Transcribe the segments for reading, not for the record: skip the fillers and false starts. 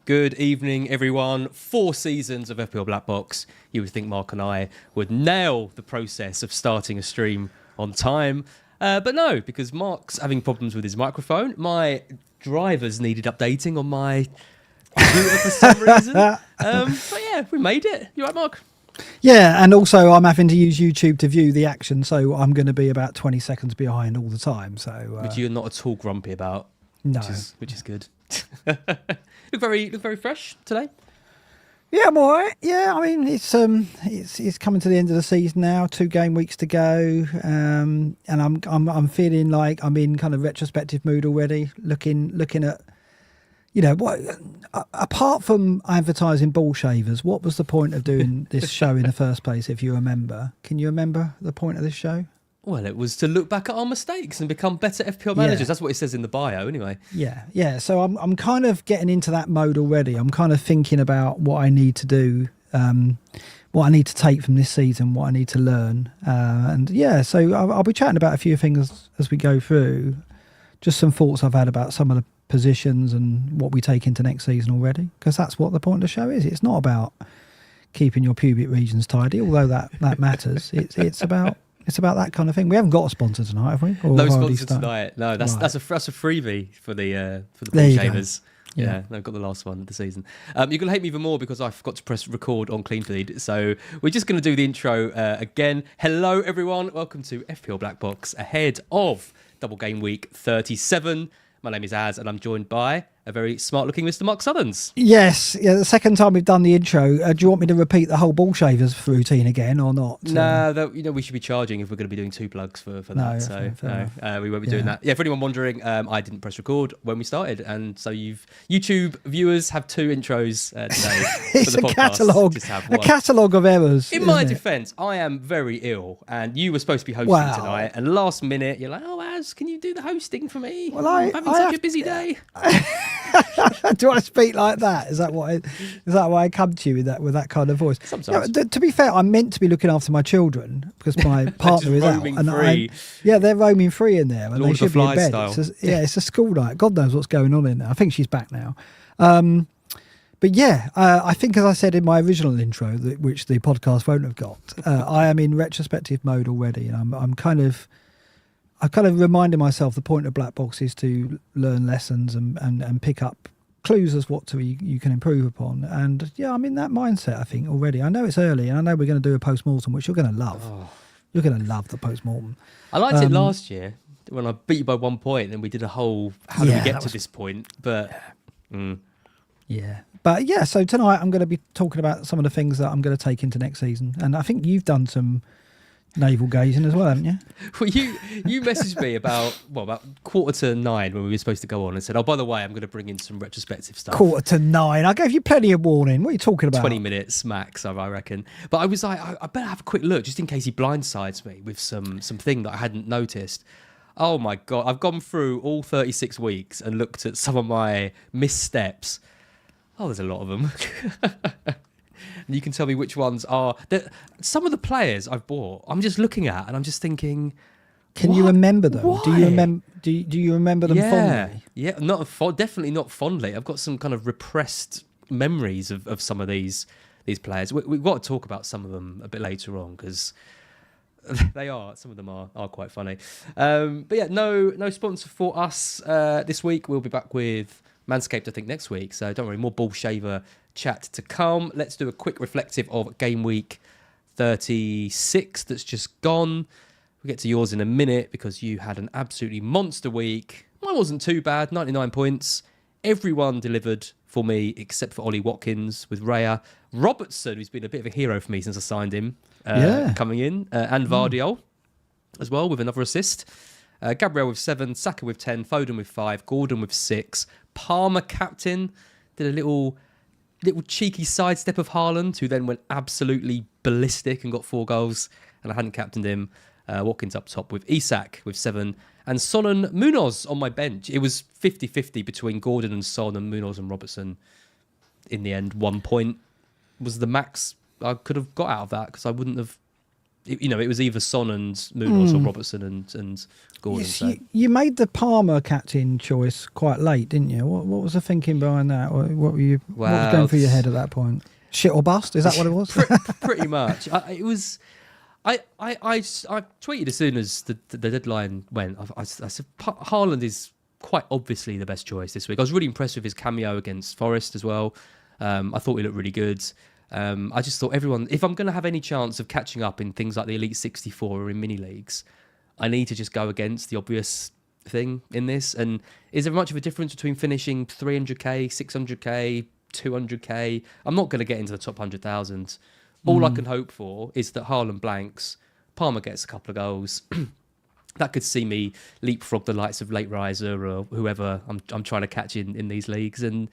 Good evening, everyone. 4 seasons of FPL BlackBox. You would think Mark and I would nail the process of starting a stream on time. But no, because Mark's having problems with his microphone. My drivers needed updating on my computer for some reason. But yeah, we made it. You right, Mark? Yeah, and also I'm having to use YouTube to view the action, so I'm going to be about 20 seconds behind all the time. So, which you're not at all grumpy about. No, which is good. Look very fresh today. Yeah, I'm all right. Yeah, I mean it's coming to the end of the season now. 2 game weeks to go, and I'm feeling like I'm in kind of retrospective mood already. Looking at, you know, what apart from advertising ball shavers, what was the point of doing this show in the first place? If you remember, can you remember the point of this show? Well, it was to look back at our mistakes and become better FPL managers. That's what it says in the bio, anyway. Yeah. So I'm kind of getting into that mode already. I'm kind of thinking about what I need to do, what I need to take from this season, what I need to learn, and yeah. So I'll be chatting about a few things as we go through. Just some thoughts I've had about some of the positions and what we take into next season already, because that's what the point of the show is. It's not about keeping your pubic regions tidy, although that matters. It's about that kind of thing. We haven't got a sponsor tonight, have we? Or no sponsor tonight. No, that's a freebie for the ball shavers. Yeah, I've got the last one of the season. You're going to hate me even more because I forgot to press record on Clean Feed. So we're just going to do the intro again. Hello, everyone. Welcome to FPL BlackBox ahead of Double Game Week 37. My name is Az, and I'm joined by a very smart-looking Mr. Mark Sutherns. Yes, yeah. The second time we've done the intro, do you want me to repeat the whole ball shavers routine again or not? No, we should be charging if we're going to be doing 2 plugs for that. No, so we won't be doing that. Yeah, for anyone wondering, I didn't press record when we started, and so YouTube viewers have 2 intros today. It's for the a catalogue of errors. In my defence, I am very ill, and you were supposed to be hosting tonight, and last minute you're like, "Oh, Az, can you do the hosting for me? Well, I'm having such a busy day." Do I speak like that? Is that why I come to you with that kind of voice? Sometimes. Yeah, to be fair, I'm meant to be looking after my children because my partner is out, and they're roaming free in there, and they should be in bed. It's a school night. God knows what's going on in there. I think she's back now. But yeah, I think, as I said in my original intro, which the podcast won't have got, I am in retrospective mode already, and I'm kind of reminding myself the point of BlackBox is to learn lessons and pick up clues as what you can improve upon. And yeah, I'm in that mindset, I think, already. I know it's early, and I know we're going to do a post-mortem, which you're going to love. Oh. You're going to love the post-mortem. I liked it last year when I beat you by 1 point, and we did a whole how do we get to this point. But But yeah, so tonight I'm going to be talking about some of the things that I'm going to take into next season. And I think you've done some navel gazing as well, haven't you? Well, you messaged me about 9:15 when we were supposed to go on and said, "Oh, by the way, I'm going to bring in some retrospective stuff." 9:15. I gave you plenty of warning. What are you talking about? 20 minutes max, I reckon. But I was like, I better have a quick look just in case he blindsides me with something that I hadn't noticed. Oh my God, I've gone through all 36 weeks and looked at some of my missteps. Oh, there's a lot of them. And you can tell me which ones are. Some of the players I've bought, I'm just looking at and I'm just thinking. Can you remember them? Why? Do you remember them fondly? Yeah, definitely not fondly. I've got some kind of repressed memories of some of these players. We've got to talk about some of them a bit later on because some of them are quite funny. But yeah, no sponsor for us this week. We'll be back with Manscaped, I think, next week. So don't worry, more ball shaver chat to come. Let's do a quick reflective of Game Week 36 that's just gone. We'll get to yours in a minute because you had an absolutely monster week. Mine wasn't too bad, 99 points. Everyone delivered for me except for Ollie Watkins with Raya. Robertson, who's been a bit of a hero for me since I signed him, coming in. And Vardiol as well with another assist. Gabriel with 7, Saka with 10, Foden with 5, Gordon with 6. Palmer captain, did a little cheeky sidestep of Haaland, who then went absolutely ballistic and got 4 goals, and I hadn't captained him. Watkins up top with Isak with 7, and Son and Munoz on my bench. It was 50-50 between Gordon and Son, and Munoz and Robertson. In the end, 1 point was the max I could have got out of that because I wouldn't have it was either Son and Munoz or Robertson and Gordon. Yes, So. you made the Palmer captain choice quite late, didn't you? What was the thinking behind that? What was going through your head at that point? Shit or bust? Is that what it was? Pretty much. It was. I tweeted as soon as the deadline went. I said Haaland is quite obviously the best choice this week. I was really impressed with his cameo against Forest as well. I thought he looked really good. I just thought everyone, if I'm going to have any chance of catching up in things like the Elite 64 or in mini leagues, I need to just go against the obvious thing in this. And is there much of a difference between finishing 300k, 600k, 200k? I'm not going to get into the top 100,000. All I can hope for is that Haaland blanks, Palmer gets a couple of goals. That could see me leapfrog the likes of Late Riser or whoever I'm trying to catch in these leagues, and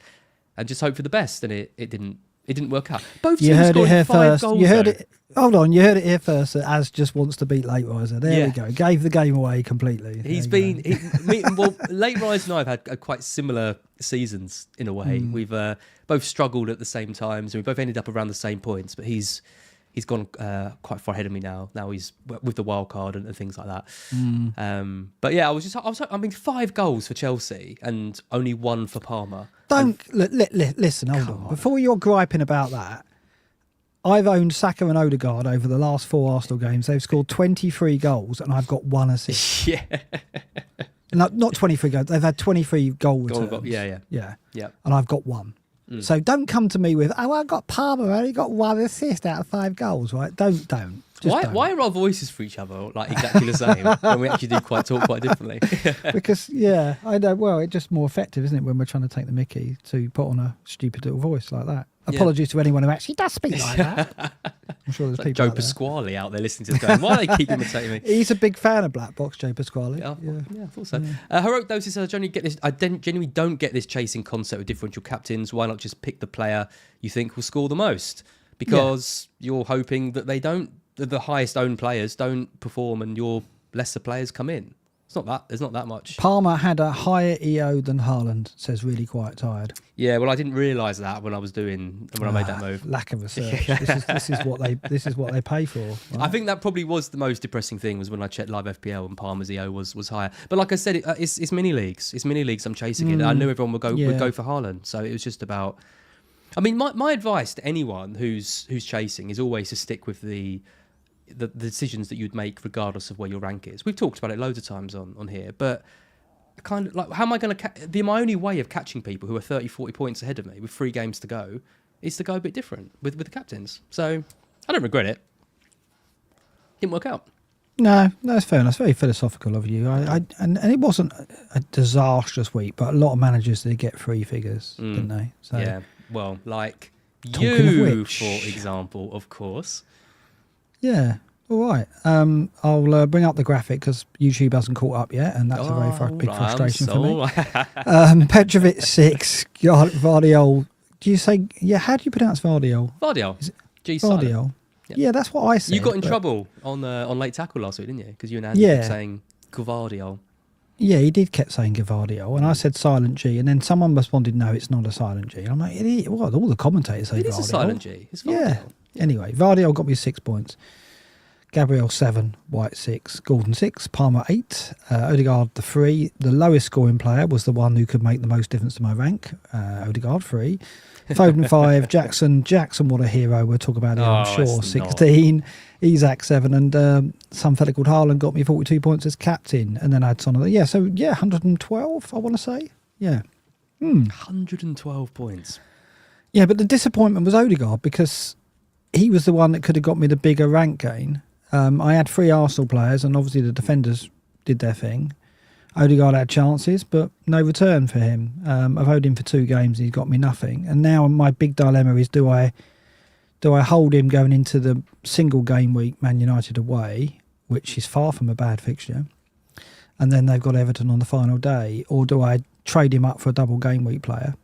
just hope for the best. And it didn't work out. Both teams scored 5 goals. You heard it. Hold on, you heard it here first. Az just wants to beat Late Riser. There we go. Gave the game away completely. Late Riser and I have had quite similar seasons in a way. We've both struggled at the same times, and we both ended up around the same points. But he's gone quite far ahead of me now. Now he's with the wild card and things like that. But yeah, I was 5 goals for Chelsea and only 1 for Palmer. Listen, hold on. Before you're griping about that, I've owned Saka and Odegaard over the last 4 Arsenal games. They've scored 23 goals and I've got 1 assist. Yeah. Not 23 goals. They've had 23 goal returns. Yeah. And I've got 1. So don't come to me with, I've got Palmer, I only got 1 assist out of 5 goals, right? Don't. Why are our voices for each other like exactly the same when we actually talk quite differently? Because, I know, well, it's just more effective, isn't it, when we're trying to take the mickey to put on a stupid little voice like that. Apologies to anyone who actually does speak like that. I'm sure there's people Joe Pasquale out there listening to this going, why do they keep imitating me? He's a big fan of BlackBox, Joe Pasquale. Yeah, I thought so. Heroic Doses says, I genuinely don't get this chasing concept with differential captains. Why not just pick the player you think will score the most? Because you're hoping that the highest owned players don't perform and your lesser players come in. There's not that much. Palmer had a higher EO than Haaland, says Really Quite Tired. Yeah, well, I didn't realise that when I made that move. Lack of research. This is what they pay for. Right? I think that probably was the most depressing thing, was when I checked live FPL and Palmer's EO was higher. But like I said, it's mini leagues. It's mini leagues. I'm chasing it. I knew everyone would go for Haaland, so it was just about. I mean, my advice to anyone who's chasing is always to stick with the decisions that you'd make regardless of where your rank is. We've talked about it loads of times on here, but kind of like, how am I going to my only way of catching people who are 30, 40 points ahead of me with 3 games to go is to go a bit different with the captains. So I don't regret it. Didn't work out. No, that's fair enough. It's very philosophical of you. And it wasn't a disastrous week, but a lot of managers did get 3 figures, didn't they? So, yeah, well, like you, for example, of course. Yeah, all right. I'll bring up the graphic because YouTube hasn't caught up yet, and that's a very big frustration for me. Petrovic 6, Vardiol. Do you say, how do you pronounce Vardiol? Vardiol. Vardiol. Yeah, that's what I said. You got in trouble on late tackle last week, didn't you? Because you and Andy kept saying Gavardiol. Yeah, he kept saying Gavardiol, and I said silent G, and then someone responded, no, it's not a silent G. And I'm like, what? All the commentators say Vardiol. It is a silent G. It's Vardiol. Yeah. Anyway, Vardiol got me 6 points. Gabriel 7, White 6, Gordon 6, Palmer 8, Odegaard 3. The lowest scoring player was the one who could make the most difference to my rank. Odegaard 3. Foden 5, Jackson, what a hero. We'll talk about him, I'm sure. 16. Isaac 7, and some fella called Haaland got me 42 points as captain, and then I had Son. 112, I want to say. Yeah. 112 points. Yeah, but the disappointment was Odegaard because he was the one that could have got me the bigger rank gain. I had 3 Arsenal players, and obviously the defenders did their thing. Odegaard had chances, but no return for him. I've owed him for 2 games, and he's got me nothing. And now my big dilemma is: do I hold him going into the single game week, Man United away, which is far from a bad fixture, and then they've got Everton on the final day, or do I trade him up for a double game week player?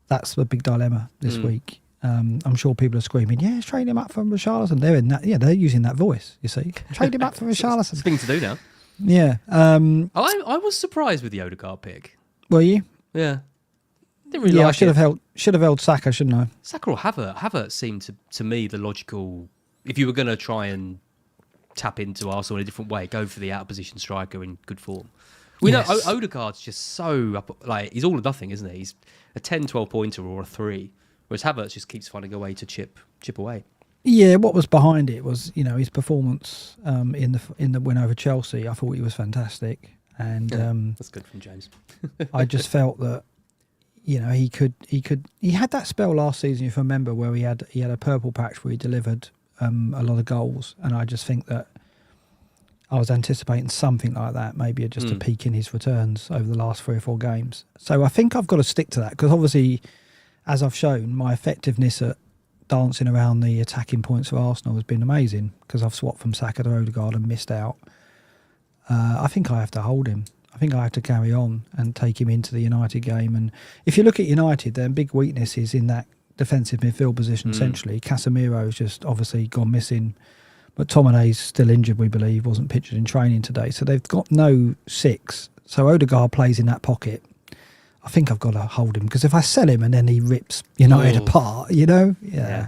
That's the big dilemma this week. I'm sure people are screaming, trade him up for Richarlison. They're in that, they're using that voice, you see. Trade him up for Richarlison. It's a thing to do now. Yeah. I was surprised with the Odegaard pick. Were you? Yeah. Didn't really like I should have held Saka, shouldn't I? Saka or Havertz seemed to me the logical, if you were going to try and tap into Arsenal in a different way, go for the out-of-position striker in good form. We know Odegaard's just so he's all or nothing, isn't he? He's a 10, 12-pointer or a 3, whereas Havertz just keeps finding a way to chip away. Yeah, what was behind it was, his performance in the win over Chelsea. I thought he was fantastic, and that's good from James. I just felt that he had that spell last season, if you remember, where he had a purple patch where he delivered a lot of goals, and I just think that I was anticipating something like that, maybe just a peak in his returns over the last 3 or 4 games. So I think I've got to stick to that, because obviously, as I've shown, my effectiveness at dancing around the attacking points for Arsenal has been amazing, because I've swapped from Saka to Odegaard and missed out. I think I have to hold him. I think I have to carry on and take him into the United game. And if you look at United, their big weakness is in that defensive midfield position, essentially. Casemiro's just obviously gone missing, but Tominay's still injured, we believe, wasn't pictured in training today. So they've got no 6. So Odegaard plays in that pocket. I think I've got to hold him, because if I sell him and then he rips United apart, Yeah,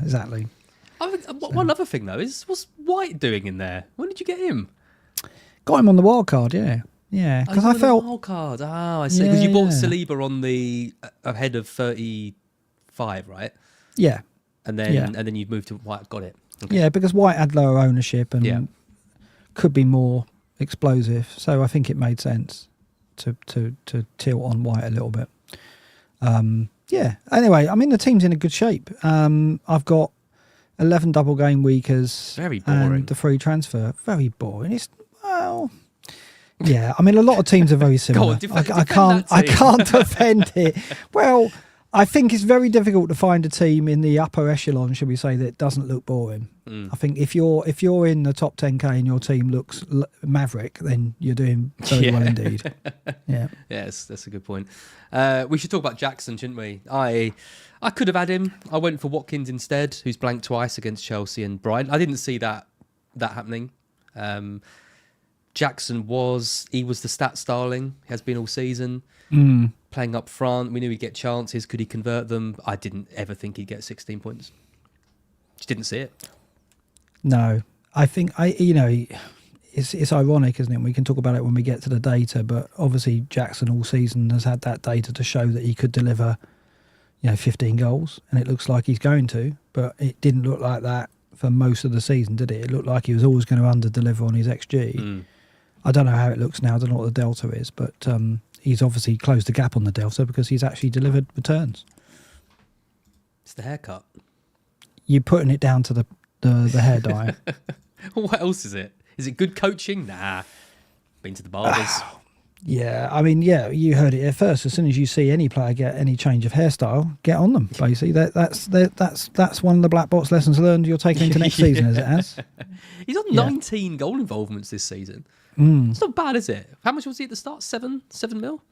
exactly. One other thing, though, is what's White doing in there? When did you get him? Got him on the wild card, yeah. Yeah, because I felt... wild card. Oh, I see. Because you bought Saliba on the ahead of 35, right? Yeah. And then you've moved to White. Got it. Okay. Yeah, because White had lower ownership and could be more explosive. So I think it made sense to tilt on White a little bit. Anyway, I mean, the team's in a good shape. I've got 11 double game weekers. Very boring. And the free transfer. Very boring. Yeah, I mean, a lot of teams are very similar. I can't defend it. Well, I think it's very difficult to find a team in the upper echelon, should we say, that doesn't look boring. I think if you're in the top 10k and your team looks maverick, then you're doing very well indeed. Yeah. Yes, that's a good point. We should talk about Jackson, shouldn't we? I could have had him. I went for Watkins instead, who's blanked twice against Chelsea and Brighton. I didn't see that happening. Jackson was the stat starling. He has been all season. Playing up front. We knew he'd get chances. Could he convert them? I didn't ever think he'd get 16 points. Just didn't see it. No. I think, it's ironic, isn't it? We can talk about it when we get to the data, but obviously Jackson all season has had that data to show that he could deliver, 15 goals, and it looks like he's going to, but it didn't look like that for most of the season, did it? It looked like he was always going to under-deliver on his XG. I don't know how it looks now. I don't know what the delta is, but he's obviously closed the gap on the delta because he's actually delivered returns. It's the haircut. You're putting it down to the hair dye. What else is it? Is it good coaching? Nah. Been to the barbers. Yeah, I mean, you heard it here first. As soon as you see any player get any change of hairstyle, get on them. Basically, that's one of the black box lessons learned. You're taking into next season, as it has. He's on 19 goal involvements this season. It's not bad, is it? How much was he at the start? 7 mil?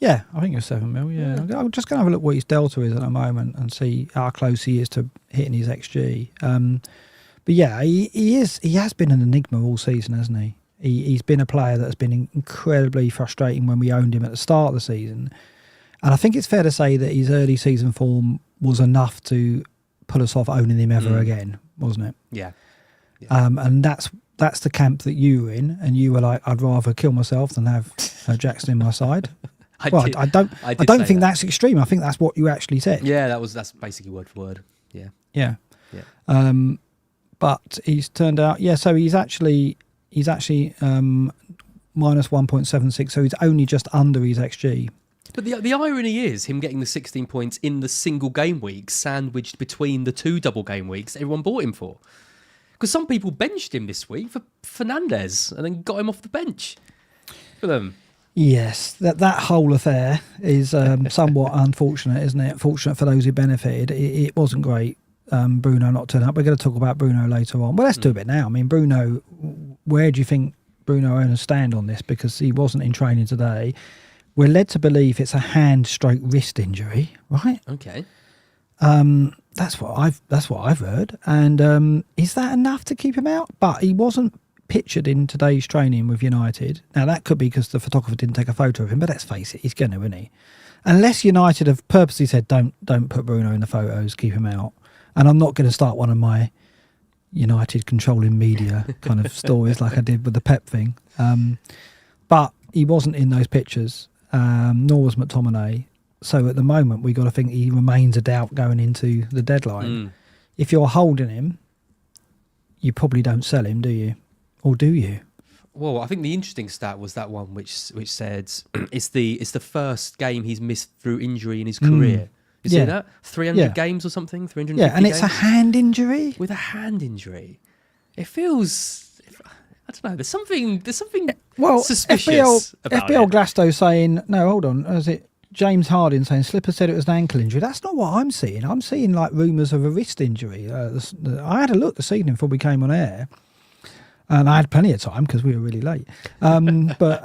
Yeah, I think it was 7 mil. Yeah, I'm just going to have a look what his delta is at the moment and see how close he is to hitting his XG. But yeah, he has been an enigma all season, hasn't he? He's been a player that's been incredibly frustrating when we owned him at the start of the season. And I think it's fair to say that his early season form was enough to put us off owning him ever again, wasn't it? Yeah. And that's the camp that you were in, and you were like, I'd rather kill myself than have Jackson in my side. I don't think that's extreme. I think that's what you actually said. Yeah, that's basically word for word. Yeah. But he's turned out, so he's actually minus 1.76, so he's only just under his XG. But the irony is him getting the 16 points in the single game week sandwiched between the 2 double game weeks everyone bought him for. Because some people benched him this week for Fernandes and then got him off the bench for them. Yes, that whole affair is somewhat unfortunate, isn't it? Fortunate for those who benefited. It wasn't great, Bruno not turning up. We're going to talk about Bruno later on. Well, let's do a bit now. I mean, Bruno, where do you think Bruno owners stand on this? Because he wasn't in training today. We're led to believe it's a hand/wrist injury, right? Okay. That's what I've heard. And is that enough to keep him out? But he wasn't pictured in today's training with United. Now, that could be because the photographer didn't take a photo of him, but let's face it, he's going to, isn't he? Unless United have purposely said, don't put Bruno in the photos, keep him out. And I'm not going to start one of my United controlling media kind of stories like I did with the Pep thing. But he wasn't in those pictures, nor was McTominay. So at the moment, we got to think he remains a doubt going into the deadline. If you're holding him, you probably don't sell him, do you? Or do you? Well, I think the interesting stat was that one which said it's the first game he's missed through injury in his career. You see that? 300 games or something? 350 and it's a hand injury? With a hand injury. It feels... I don't know. There's something suspicious about FPL it. Glasto saying... No, hold on. Was it James Harding saying Slipper said it was an ankle injury? That's not what I'm seeing. I'm seeing like rumours of a wrist injury. I had a look this evening before we came on air. And I had plenty of time because we were really late. But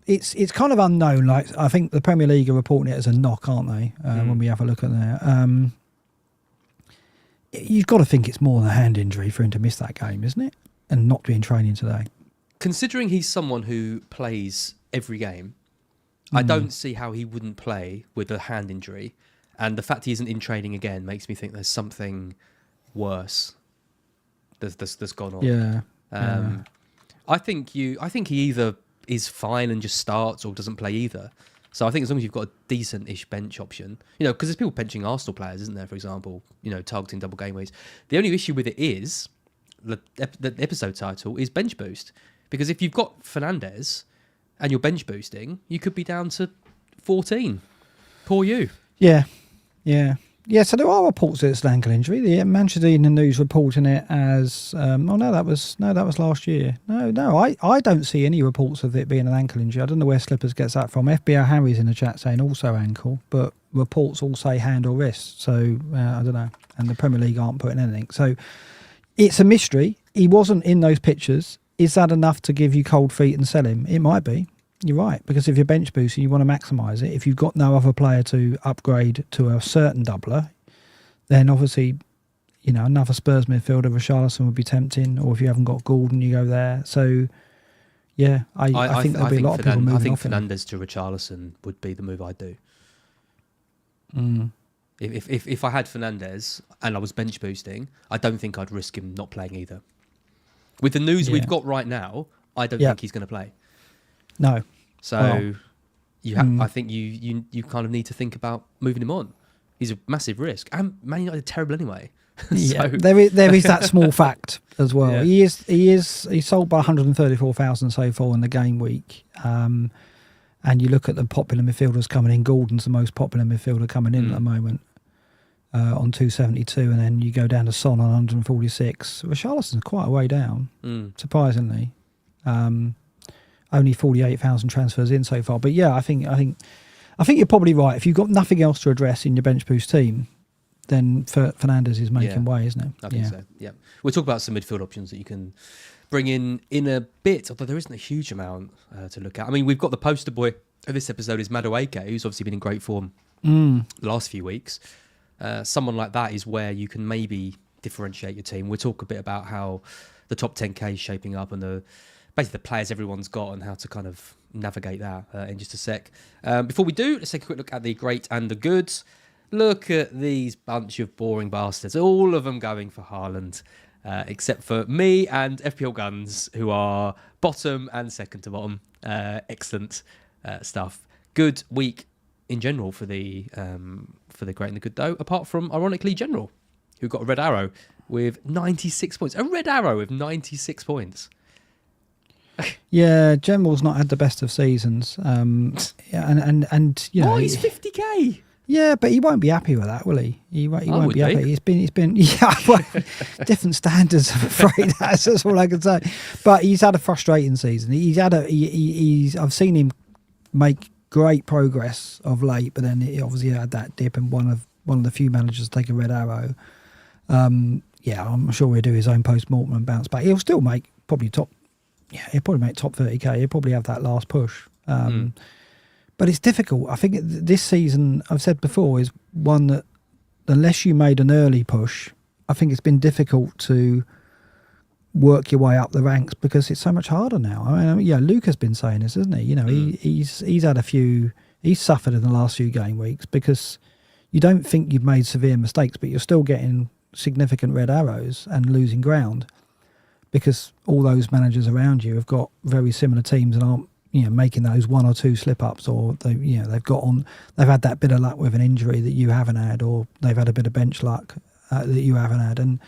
it's kind of unknown. Like I think the Premier League are reporting it as a knock, aren't they? When we have a look at there, you've got to think it's more than a hand injury for him to miss that game, isn't it? And not be in training today. Considering he's someone who plays every game, I don't see how he wouldn't play with a hand injury. And the fact he isn't in training again makes me think there's something worse that's gone on. I think he either is fine and just starts or doesn't play either. So I think as long as you've got a decent-ish bench option, because there's people benching Arsenal players, isn't there? For example, targeting double game weeks. The only issue with it is the episode title is bench boost, because if you've got Fernandes and you're bench boosting, you could be down to 14. Poor you. Yeah, so there are reports that it's an ankle injury. The Manchester Evening News reporting it as that was last year. I don't see any reports of it being an ankle injury. I don't know where Slippers gets that from. FBO Harry's in the chat saying also ankle, but reports all say hand or wrist. So I don't know. And the Premier League aren't putting anything. So it's a mystery. He wasn't in those pictures. Is that enough to give you cold feet and sell him? It might be. You're right, because if you're bench boosting, you want to maximise it. If you've got no other player to upgrade to a certain doubler, then obviously, another Spurs midfielder, Richarlison would be tempting. Or if you haven't got Gordon, you go there. So, yeah, I think there'll be a lot of people moving off. I think Fernandes to Richarlison would be the move I'd do. If I had Fernandes and I was bench boosting, I don't think I'd risk him not playing either. With the news we've got right now, I don't think he's going to play. No. So I think you kind of need to think about moving him on. He's a massive risk, and Man United are terrible anyway. So. There is that small fact as well. Yeah. He's sold by 134,000 so far in the game week. And you look at the popular midfielders coming in. Gordon's the most popular midfielder coming in at the moment on 272, and then you go down to Son on 146. Richarlison's quite a way down, surprisingly. Only 48,000 transfers in so far. But yeah, I think you're probably right. If you've got nothing else to address in your bench boost team, then Fernandes is making way, isn't it? I think so. Yeah, we'll talk about some midfield options that you can bring in a bit, although there isn't a huge amount to look at. I mean, we've got the poster boy of this episode is Madueke, who's obviously been in great form the last few weeks. Someone like that is where you can maybe differentiate your team. We'll talk a bit about how the top 10K is shaping up and basically the players everyone's got and how to kind of navigate that in just a sec. Before we do, let's take a quick look at the great and the good. Look at these bunch of boring bastards. All of them going for Haaland, except for me and FPL Guns, who are bottom and second to bottom. Excellent stuff. Good week in general for the great and the good, though, apart from, ironically, General, who got a red arrow with 96 points. A red arrow with 96 points. Yeah, General's not had the best of seasons. And he's 50k. Yeah, but he won't be happy with that, will he? He won't be happy. He's been different standards. I'm afraid that's all I can say. But he's had a frustrating season. I've seen him make great progress of late, but then he obviously had that dip, and one of the few managers to take a red arrow. I'm sure he'll do his own post-mortem and bounce back. He'll still make probably top 30k. He'll probably have that last push. But it's difficult. I think this season, I've said before, is one that unless you made an early push, I think it's been difficult to work your way up the ranks because it's so much harder now. I mean, Luke has been saying this, hasn't he? He's had he's suffered in the last few game weeks because you don't think you've made severe mistakes, but you're still getting significant red arrows and losing ground, because all those managers around you have got very similar teams and aren't, making those one or two slip ups, or they've had that bit of luck with an injury that you haven't had, or they've had a bit of bench luck that you haven't had, and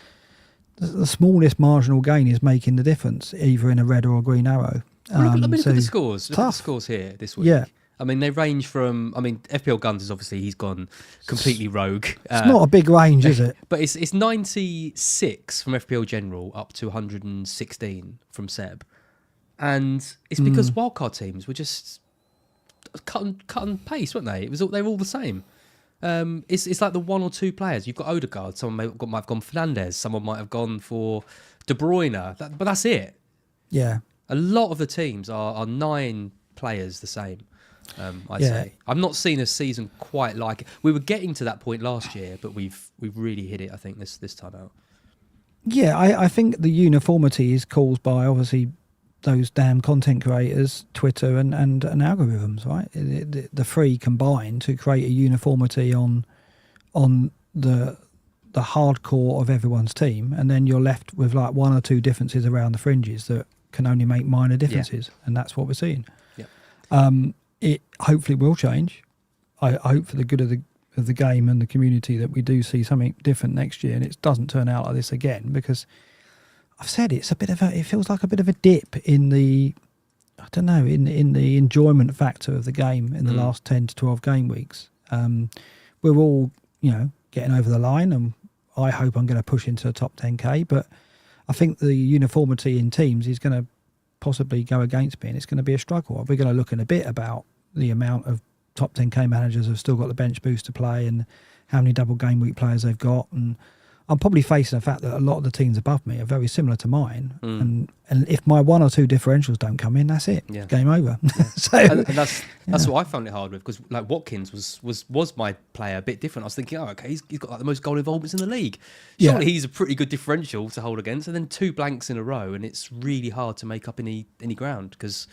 the smallest marginal gain is making the difference, either in a red or a green arrow. Look at the scores. Look at the scores here this week. Yeah. I mean, they range from. I mean, FPL Guns is obviously he's gone completely rogue. It's not a big range, is it? But it's 96 from FPL General up to 116 from Seb, and it's because wildcard teams were just cut and paste, weren't they? They were all the same. It's like the one or two players. You've got Odegaard. Someone might have gone Fernandes. Someone might have gone for De Bruyne. But that's it. Yeah. A lot of the teams are 9 players the same. I'd say I've not seen a season quite like it. We were getting to that point last year, but we've really hit it, I think, this time out. Yeah, I think the uniformity is caused by obviously those damn content creators, Twitter and algorithms, right? The three combine to create a uniformity on the hardcore of everyone's team, and then you're left with like one or two differences around the fringes that can only make minor differences, and that's what we're seeing. Yeah. It hopefully will change. I hope for the good of the game and the community that we do see something different next year, and it doesn't turn out like this again, because I've said it feels like a bit of a dip in the, I don't know, in the enjoyment factor of the game in the last 10 to 12 game weeks. We're all, getting over the line, and I hope I'm going to push into the top 10k, but I think the uniformity in teams is going to possibly go against me, and it's going to be a struggle. We're going to look in a bit about the amount of top 10k managers have still got the bench boost to play, and how many double game week players they've got, and I'm probably facing the fact that a lot of the teams above me are very similar to mine, and if my one or two differentials don't come in, that's it. Yeah. Game over. Yeah. So, and that's what I found it hard with, because like Watkins was my player a bit different. I was thinking, okay, he's got like the most goal involvements in the league. Surely he's a pretty good differential to hold against, and then 2 blanks in a row, and it's really hard to make up any ground, because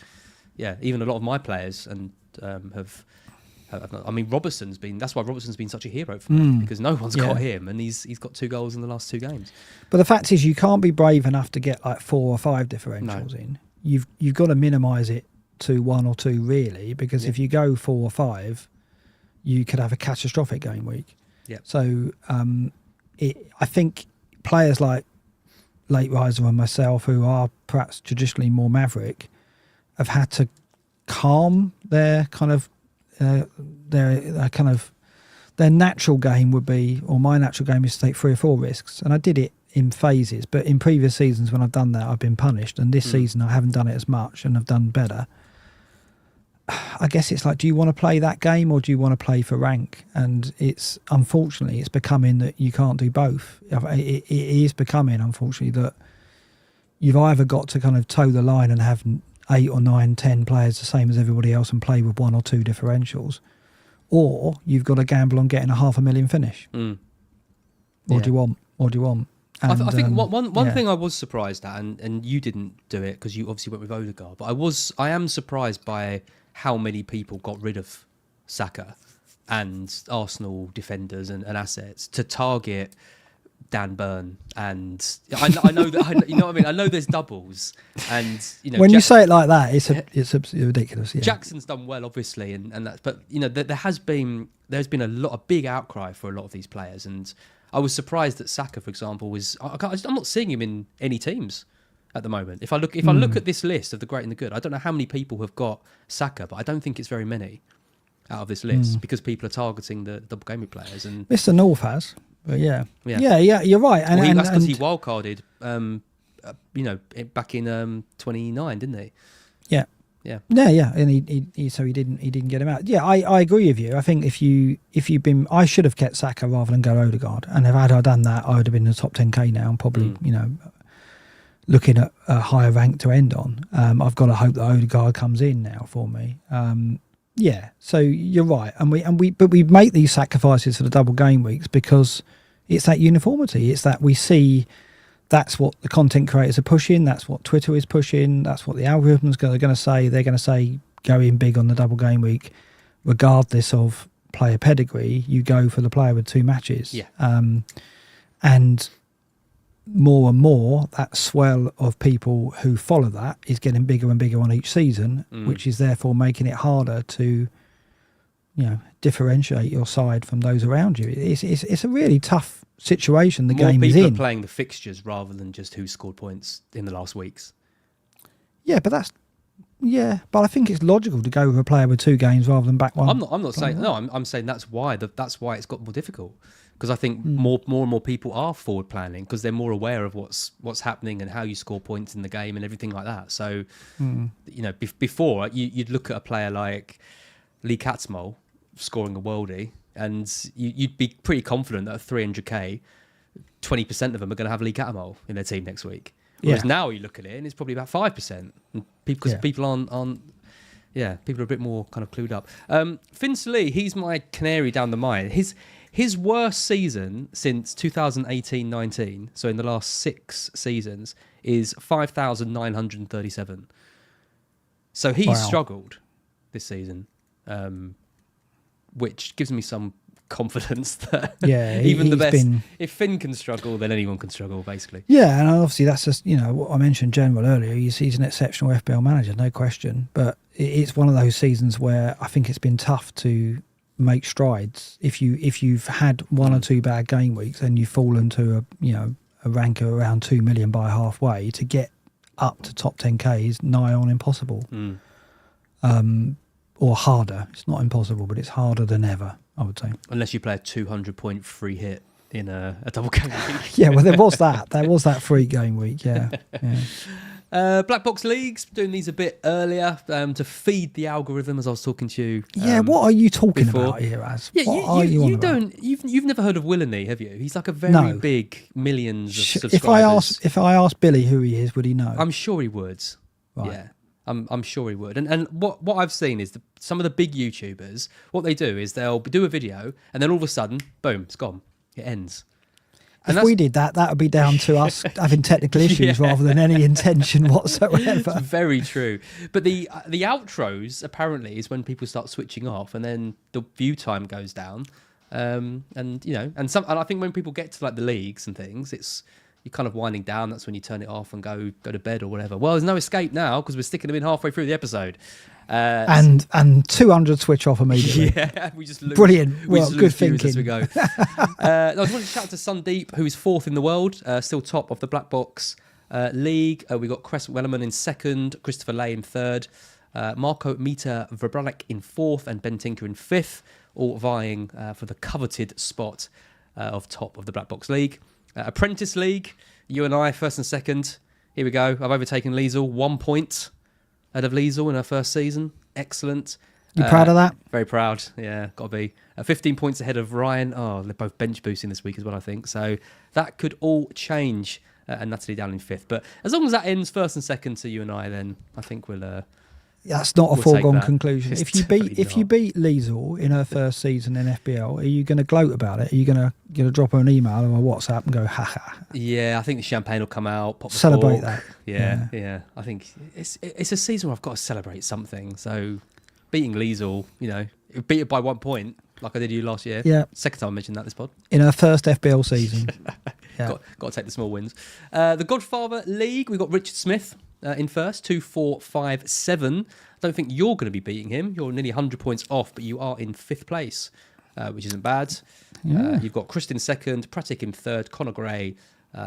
even a lot of my players and have. I mean, that's why Robertson's been such a hero for me, because no one's got him, and he's got 2 goals in the last 2 games. But the fact is, you can't be brave enough to get like 4 or 5 differentials in. You've got to minimise it to 1 or 2, really, because if you go 4 or 5, you could have a catastrophic game week. Yeah. So I think players like Late Riser and myself, who are perhaps traditionally more maverick, have had to calm their kind of their natural game would be, or my natural game is to take 3 or 4 risks, and I did it in phases, but in previous seasons when I've done that, I've been punished, and this season I haven't done it as much and I've done better. I guess it's like, do you want to play that game, or do you want to play for rank? And it's unfortunately it's becoming that you can't do both. It is becoming, unfortunately, that you've either got to kind of toe the line and have 8 or 9, 10 players the same as everybody else and play with 1 or 2 differentials, or you've got to gamble on getting a 500,000 finish. What do you want? And, I think one thing I was surprised at, and you didn't do it because you obviously went with Odegaard, but I am surprised by how many people got rid of Saka and Arsenal defenders and assets to target Dan Burn, and I know that you know what I mean. I know there's doubles, and when you say it like that, it's ridiculous. Yeah. Jackson's done well, obviously, and that, but there's been a big outcry for a lot of these players, and I was surprised that Saka, for example, I'm not seeing him in any teams at the moment. If I look at this list of the great and the good, I don't know how many people have got Saka, but I don't think it's very many out of this list, because people are targeting the double game week players, and Mr. North has. But yeah, you're right. And that's because he wildcarded, back in 29, didn't he? Yeah. And he didn't get him out. Yeah, I agree with you. I think if you've been, I should have kept Saka rather than go Odegaard. And if I done that, I would have been in the top 10k now, and probably looking at a higher rank to end on. I've got to hope that Odegaard comes in now for me. Yeah, so you're right, and we make these sacrifices for the double game weeks because it's that uniformity. It's that we see that's what the content creators are pushing. That's what Twitter is pushing. That's what the algorithms are going to say. They're going to say go in big on the double game week, regardless of player pedigree. You go for the player with 2 matches. Yeah. And more and more, that swell of people who follow that is getting bigger and bigger on each season, which is therefore making it harder to, differentiate your side from those around you. It's a really tough situation the game is in. More people are playing the fixtures rather than just who scored points in the last weeks. Yeah, but I think it's logical to go with a player with 2 games rather than back one. I'm not saying no. I'm saying that's why it's got more difficult, because I think more and more people are forward planning because they're more aware of what's happening and how you score points in the game and everything like that. So before you'd look at a player like Lee Katzmol scoring a worldie, and you'd be pretty confident that at 300k, 20% of them are going to have Lee Katzmol in their team next week. Whereas now you look at it and it's probably about 5%, because people aren't. Yeah, people are a bit more kind of clued up. Finn Lee, he's my canary down the mine. His worst season since 2018-19, so in the last 6 seasons, is 5,937. So he's struggled this season, which gives me some confidence that even the best, if Finn can struggle, then anyone can struggle, basically. Yeah, and obviously that's just, what I mentioned General earlier. He's an exceptional FPL manager, no question. But it's one of those seasons where I think it's been tough to make strides. If you've had 1 or 2 bad game weeks and you've fallen to a rank of around 2 million by halfway, to get up to top 10k is nigh on impossible. Or harder. It's not impossible, but it's harder than ever, I would say. Unless you play a 200-point free hit in a double game week. Yeah, well, there was that. There was that free game week, yeah. Blackbox leagues, doing these a bit earlier to feed the algorithm, as I was talking to you. What are you talking about here, Az? Yeah, you've never heard of Willany, have you? He's like a very big, millions of subscribers. If I asked Billy who he is, would he know? I'm sure he would. Right. Yeah. I'm sure he would. And what I've seen is some of the big YouTubers, what they do is they'll do a video and then all of a sudden, boom, it's gone. It ends. If we did that would be down to us having technical issues rather than any intention whatsoever. It's very true. But the outros apparently is when people start switching off and then the view time goes down. And I think when people get to like the leagues and things, you're kind of winding down. That's when you turn it off and go to bed or whatever. Well, there's no escape now because we're sticking them in halfway through the episode. And 200 switch off immediately. Yeah, we just lose. Brilliant. Well, good thinking. As we go. I just wanted to shout to Sundeep, who is 4th in the world, still top of the Blackbox league. We got Crescent Wellerman in 2nd, Christopher Lay in 3rd, Marco Mita Verbranek in 4th, and Ben Tinker in 5th, all vying for the coveted spot of top of the Blackbox league. Apprentice League, you and I, 1st and 2nd. Here we go. I've overtaken Liesel, 1 point out of Liesel in her first season. Excellent. You proud of that? Very proud. Yeah, got to be. 15 points ahead of Ryan. Oh, they're both bench boosting this week as well, I think. So that could all change. And Natalie down in 5th. But as long as that ends 1st and 2nd to you and I, then I think we'll... That's not a foregone conclusion. If you beat Liesel in her first season in FBL, are you going to gloat about it? Are you going to drop her an email or a WhatsApp and go, ha ha? Yeah, I think the champagne will come out. Pop the celebrate cork. that. Yeah. I think it's a season where I've got to celebrate something. So beating Liesel, beat it by 1 point, like I did you last year. Yeah. Second time I mentioned that this pod. In her first FBL season. Got to take the small wins. The Godfather League, we've got Richard Smith in first, 2-4-5-7. I don't think you're going to be beating him. You're nearly 100 points off, but you are in 5th place, which isn't bad. Yeah. You've got Kristen 2nd, Pratik in 3rd, Conor Gray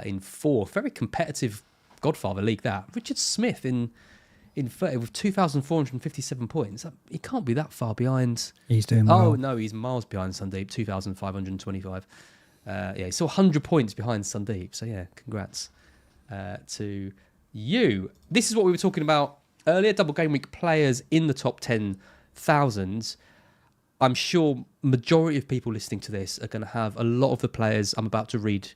in 4th. Very competitive Godfather League, that. Richard Smith in 30 with 2,457 points. He can't be that far behind. He's doing well. Oh, no, he's miles behind Sundeep, 2,525. He's still 100 points behind Sundeep. So, yeah, congrats to you. This is what we were talking about earlier, double game week players in the top 10,000. I'm sure majority of people listening to this are going to have a lot of the players I'm about to read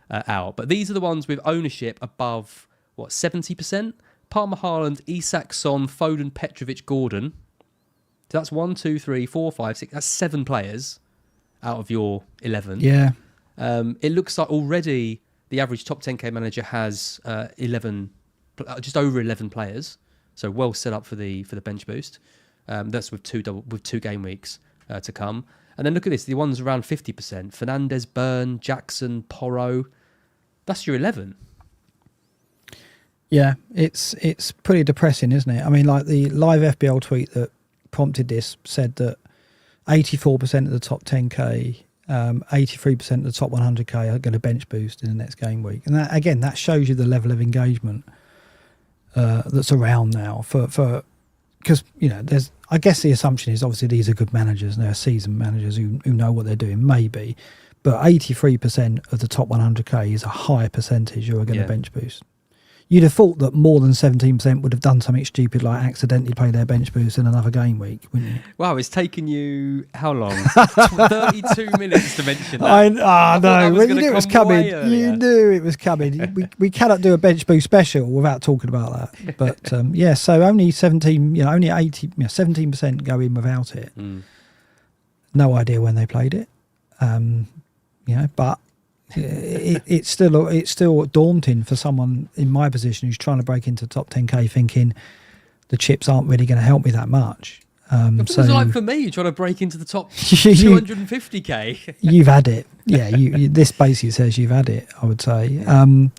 out. But these are the ones with ownership above, 70%? Palmer, Haaland, Isak, Son, Foden, Petrovic, Gordon. So that's 1, 2, 3, 4, 5, 6. That's 7 players out of your 11. Yeah. It looks like already the average top 10k manager has 11, just over 11 players. So well set up for the bench boost. That's with two game weeks to come. And then look at this, the ones around 50%. Fernandez, Byrne, Jackson, Porro. That's your 11. Yeah, it's pretty depressing, isn't it? I mean, like the live FBL tweet that prompted this said that 84% of the top 10k, 83% of the top 100k are going to bench boost in the next game week, and that, again, that shows you the level of engagement that's around now. For because there's, I guess the assumption is obviously these are good managers and they're seasoned managers who know what they're doing, maybe, but 83% of the top 100k is a high percentage who are going to bench boost. You'd have thought that more than 17% would have done something stupid like accidentally play their bench boost in another game week, wouldn't you? Wow, it's taken you how long? 32 minutes to mention that. I know. Well, you knew it was coming. You knew it was coming. we cannot do a bench boost special without talking about that. But so only 17% go in without it. No idea when they played it. But it's still daunting for someone in my position who's trying to break into top 10k, thinking the chips aren't really going to help me that much. So it's like for me, trying to break into the top 250k. You've had it. Yeah, this basically says you've had it, I would say. Top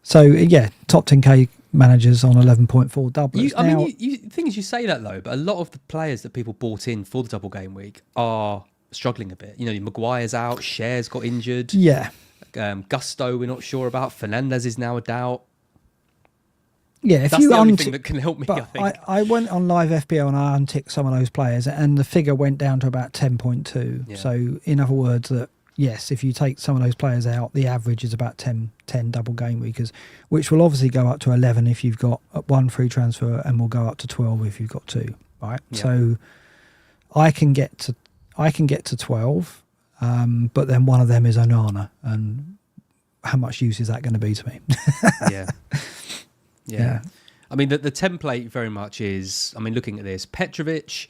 10k managers on 11.4 doublers. The thing is, you say that though, but a lot of the players that people bought in for the double game week are struggling a bit. Maguire's out, Cher's got injured. Yeah. Gusto, we're not sure about. Fernandez is now a doubt. Yeah, that's the only thing that can help me. But I think I went on live FPL and I unticked some of those players, and the figure went down to about 10.2. Yeah. So, in other words, that yes, if you take some of those players out, the average is about 10 double game weekers, which will obviously go up to 11 if you've got one free transfer, and will go up to 12 if you've got two. Right. Yeah. So, I can get to 12, but then one of them is Onana, and how much use is that going to be to me? Yeah. I mean, the template very much is, looking at this, Petrovic,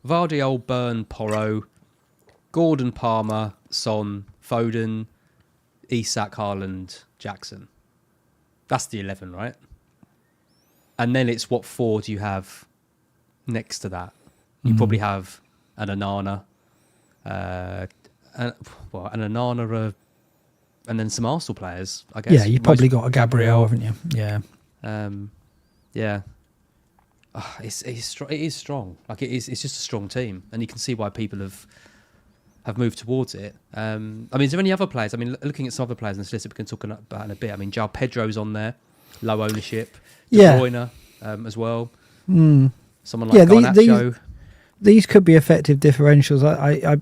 Vardy, Burn, Porro, Gordon, Palmer, Son, Foden, Isak, Haaland, Jackson. That's the 11, right? And then it's what 4 do you have next to that? You probably have an Onana, an Onana, and then some Arsenal players, I guess. Yeah, you've probably got a Gabriel, haven't you? Yeah. It is strong. Like it's just a strong team, and you can see why people have moved towards it. Is there any other players? Looking at some other players in the list that we can talk about in a bit. João Pedro's on there, low ownership. De Bruyne as well. Someone like Garnacho. These could be effective differentials. I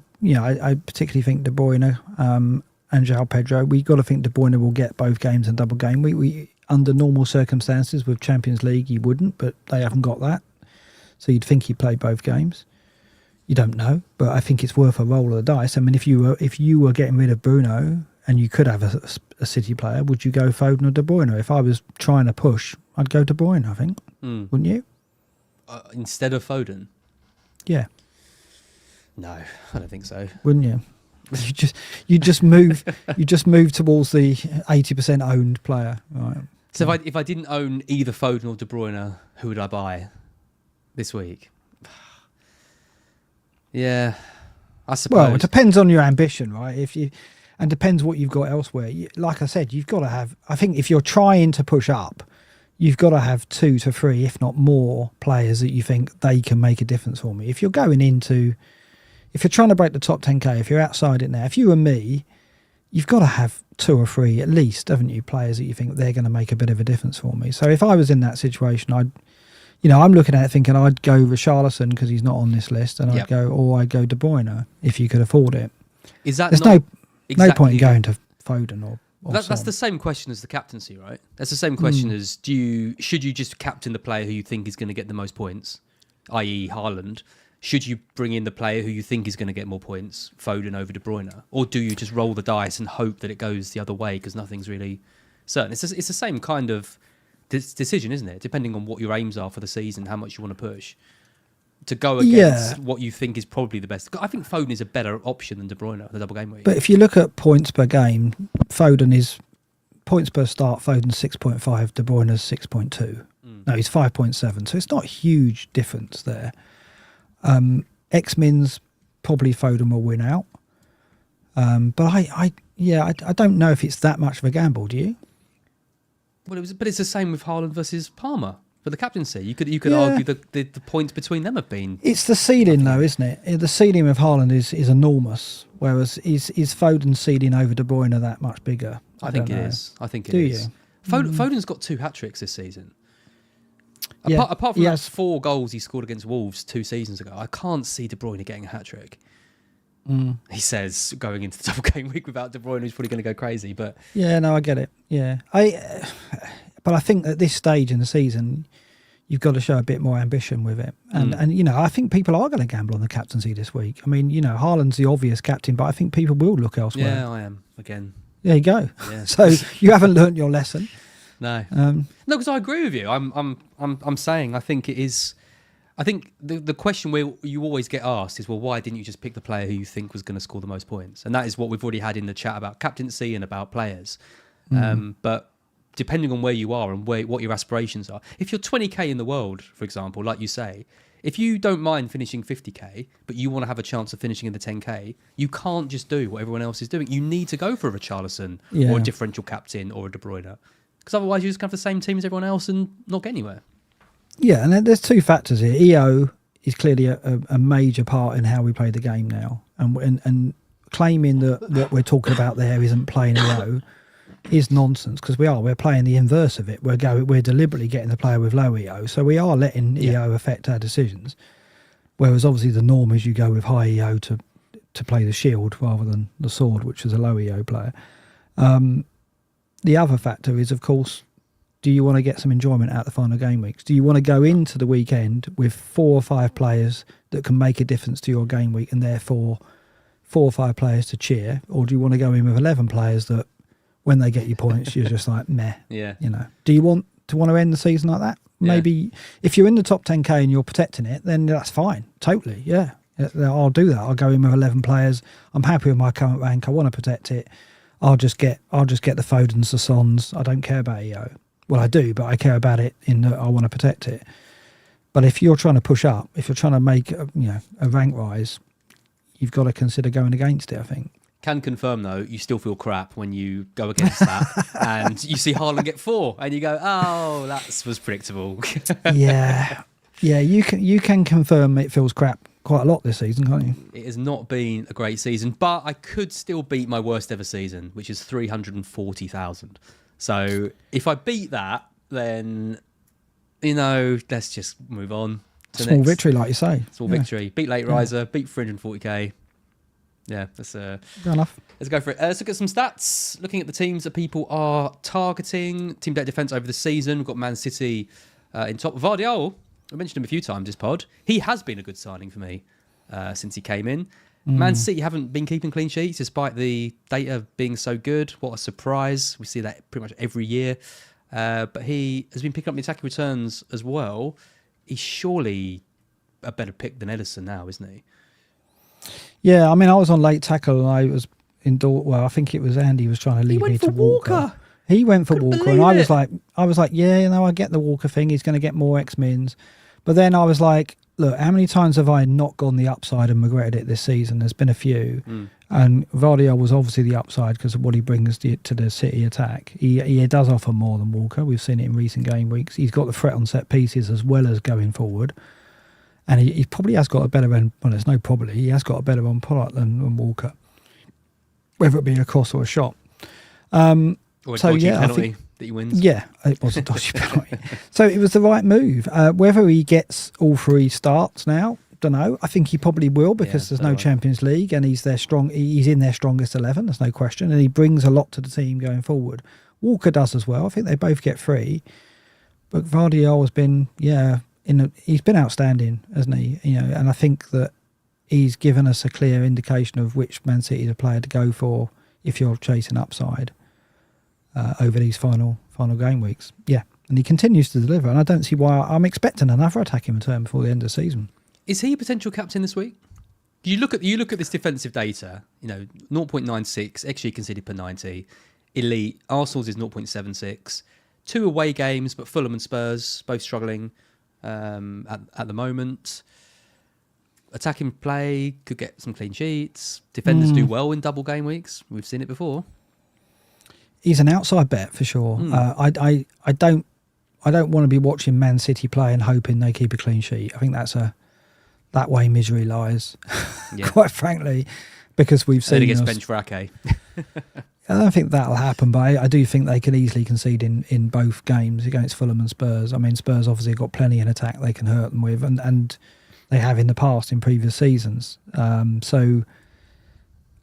particularly think De Bruyne and João Pedro. We've got to think De Bruyne will get both games and double game. We under normal circumstances with Champions League, he wouldn't, but they haven't got that. So you'd think he'd play both games. You don't know, but I think it's worth a roll of the dice. If you were getting rid of Bruno and you could have a City player, would you go Foden or De Bruyne? If I was trying to push, I'd go De Bruyne, I think. Wouldn't you? Instead of Foden? Yeah. No, I don't think so. Wouldn't you? You just move towards the 80% owned player, right? So if I didn't own either Foden or De Bruyne, who would I buy this week? Yeah, I suppose. Well, it depends on your ambition, right? And depends what you've got elsewhere. Like I said, you've got to have. I think if you're trying to push up, you've got to have 2 to 3, if not more, players that you think they can make a difference for me. If you're trying to break the top 10k, if you're outside it now, if you were me, you've got to have 2 or 3 at least, haven't you? Players that you think they're going to make a bit of a difference for me. So if I was in that situation, I'm looking at it thinking I'd go Richarlison because he's not on this list, and I'd go De Bruyne if you could afford it. Is that there's no point in going to Foden or that's the same question as the captaincy, right? That's the same question as should you just captain the player who you think is going to get the most points, i.e. Haaland? Should you bring in the player who you think is going to get more points, Foden over De Bruyne? Or do you just roll the dice and hope that it goes the other way because nothing's really certain? It's the same kind of decision, isn't it? Depending on what your aims are for the season, how much you want to push. To go against what you think is probably the best. I think Foden is a better option than De Bruyne at the double game week. But if you look at points per game, Foden is points per start, Foden's 6.5, De Bruyne's 6.2. No, he's 5.7. So it's not a huge difference there. X-Mins, probably Foden will win out. But I Yeah, I don't know if it's that much of a gamble. Do you? Well, but it's the same with Haaland versus Palmer for the captaincy. You could argue the points between them have been. It's the ceiling, though, isn't it? The ceiling with Haaland is enormous, whereas is Foden's ceiling over De Bruyne that much bigger? I think it is. I think it is. You? Foden's got 2 hat-tricks this season. Yeah, Apart from those 4 goals he scored against Wolves 2 seasons ago, I can't see De Bruyne getting a hat-trick. He says going into the double game week without De Bruyne, who's probably going to go crazy. But yeah, no, I get it. Yeah, but I think at this stage in the season, you've got to show a bit more ambition with it. And I think people are going to gamble on the captaincy this week. I mean, Haaland's the obvious captain, but I think people will look elsewhere. Yeah, I am again. There you go. Yeah. So you haven't learnt your lesson. No, no, because I agree with you. I'm saying I think it is. I think the question where you always get asked is, well, why didn't you just pick the player who you think was going to score the most points? And that is what we've already had in the chat about captaincy and about players. But depending on where you are and what your aspirations are, if you're 20k in the world, for example, like you say, if you don't mind finishing 50k, but you want to have a chance of finishing in the 10k, you can't just do what everyone else is doing. You need to go for a Richarlison or a differential captain or a De Bruyne. Because otherwise you just have the same team as everyone else and not get anywhere. Yeah, and there's 2 factors here. EO is clearly a major part in how we play the game now. And claiming that what we're talking about there isn't playing EO is nonsense, because we're playing the inverse of it. We're deliberately getting the player with low EO, so we are letting EO affect our decisions. Whereas obviously the norm is you go with high EO to play the shield rather than the sword, which is a low EO player. The other factor is, of course, do you want to get some enjoyment out of the final game weeks? Do you want to go into the weekend with 4 or 5 players that can make a difference to your game week and therefore 4 or 5 players to cheer? Or do you want to go in with 11 players that when they get you points, you're just like, meh. Yeah. Do you want to end the season like that? Maybe if you're in the top 10k and you're protecting it, then that's fine. Totally. Yeah. I'll do that. I'll go in with 11 players. I'm happy with my current rank. I want to protect it. I'll just get the Fodens, the Sons. I don't care about EO. Well, I do, but I care about it in that I want to protect it. But if you're trying to push up, if you're trying to make a rank rise, you've got to consider going against it, I think. Can confirm, though, you still feel crap when you go against that and you see Haaland get 4 and you go, oh, that was predictable. Yeah, you can confirm it feels crap quite a lot this season, can't you? It has not been a great season, but I could still beat my worst ever season, which is 340,000. So if I beat that, then, let's just move on. Small victory, like you say. Small victory. Beat Late Riser, beat 340k. Yeah, that's fair enough. Let's go for it. Let's look at some stats. Looking at the teams that people are targeting. Team data defence over the season. We've got Man City in top. Vardiol, I mentioned him a few times this pod. He has been a good signing for me since he came in. Man City haven't been keeping clean sheets despite the data being so good. What a surprise. We see that pretty much every year. But he has been picking up the attacking returns as well. He's surely a better pick than Ederson now, isn't he? Yeah, I mean, I was on late tackle and I was I think it was Andy was trying to lead me to Walker. He went for Walker and I was like, yeah, I get the Walker thing. He's going to get more X-Mins. But then I was like, look, how many times have I not gone the upside and regretted it this season? There's been a few. And Vardiol was obviously the upside because of what he brings to the City attack. He does offer more than Walker. We've seen it in recent game weeks. He's got the threat on set pieces as well as going forward. And he probably has got a better end. Well, there's no probably. He has got a better end product than Walker, whether it be a cross or a shot. Or a dodgy penalty that he wins. Yeah, it was a dodgy penalty. So it was the right move. Whether he gets all 3 starts now, don't know. I think he probably will because there's no Champions League and he's in their strongest 11. There's no question, and he brings a lot to the team going forward. Walker does as well. I think they both get 3, but Vardiol has been he's been outstanding, hasn't he? And I think that he's given us a clear indication of which Man City the player to go for if you're chasing upside over these final game weeks. Yeah, and he continues to deliver, and I don't see why. I'm expecting another attacking return before the end of the season. Is he a potential captain this week? You look at this defensive data. 0.96 XG conceded per 90. Elite. Arsenal's is 0.76. 2 away games, but Fulham and Spurs both struggling at the moment. attacking play, could get some clean sheets. Defenders do well in double game weeks. We've seen it before. He's an outside bet for sure. I don't want to be watching Man City play and hoping they keep a clean sheet. I think that way misery lies, quite frankly, because we've seen against bench for Ake. I don't think that'll happen, but I do think they can easily concede in both games against Fulham and Spurs. I mean, Spurs obviously got plenty in attack they can hurt them with, and they have in the past in previous seasons. So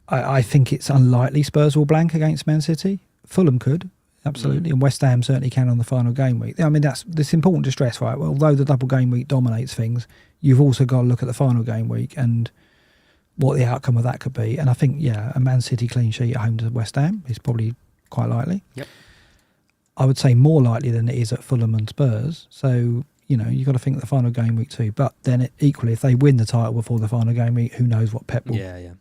I think it's unlikely Spurs will blank against Man City. Fulham could, absolutely, and West Ham certainly can on the final game week. I mean, it's important to stress, right? Well, although the double game week dominates things, you've also got to look at the final game week and what the outcome of that could be. And I think, a Man City clean sheet at home to West Ham is probably quite likely. Yep. I would say more likely than it is at Fulham and Spurs. So, you've got to think of the final game week too. But then equally, if they win the title before the final game week, who knows what Pep will... Yeah,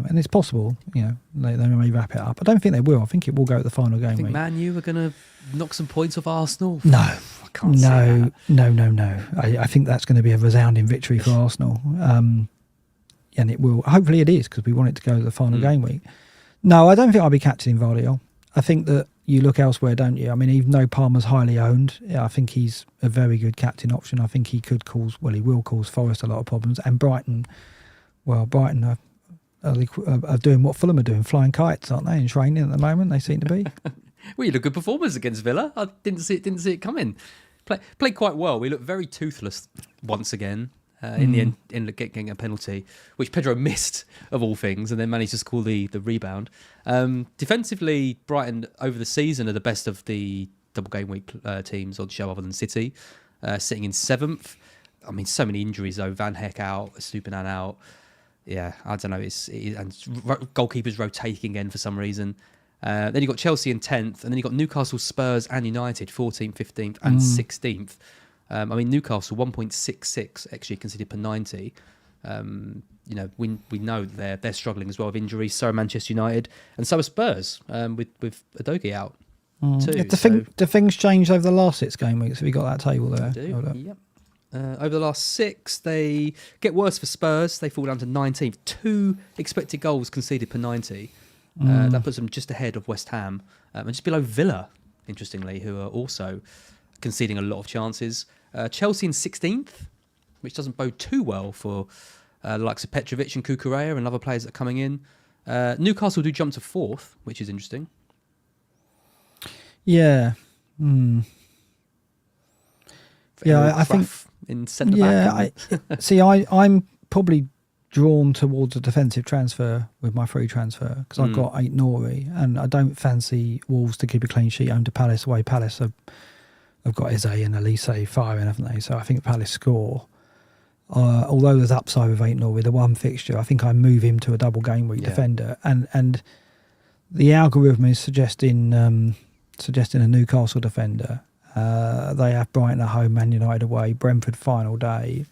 and it's possible, they may wrap it up. I don't think they will. I think it will go at the final game week. Man U are going to knock some points off Arsenal? No. I can't see that. No. I think that's going to be a resounding victory for Arsenal. And it will. Hopefully it is, because we want it to go to the final game week. No, I don't think I'll be captaining Vardy. I think that you look elsewhere, don't you? I mean, even though Palmer's highly owned, I think he's a very good captain option. I think he will cause Forest a lot of problems. And Brighton are doing what Fulham are doing, flying kites, aren't they, in training at the moment? They seem to be. Well, you look good performers against Villa. I didn't see it coming. Played quite well. We looked very toothless once again. In the end, getting a penalty, which Pedro missed of all things, and then managed to score the rebound. Defensively, Brighton over the season are the best of the double game week teams on show, other than City, sitting in 7th. I mean, so many injuries though. Van Heck out, Stupinan out. Yeah, I don't know. And goalkeepers rotating again for some reason. Then you've got Chelsea in 10th, and then you've got Newcastle, Spurs, and United 14th, 15th, and 16th. I mean, Newcastle 1.66 XG conceded per 90. We know they're struggling as well with injuries. So are Manchester United, and so are Spurs with Udogie out too. Do things change over the last 6 game weeks? Have you got that table there? Yep. Over the last 6, they get worse for Spurs. They fall down to 19th. 2 expected goals conceded per 90. That puts them just ahead of West Ham and just below Villa, interestingly, who are also conceding a lot of chances. Chelsea in 16th, which doesn't bode too well for the likes of Petrovic and Kukurea and other players that are coming in. Newcastle do jump to 4th, which is interesting. Yeah. Yeah, I think in centre back. I'm probably drawn towards a defensive transfer with my free transfer, because I've got 8 Nori, and I don't fancy Wolves to keep a clean sheet home to Palace away. Palace have got Eze and Elise firing, haven't they? So I think Palace score. Although there's upside with 8 Nori, the one fixture, I think I move him to a double game week defender, and the algorithm is suggesting a Newcastle defender. They have Brighton at home, Man United away, Brentford final day.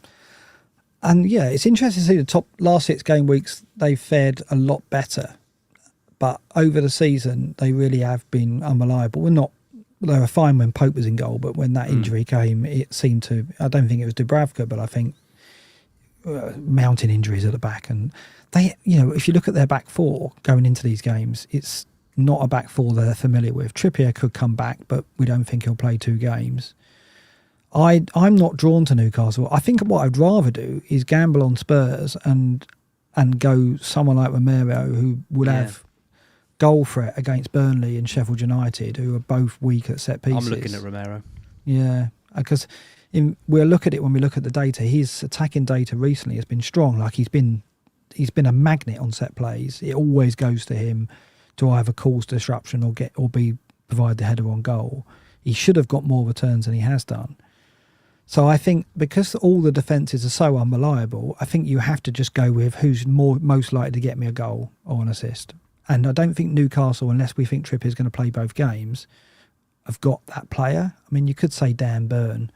And it's interesting to see the top last 6 game weeks, they've fared a lot better. But over the season, they really have been unreliable. They were fine when Pope was in goal, but when that injury came, it seemed to, I don't think it was Dubravka, but I think mounting injuries at the back. And they, if you look at their back 4 going into these games, it's not a back 4 they're familiar with. Trippier could come back, but we don't think he'll play 2 games. I'm not drawn to Newcastle. I think what I'd rather do is gamble on Spurs and go someone like Romero, who would have goal threat against Burnley and Sheffield United, who are both weak at set pieces. I'm looking at Romero. Yeah, because we'll look at it when we look at the data. His attacking data recently has been strong. Like he's been a magnet on set plays. It always goes to him to either cause disruption or provide the header on goal. He should have got more returns than he has done. So I think because all the defences are so unreliable, I think you have to just go with who's most likely to get me a goal or an assist. And I don't think Newcastle, unless we think Trippier's going to play both games, have got that player. I mean, you could say Dan Burn.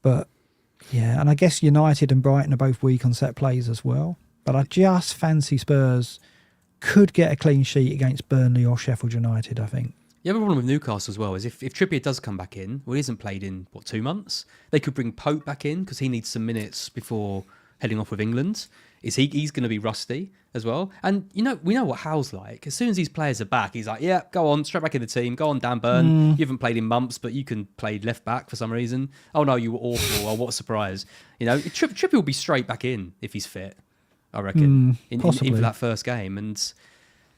But, and I guess United and Brighton are both weak on set plays as well. But I just fancy Spurs could get a clean sheet against Burnley or Sheffield United, I think. The other problem with Newcastle as well is if Trippier does come back in, well, he hasn't played in, 2 months? They could bring Pope back in because he needs some minutes before heading off with England. He's going to be rusty as well. And, we know what Howe's like. As soon as these players are back, he's like, yeah, go on, straight back in the team. Go on, Dan Burn. You haven't played in months, but you can play left back for some reason. Oh, no, you were awful. Oh, what a surprise. Trippier will be straight back in if he's fit, I reckon, in for that first game. And,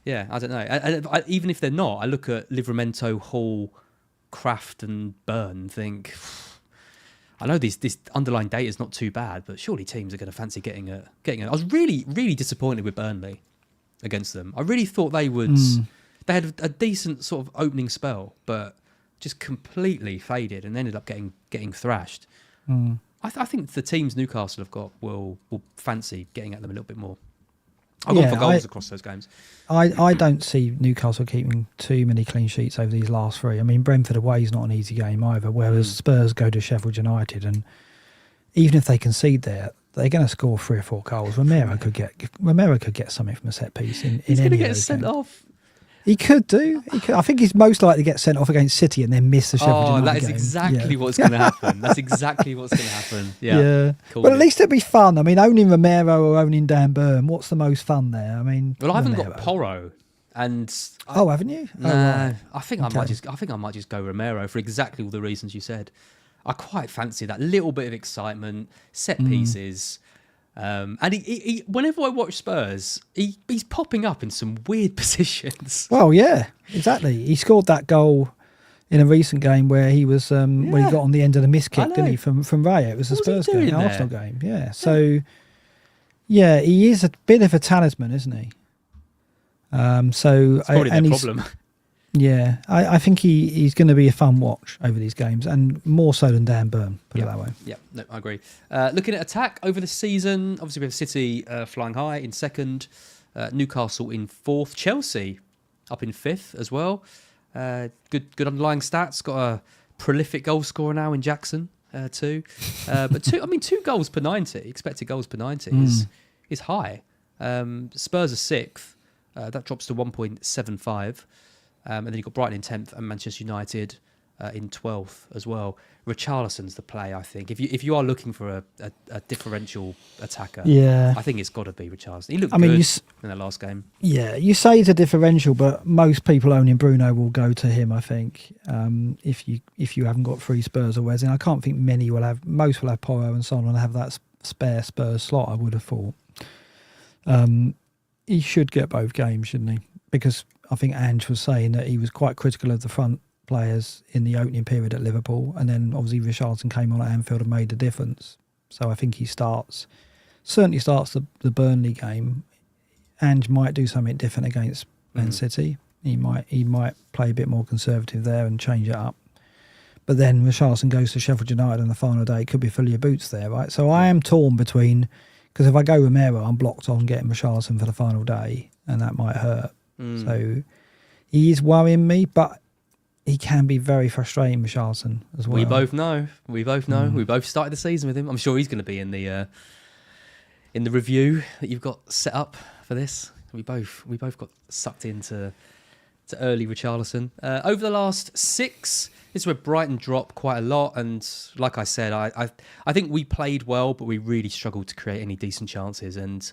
yeah, I don't know. And even if they're not, I look at Livramento, Hall, Kraft and Burn and think... I know this underlying data is not too bad, but surely teams are going to fancy getting it. I was really, really disappointed with Burnley against them. I really thought they would. They had a decent sort of opening spell, but just completely faded and ended up getting thrashed. I think the teams Newcastle have got will fancy getting at them a little bit more. I've gone for goals across those games. I don't see Newcastle keeping too many clean sheets over these last three. I mean, Brentford away is not an easy game either, whereas Spurs go to Sheffield United, and even if they concede there, they're going to score 3 or 4 goals. Romero could get something from a set piece in He's any going to of get those sent games. off. He could do. I think he's most likely to get sent off against City and then miss the Sheffield United that is game. exactly what's going to happen. That's exactly what's going to happen. Yeah. Cool. But at least it'd be fun. I mean, owning Romero or owning Dan Burn, what's the most fun there? I mean, I haven't got Porro, and haven't you? Right. I think I might just go Romero for exactly all the reasons you said. I quite fancy that little bit of excitement, set pieces. And he whenever I watch Spurs, he's popping up in some weird positions. Well, yeah, exactly. He scored that goal in a recent game where he was when he got on the end of the miss kick, didn't he, from Raya? It was a Spurs game, an Arsenal game. Yeah. So, yeah, he is a bit of a talisman, isn't he? So it's probably their problem. Yeah, I think he's going to be a fun watch over these games, and more so than Dan Burn, put it that way. Yeah, no, I agree. Looking at attack over the season, obviously we have City flying high in second, Newcastle in fourth, Chelsea up in fifth as well. Good underlying stats. Got a prolific goal scorer now in Jackson too. But 2 goals per 90, expected goals per 90 is high. Spurs are sixth. That drops to 1.75. And then you've got Brighton in 10th and Manchester United in 12th as well. Richarlison's the play, I think. If you are looking for a differential attacker, I think it's got to be Richarlison. He looked good in the last game. Yeah, you say it's a differential, but most people owning Bruno will go to him, I think. If you haven't got 3 Spurs or Wesley, I can't think many will have. Most will have Porro and Son and have that spare Spurs slot, I would have thought. He should get both games, shouldn't he? Because I think Ange was saying that he was quite critical of the front players in the opening period at Liverpool, and then obviously Richarlison came on at Anfield and made the difference. So I think he certainly starts the Burnley game. Ange might do something different against Man City. He might play a bit more conservative there and change it up. But then Richarlison goes to Sheffield United on the final day. It could be full of your boots there, right? So I am torn between, because if I go Romero, I'm blocked on getting Richarlison for the final day, and that might hurt. So he is worrying me, but he can be very frustrating, Richarlison, as well. We both know. We both started the season with him. I'm sure he's going to be in the review that you've got set up for this. We both got sucked into early Richarlison. Over the last 6, this is where Brighton dropped quite a lot, and like I said, I think we played well, but we really struggled to create any decent chances. And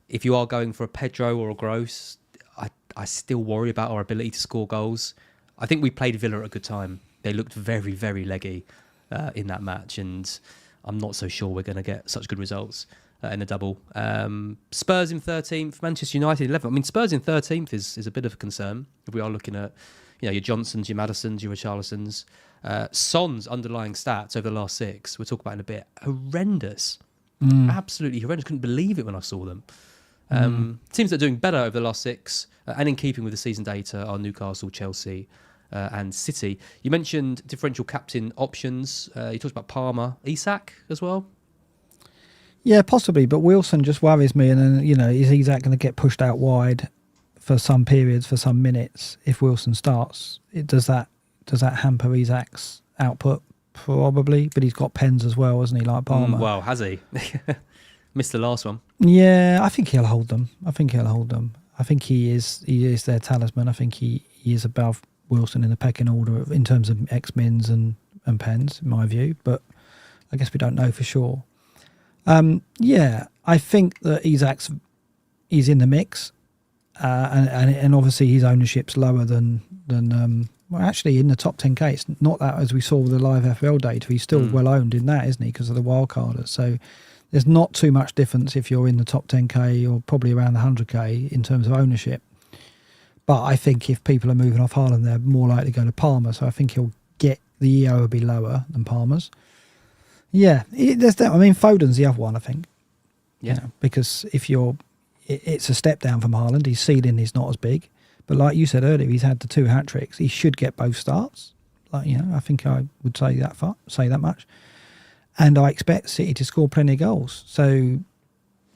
if you are going for a Pedro or a Gross, I still worry about our ability to score goals. I think we played Villa at a good time. They looked very, very leggy in that match, and I'm not so sure we're going to get such good results in the double. Spurs in 13th, Manchester United 11th. I mean, Spurs in 13th is a bit of a concern if we are looking at your Johnsons, your Maddisons, your Richarlisons. Son's underlying stats over the last 6, we'll talk about in a bit, horrendous. Absolutely horrendous. Couldn't believe it when I saw them. Teams that are doing better over the last 6, and in keeping with the season data, are Newcastle, Chelsea, and City. You mentioned differential captain options. You talked about Palmer, Isak as well. Yeah, possibly, but Wilson just worries me. And then is Isak going to get pushed out wide for some periods, for some minutes? If Wilson starts, does that hamper Isak's output? Probably, but he's got pens as well, hasn't he? Like Palmer. Well, has he? Missed the last one. Yeah, I think he'll hold them. I think he is their talisman. I think he is above Wilson in the pecking order in terms of X-Mins and pens, in my view. But I guess we don't know for sure. Yeah, I think that he's in the mix, and obviously his ownership's lower than well, actually in the top 10k. It's not that, as we saw with the live FPL data. He's still well owned in that, isn't he? Because of the wildcarders. So there's not too much difference if you're in the top 10k or probably around the 100k in terms of ownership. But I think if people are moving off Haaland, they're more likely to go to Palmer. So I think he'll get the EO will be lower than Palmer's. Yeah, there's that. I mean, Foden's the other one, I think. Yeah, because if it's a step down from Haaland. His ceiling is not as big, but like you said earlier, he's had the 2 hat tricks. He should get both starts. I think I would say that much. And I expect City to score plenty of goals. So,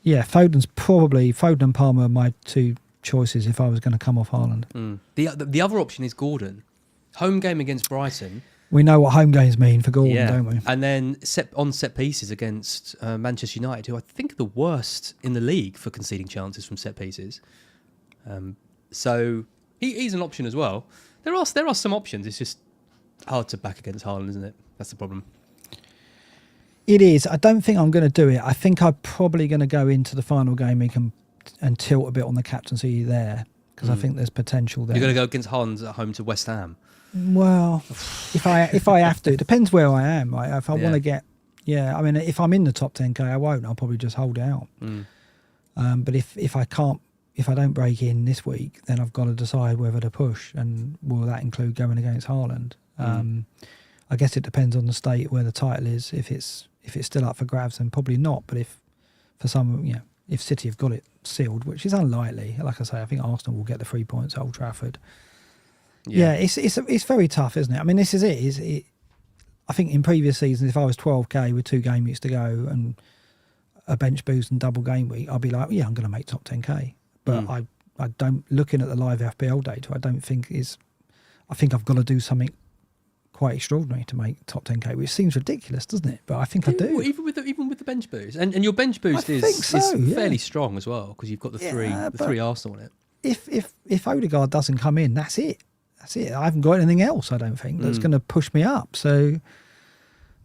yeah, Foden and Palmer are my 2 choices if I was going to come off Haaland. The other option is Gordon. Home game against Brighton. We know what home games mean for Gordon, don't we? And then set pieces against Manchester United, who I think are the worst in the league for conceding chances from set pieces. So he's an option as well. There are some options. It's just hard to back against Haaland, isn't it? That's the problem. It is. I don't think I'm going to do it. I think I'm probably going to go into the final game and tilt a bit on the captaincy there, because I think there's potential there. You're going to go against Haaland at home to West Ham? Well, if I have to, it depends where I am. Like, if I want to get, I mean, if I'm in the top 10k, I won't. I'll probably just hold out. But if I don't break in this week, then I've got to decide whether to push, and will that include going against Haaland? I guess it depends on the state where the title is. If it's still up for grabs, then probably not. But if for some, if City have got it sealed, which is unlikely, like I say, I think Arsenal will get the 3 points at Old Trafford. Yeah, it's very tough, isn't it? I mean, this is it. I think in previous seasons, if I was 12k with 2 game weeks to go and a bench boost and double game week, I'd be like, yeah, I'm going to make top 10k. But I don't, looking at the live FPL data, I think I've got to do something quite extraordinary to make top 10k, which seems ridiculous, doesn't it? But I think I do. Even with the bench boost, and your bench boost is fairly strong as well, because you've got the three Arsenal in it. If Odegaard doesn't come in, that's it. I haven't got anything else, I don't think, that's going to push me up. So,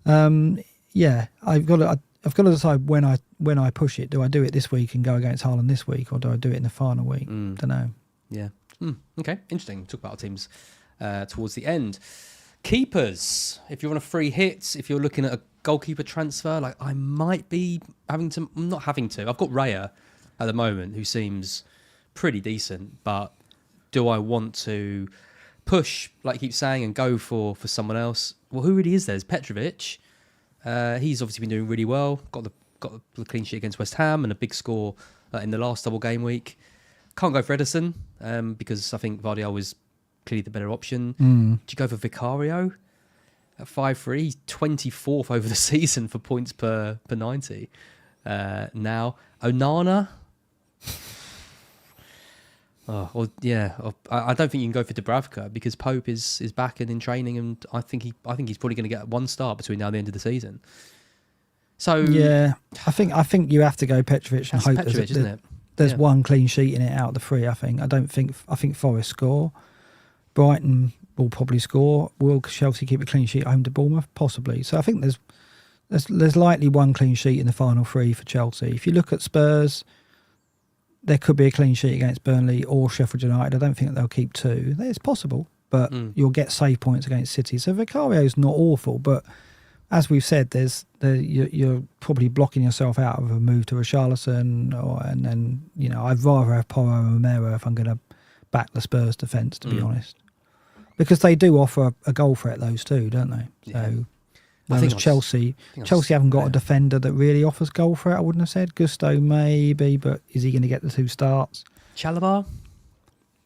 I've got to decide when I push it. Do I do it this week and go against Haaland this week, or do I do it in the final week? Don't know. Yeah. Okay, interesting. Talk about our teams towards the end. Keepers. If you're on a free hit, if you're looking at a goalkeeper transfer, like I might be having to. I'm not having to. I've got Raya at the moment, who seems pretty decent, but do I want to push, like you keep saying, and go for someone else? Well, who really is there? There's Petrovic. He's obviously been doing really well. Got the clean sheet against West Ham and a big score in the last double game week. Can't go for Edison because I think Vardiol was clearly the better option. Do you go for Vicario at 5.3? He's 24th over the season for points per 90. Now Onana. I don't think you can go for Dubravka because Pope is back and in training, and I think he's probably going to get 1 start between now and the end of the season. So yeah, I think you have to go Petrovic and hope Petrovic, isn't it? There's 1 clean sheet in it out of the 3. I think Forest score. Brighton will probably score. Will Chelsea keep a clean sheet home to Bournemouth? Possibly. So I think there's likely 1 clean sheet in the final 3 for Chelsea. If you look at Spurs, there could be a clean sheet against Burnley or Sheffield United. I don't think that they'll keep 2. It's possible, but you'll get save points against City. So Vicario's not awful, but as we've said, you're probably blocking yourself out of a move to Richarlison, and then I'd rather have Porro and Romero if I'm going to back the Spurs defence, to be honest, because they do offer a goal threat, those two, don't they? Yeah. So whereas Chelsea haven't got a defender that really offers goal threat. I wouldn't have said Gusto maybe, but is he going to get the 2 starts? Chalobah?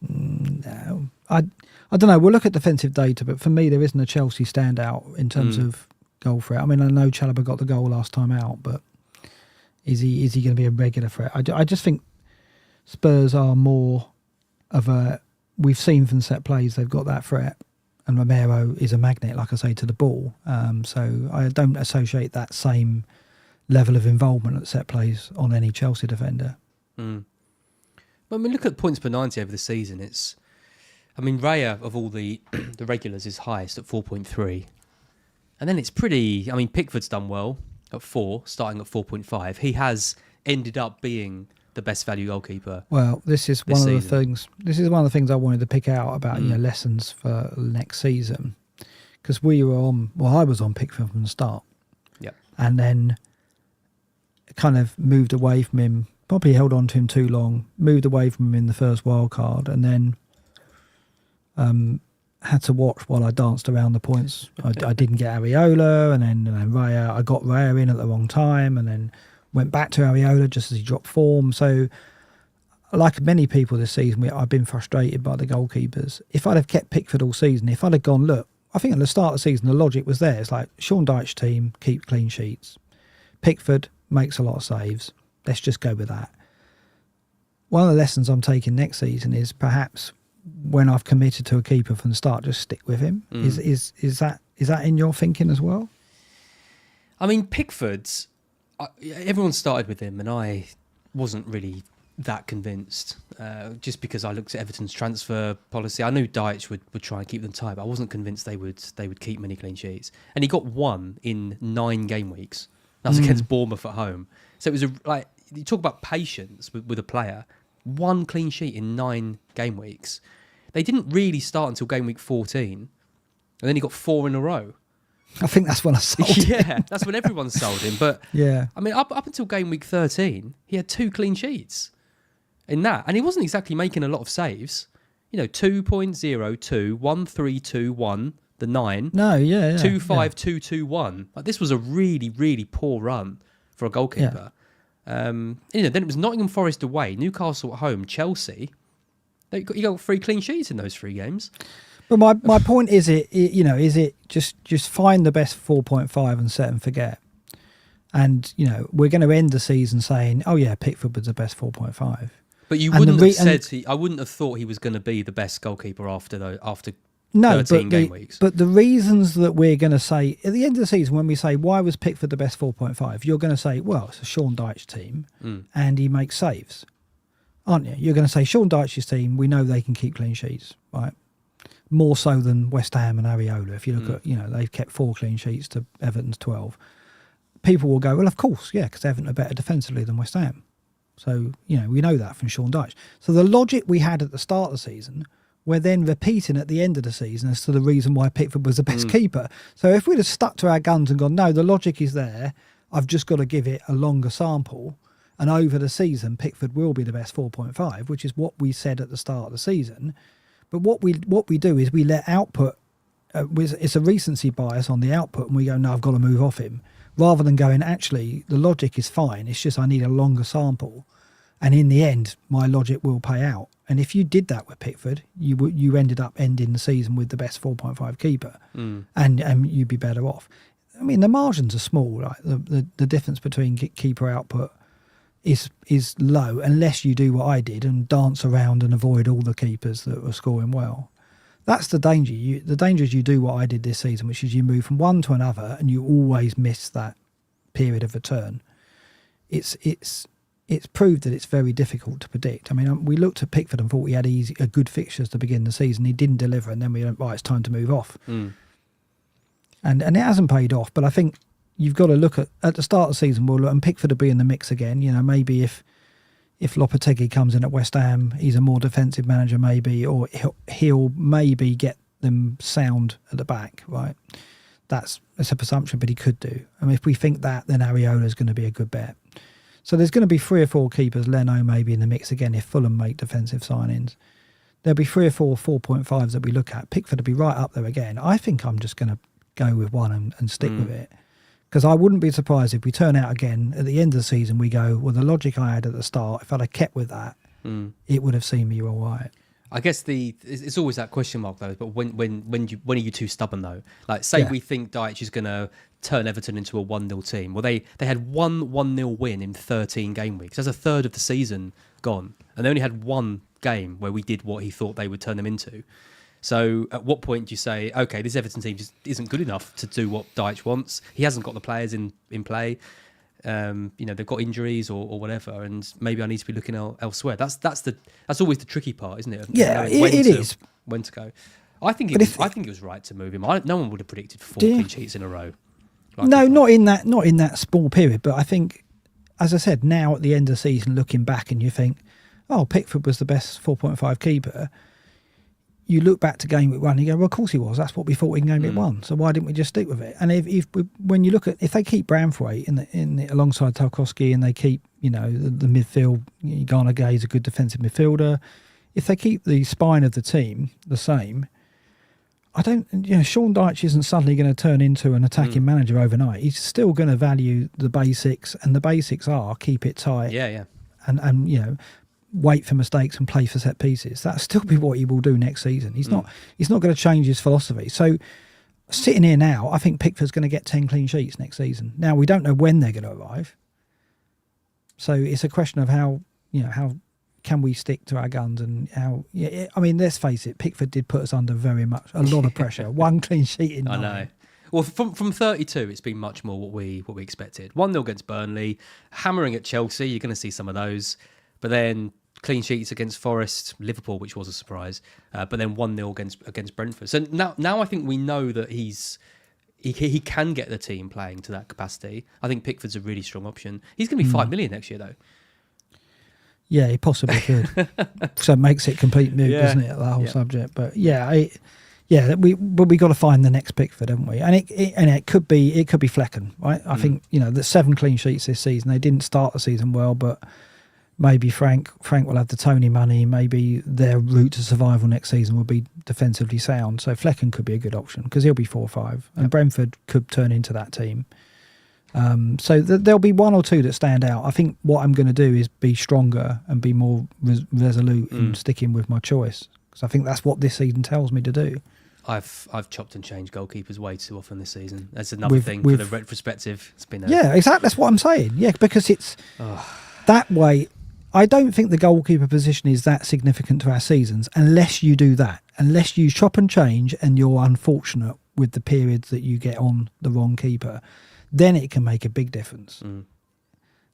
No, I don't know. We'll look at defensive data, but for me, there isn't a Chelsea standout in terms of goal threat. I mean, I know Chalobah got the goal last time out, but is he going to be a regular threat? I just think Spurs are more of a. We've seen from set plays they've got that threat, and Romero is a magnet, like I say, to the ball. So I don't associate that same level of involvement at set plays on any Chelsea defender. Well, I mean, look at points per 90 over the season. Raya of all the regulars is highest at 4.3. And then it's pretty. I mean, Pickford's done well. at 4, starting at 4.5, he has ended up being the best value goalkeeper. Well, this is one of the things. This is one of the things I wanted to pick out about lessons for next season, because we were on. Well, I was on Pickford from the start. Yeah, and then kind of moved away from him. Probably held on to him too long. Moved away from him in the first wild card, and then had to watch while I danced around the points. I didn't get Areola, and then Raya. I got Raya in at the wrong time, and then went back to Areola just as he dropped form. So, like many people this season, I've been frustrated by the goalkeepers. If I'd have kept Pickford all season, if I'd have gone, look, I think at the start of the season, the logic was there. It's like, Sean Dyche's team, keep clean sheets. Pickford makes a lot of saves. Let's just go with that. One of the lessons I'm taking next season is perhaps when I've committed to a keeper from the start, just stick with him. Is that in your thinking as well? I mean, Pickford's... everyone started with him, and I wasn't really that convinced. Just because I looked at Everton's transfer policy, I knew Dyche would try and keep them tight, but I wasn't convinced they would keep many clean sheets. And he got 1 in 9 game weeks. That was against Bournemouth at home. So it was you talk about patience with a player. 1 clean sheet in 9 game weeks. They didn't really start until game week 14, and then he got 4 in a row. I think that's when I sold him. Yeah, that's when everyone sold him. But yeah, I mean, up until game week 13, he had 2 clean sheets in that, and he wasn't exactly making a lot of saves. 2.02, 1.321, the 9. No, yeah. 2.5221. Like, this was a really, really poor run for a goalkeeper. Yeah. Then it was Nottingham Forest away, Newcastle at home, Chelsea. He got 3 clean sheets in those 3 games. But my point is, is it just find the best 4.5 and set and forget? And we're going to end the season saying, oh yeah, Pickford was the best 4.5. But you wouldn't have said I wouldn't have thought he was going to be the best goalkeeper after 13 game weeks. But the reasons that we're going to say at the end of the season, when we say why was Pickford the best 4.5, you're going to say, well, it's a Sean Dyche team and he makes saves, aren't you? You're going to say Sean Dyche's team, we know they can keep clean sheets, right? More so than West Ham and Areola. If you look at, they've kept 4 clean sheets to Everton's 12. People will go, well, of course, yeah, because Everton are better defensively than West Ham. So, we know that from Sean Dyche. So the logic we had at the start of the season, we're then repeating at the end of the season as to the reason why Pickford was the best keeper. So if we'd have stuck to our guns and gone, no, the logic is there, I've just got to give it a longer sample, and over the season, Pickford will be the best 4.5, which is what we said at the start of the season. But what we do is we let output, it's a recency bias on the output, and we go, no, I've got to move off him. Rather than going, actually, the logic is fine, it's just I need a longer sample. And in the end, my logic will pay out. And if you did that with Pickford, you ended up ending the season with the best 4.5 keeper, and you'd be better off. I mean, the margins are small. Right? The difference between keeper output is low, unless you do what I did and dance around and avoid all the keepers that were scoring well. That's the danger. The danger is you do what I did this season, which is you move from one to another and you always miss that period of return. It's proved that it's very difficult to predict. I mean, we looked at Pickford and thought he had a good fixtures to begin the season. He didn't deliver, and then we went, right, it's time to move off. And it hasn't paid off. But I think you've got to look at the start of the season. We'll look, and Pickford will be in the mix again. Maybe if Lopetegui comes in at West Ham, he's a more defensive manager, maybe, or he'll maybe get them sound at the back. Right, that's a presumption, but he could do. I mean, if we think that, then Areola is going to be a good bet. So there's going to be 3 or 4 keepers. Leno maybe in the mix again if Fulham make defensive signings. There'll be 3 or 4 4.5s that we look at. Pickford will be right up there again. I think I'm just going to go with one and stick with it. Because I wouldn't be surprised if we turn out again at the end of the season, we go, well, the logic I had at the start, if I'd have kept with that, it would have seen me all right. I guess it's always that question mark though. But when are you too stubborn though? Like say we think Dyche is going to turn Everton into a 1-0 team. Well, they had 1-0 win in 13 game weeks. That's a third of the season gone, and they only had 1 game where we did what he thought they would turn them into. So at what point do you say, okay, this Everton team just isn't good enough to do what Dyche wants? He hasn't got the players in play. They've got injuries or whatever, and maybe I need to be looking elsewhere. That's always the tricky part, isn't it? Yeah, it is. When to go? I think it was right to move him. No one would have predicted 4 clean sheets in a row. No, not in that small period. But I think, as I said, now at the end of the season, looking back, and you think, oh, Pickford was the best 4.5 keeper. You look back to Gameweek 1 and you go, well, of course he was. That's what we thought in Gameweek 1. So why didn't we just stick with it? And when you look at, if they keep Branthwaite alongside Tarkowski, and they keep, the midfield, Ghana Gay's a good defensive midfielder. If they keep the spine of the team the same, Sean Dyche isn't suddenly going to turn into an attacking manager overnight. He's still going to value the basics, and the basics are keep it tight. Yeah. And wait for mistakes and play for set pieces. That'll still be what he will do next season. He's not going to change his philosophy. So sitting here now, I think Pickford's going to get 10 clean sheets next season. Now, we don't know when they're going to arrive. So it's a question of how can we stick to our guns, and how, let's face it, Pickford did put us under a lot of pressure. 1 clean sheet in 9. I know. Well, from 32, it's been much more what we expected. 1-0 against Burnley, hammering at Chelsea. You're going to see some of those. But then clean sheets against Forest, Liverpool, which was a surprise, but then 1-0 against Brentford. So now I think we know that he can get the team playing to that capacity. I think Pickford's a really strong option. He's going to be 5 million next year, though. Yeah, he possibly could. So it makes it complete moot, doesn't it, the whole subject? But we got to find the next Pickford, haven't we? And it could be Flecken, right? I think the 7 clean sheets this season. They didn't start the season well, but maybe Frank will have the Tony money. Maybe their route to survival next season will be defensively sound. So Flecken could be a good option because he'll be 4 or 5, and Brentford could turn into that team. So there'll be 1 or 2 that stand out. I think what I'm going to do is be stronger and be more resolute in sticking with my choice, because I think that's what this season tells me to do. I've chopped and changed goalkeepers way too often this season. That's another thing for the retrospective. It's been exactly. That's what I'm saying. Yeah, because it's that way. I don't think the goalkeeper position is that significant to our seasons unless you do that. Unless you chop and change and you're unfortunate with the periods that you get on the wrong keeper, then it can make a big difference.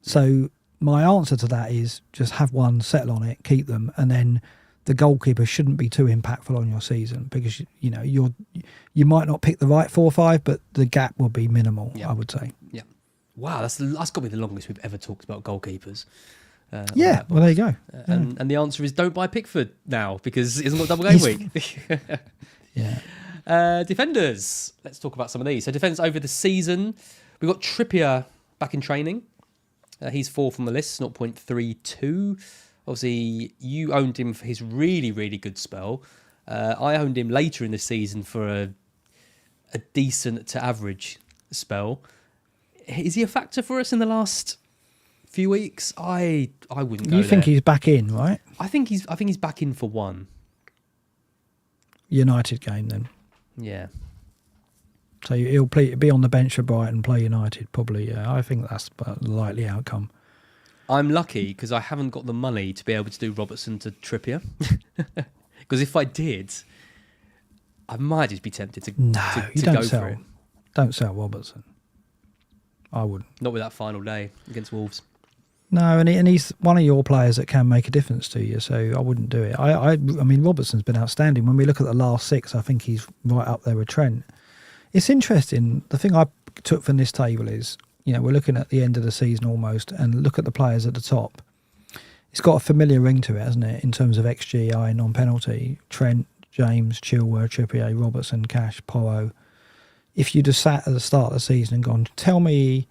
So my answer to that is just have one, settle on it, keep them, and then the goalkeeper shouldn't be too impactful on your season, because you might not pick the right 4 or 5, but the gap will be minimal. I would say. Yeah. Wow, that's got to be the longest we've ever talked about goalkeepers. Well, there you go. And the answer is don't buy Pickford now, because he hasn't got double game week. Defenders. Let's talk about some of these. So defence over the season, we've got Trippier back in training. He's 4th on the list, 0.32. Obviously, you owned him for his really, really good spell. I owned him later in the season for a decent to average spell. Is he a factor for us in the last few weeks? I wouldn't go. You think he's back in, right? I think he's back in for 1 United game then. Yeah. So he'll be on the bench for Brighton and play United probably. Yeah, I think that's a likely outcome. I'm lucky because I haven't got the money to be able to do Robertson to Trippier. Because if I did, I might just be tempted to go for it. Don't sell Robertson. I wouldn't. Not with that final day against Wolves. No, and he's one of your players that can make a difference to you, so I wouldn't do it. I mean, Robertson's been outstanding. When we look at the last 6, I think he's right up there with Trent. It's interesting. The thing I took from this table is, we're looking at the end of the season almost, and look at the players at the top. It's got a familiar ring to it, hasn't it, in terms of XGI, non-penalty. Trent, James, Chilwell, Trippier, Robertson, Cash, Porro. If you just sat at the start of the season and gone, tell me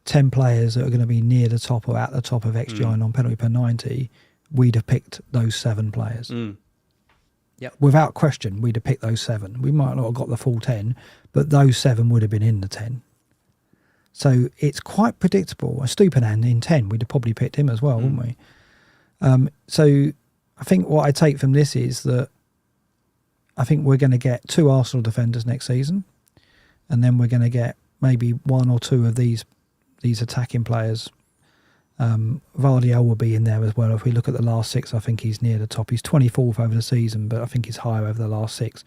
10 players that are going to be near the top or at the top of XGI non-penalty per 90, we'd have picked those 7 players. Yep. Without question, we'd have picked those 7. We might not have got the full 10, but those 7 would have been in the 10. So it's quite predictable. Stupinan in 10, we'd have probably picked him as well, wouldn't we? So I think what I take from this is that I think we're going to get 2 Arsenal defenders next season, and then we're going to get maybe 1 or 2 of these attacking players. Vardiel will be in there as well. If we look at the last 6, I think he's near the top. He's 24th over the season, but I think he's higher over the last 6.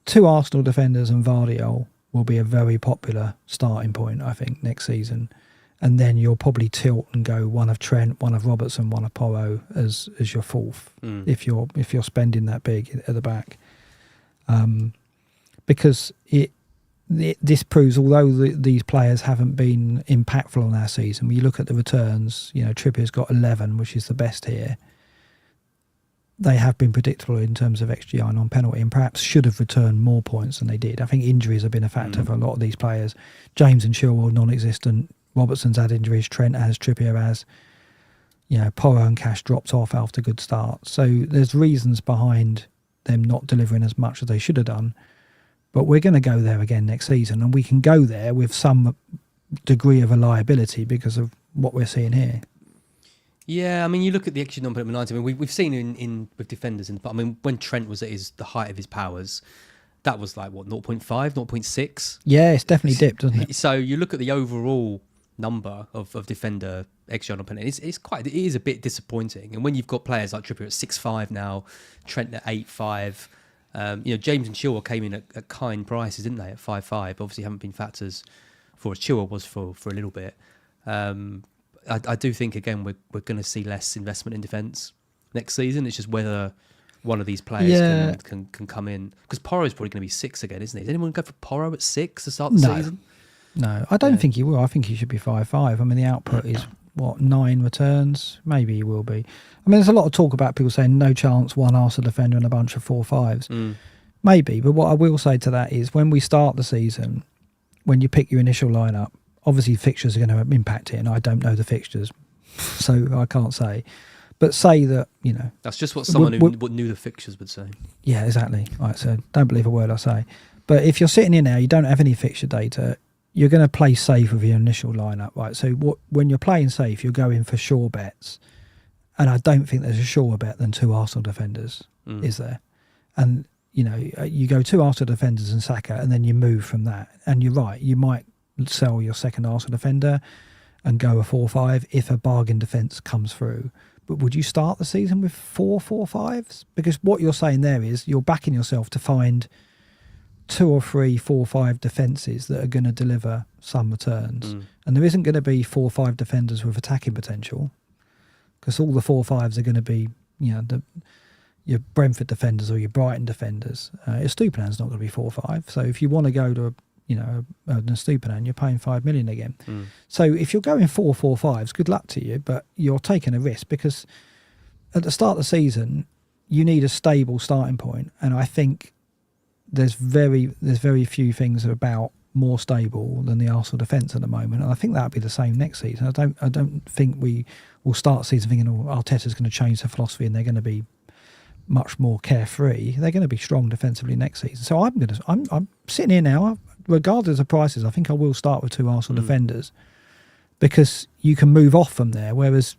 2 Arsenal defenders and Vardiel will be a very popular starting point, I think, next season. And then you'll probably tilt and go 1 of Trent, 1 of Robertson, 1 of Porro as your 4th, if you're spending that big at the back. Because this proves, although these players haven't been impactful on our season, when you look at the returns, Trippier's got 11, which is the best here. They have been predictable in terms of XGI and on penalty, and perhaps should have returned more points than they did. I think injuries have been a factor for a lot of these players. James and Chilwell non-existent. Robertson's had injuries. Trent has. Trippier has. Porro and Cash dropped off after good starts. So there's reasons behind them not delivering as much as they should have done. But we're going to go there again next season, and we can go there with some degree of reliability because of what we're seeing here. Yeah, I mean, you look at the XG number at 90. I mean, we've seen in with defenders, but I mean, when Trent was at the height of his powers, that was like what 0.5, 0.6. Yeah, it's definitely dipped, doesn't it? So you look at the overall number of defender XG on penalty, it is a bit disappointing. And when you've got players like Trippier at 6.5 now, Trent at 8.5. James and Chilwell came in at kind prices, didn't they? At 5.5. Obviously, haven't been factors for us. Chilwell was for a little bit. I do think again we're going to see less investment in defence next season. It's just whether one of these players can come in, because Porro's probably going to be 6 again, isn't he? Does anyone go for Porro at 6 to start the season? No, I don't think he will. I think he should be 5.5. I mean, the output is 9 returns. Maybe he will be. I mean, there's a lot of talk about people saying no chance, one Arsenal defender and a bunch of 4.5s. Maybe, but what I will say to that is when we start the season, when you pick your initial lineup, obviously fixtures are going to impact it, and I don't know the fixtures, so I can't say. But say that, that's just what someone who knew the fixtures would say. Yeah, exactly. Right, so don't believe a word I say. But if you're sitting here now, you don't have any fixture data, you're going to play safe with your initial lineup, right? So when you're playing safe, you're going for sure bets. And I don't think there's a surer bet than 2 Arsenal defenders, is there? And, you go 2 Arsenal defenders and Saka, and then you move from that. And you're right, you might sell your second Arsenal defender and go a 4.5 if a bargain defence comes through. But would you start the season with 4.5s? Because what you're saying there is you're backing yourself to find 2 or 3 4.5 defences that are going to deliver some returns. And there isn't going to be 4.5 defenders with attacking potential, because all the 4.5s are going to be, your Brentford defenders or your Brighton defenders. Estupiñán's not going to be 4.5. So if you want to go to an Estupiñán, you're paying 5 million again. So if you're going 4.5s, good luck to you, but you're taking a risk, because at the start of the season, you need a stable starting point. And I think there's very few things about more stable than the Arsenal defence at the moment, and I think that'll be the same next season. I don't think we will start the season thinking, Arteta's going to change the philosophy and they're going to be much more carefree. They're going to be strong defensively next season. So I'm sitting here now, regardless of prices, I think I will start with 2 Arsenal defenders, because you can move off from there. Whereas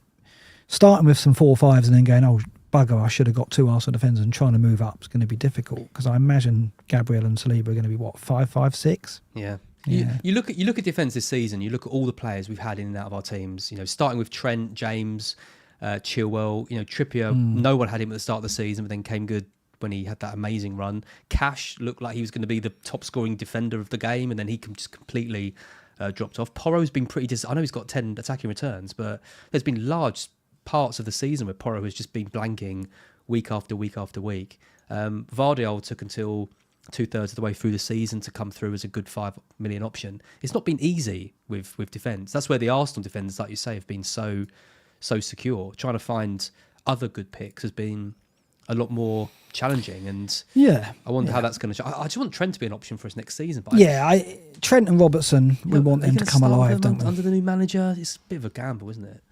starting with some 4.5s and then going, bugger, I should have got 2 Arsenal defenders, and trying to move up is going to be difficult, because I imagine Gabriel and Saliba are going to be 5, 6. Yeah. You look at defence this season. You look at all the players we've had in and out of our teams. Starting with Trent, James, Chilwell. Trippier. No one had him at the start of the season, but then came good when he had that amazing run. Cash looked like he was going to be the top scoring defender of the game, and then he just completely dropped off. Porro's been pretty. I know he's got 10 attacking returns, but there's been large parts of the season where Porro has just been blanking week after week after week. Vardiol took until 2/3 of the way through the season to come through as a good 5 million option. It's not been easy with defence. That's where the Arsenal defenders, like you say, have been so secure. Trying to find other good picks has been a lot more challenging, and I wonder how that's going to. I just want Trent to be an option for us next season. But Trent and Robertson, we want them to come alive, don't we? Under the new manager, it's a bit of a gamble, isn't it?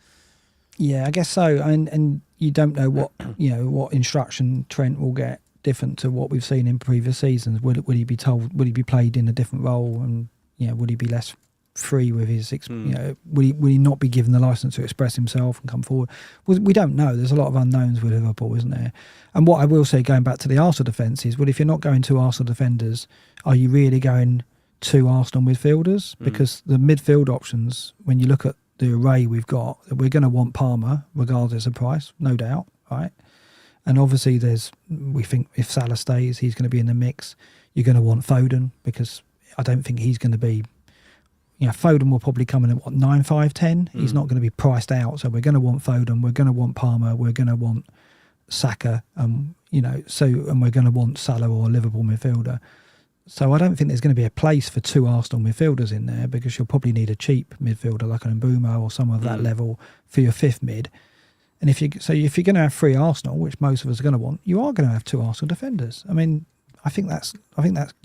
Yeah, I guess so. And you don't know what what instruction Trent will get, different to what we've seen in previous seasons. Would he be told? Would he be played in a different role? And would he be less free with his? Would he not be given the license to express himself and come forward? We don't know. There's a lot of unknowns with Liverpool, isn't there? And what I will say, going back to the Arsenal defence, is, if you're not going 2 Arsenal defenders, are you really going 2 Arsenal midfielders? Because the midfield options, when you look at the array we've got, we're going to want Palmer regardless of price, no doubt, right? And obviously we think if Salah stays, he's going to be in the mix. You're going to want Foden, because I don't think he's going to be, Foden will probably come in at 9, 5, 10. He's not going to be priced out. So we're going to want Foden, we're going to want Palmer, we're going to want Saka, and we're going to want Salah or a Liverpool midfielder. So I don't think there's going to be a place for 2 Arsenal midfielders in there, because you'll probably need a cheap midfielder like an Mbeumo or someone of that level for your 5th mid. And if you're going to have 3 Arsenal, which most of us are going to want, you are going to have 2 Arsenal defenders. I mean, I think that's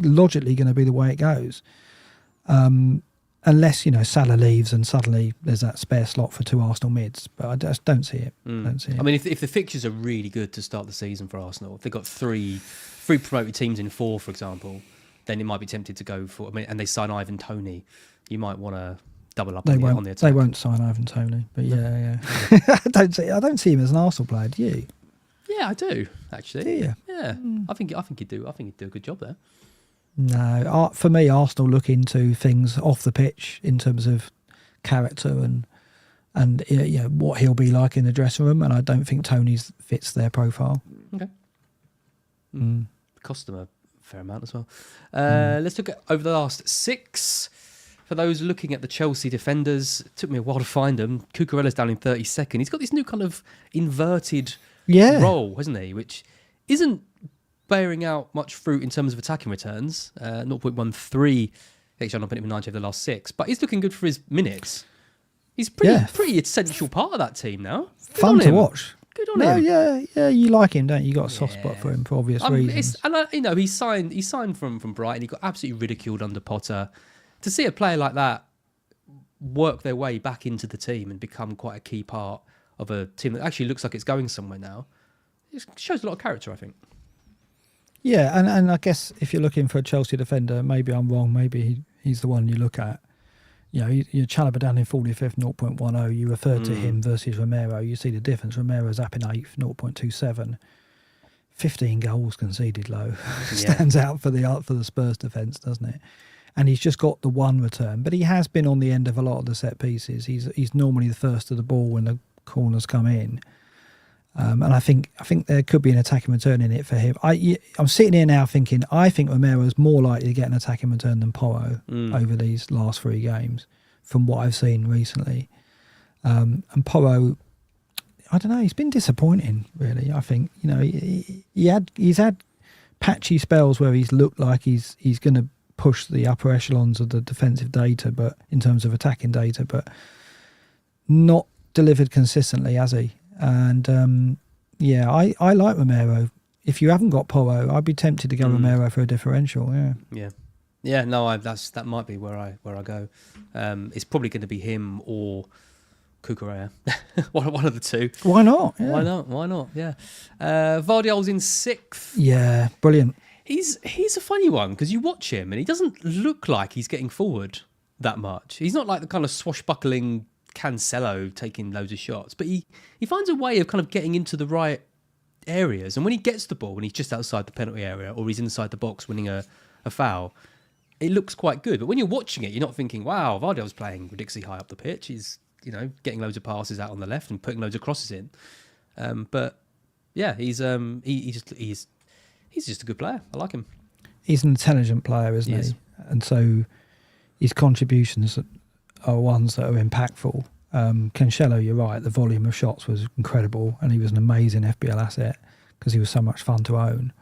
logically going to be the way it goes. Unless, Salah leaves and suddenly there's that spare slot for 2 Arsenal mids. But I just don't see it. Don't see it. I mean, if the fixtures are really good to start the season for Arsenal, if they've got three promoted teams in 4, for example, then it might be tempted to go for... and they sign Ivan Toney, you might want to double up on the attack. They won't sign Ivan Toney, but yeah. I don't see him as an Arsenal player, do you? Yeah, I do, actually. Do you? Yeah. I think he'd do a good job there. No, for me, Arsenal look into things off the pitch in terms of character and what he'll be like in the dressing room, and I don't think Tony's fits their profile. Okay. Cost them a fair amount as well. Let's look at over the last 6. For those looking at the Chelsea defenders, it took me a while to find them. Cucurella's down in 32nd. He's got this new kind of inverted role, hasn't he? Which isn't bearing out much fruit in terms of attacking returns. 0.13 XG on in 90 of the last 6. But he's looking good for his minutes. He's pretty essential part of that team now. Fun to watch. Good on him. Yeah, you like him, don't you? You got a soft spot for him for obvious reasons. And he signed from Brighton. He got absolutely ridiculed under Potter. To see a player like that work their way back into the team and become quite a key part of a team that actually looks like it's going somewhere now, it shows a lot of character, I think. Yeah, and I guess if you're looking for a Chelsea defender, maybe I'm wrong. Maybe he's the one you look at. You're Chalobah down in 45th, 0.10. You referred to him versus Romero. You see the difference. Romero's up in 8th, 0.27. 15 goals conceded low. Stands out for the Spurs defence, doesn't it? And he's just got the 1 return, but he has been on the end of a lot of the set pieces. He's normally the first to the ball when the corners come in, and I think there could be an attacking return in it for him. I'm sitting here now thinking I think Romero's more likely to get an attacking return than Porro over these last 3 games, from what I've seen recently. And Porro, I don't know, he's been disappointing really. I think he's had patchy spells where he's looked like he's going to push the upper echelons of the defensive data, but in terms of attacking data, but not delivered consistently, has he? And I like Romero. If you haven't got Porro, I'd be tempted to go Romero for a differential. Yeah. No, that might be where I go. It's probably going to be him or Cucurella. one of the two. Why not? Yeah. Why not? Yeah. Vardiol's in 6th. Yeah, brilliant. He's a funny one because you watch him and he doesn't look like he's getting forward that much. He's not like the kind of swashbuckling Cancelo taking loads of shots, but he finds a way of kind of getting into the right areas. And when he gets the ball, when he's just outside the penalty area or he's inside the box winning a foul, it looks quite good. But when you're watching it, you're not thinking, wow, Vardiol's playing ridiculously high up the pitch. He's getting loads of passes out on the left and putting loads of crosses in. But yeah, he's just a good player. I like him. He's an intelligent player, isn't he? And so his contributions are ones that are impactful. Cancelo, you're right, the volume of shots was incredible and he was an amazing FPL asset because he was so much fun to own.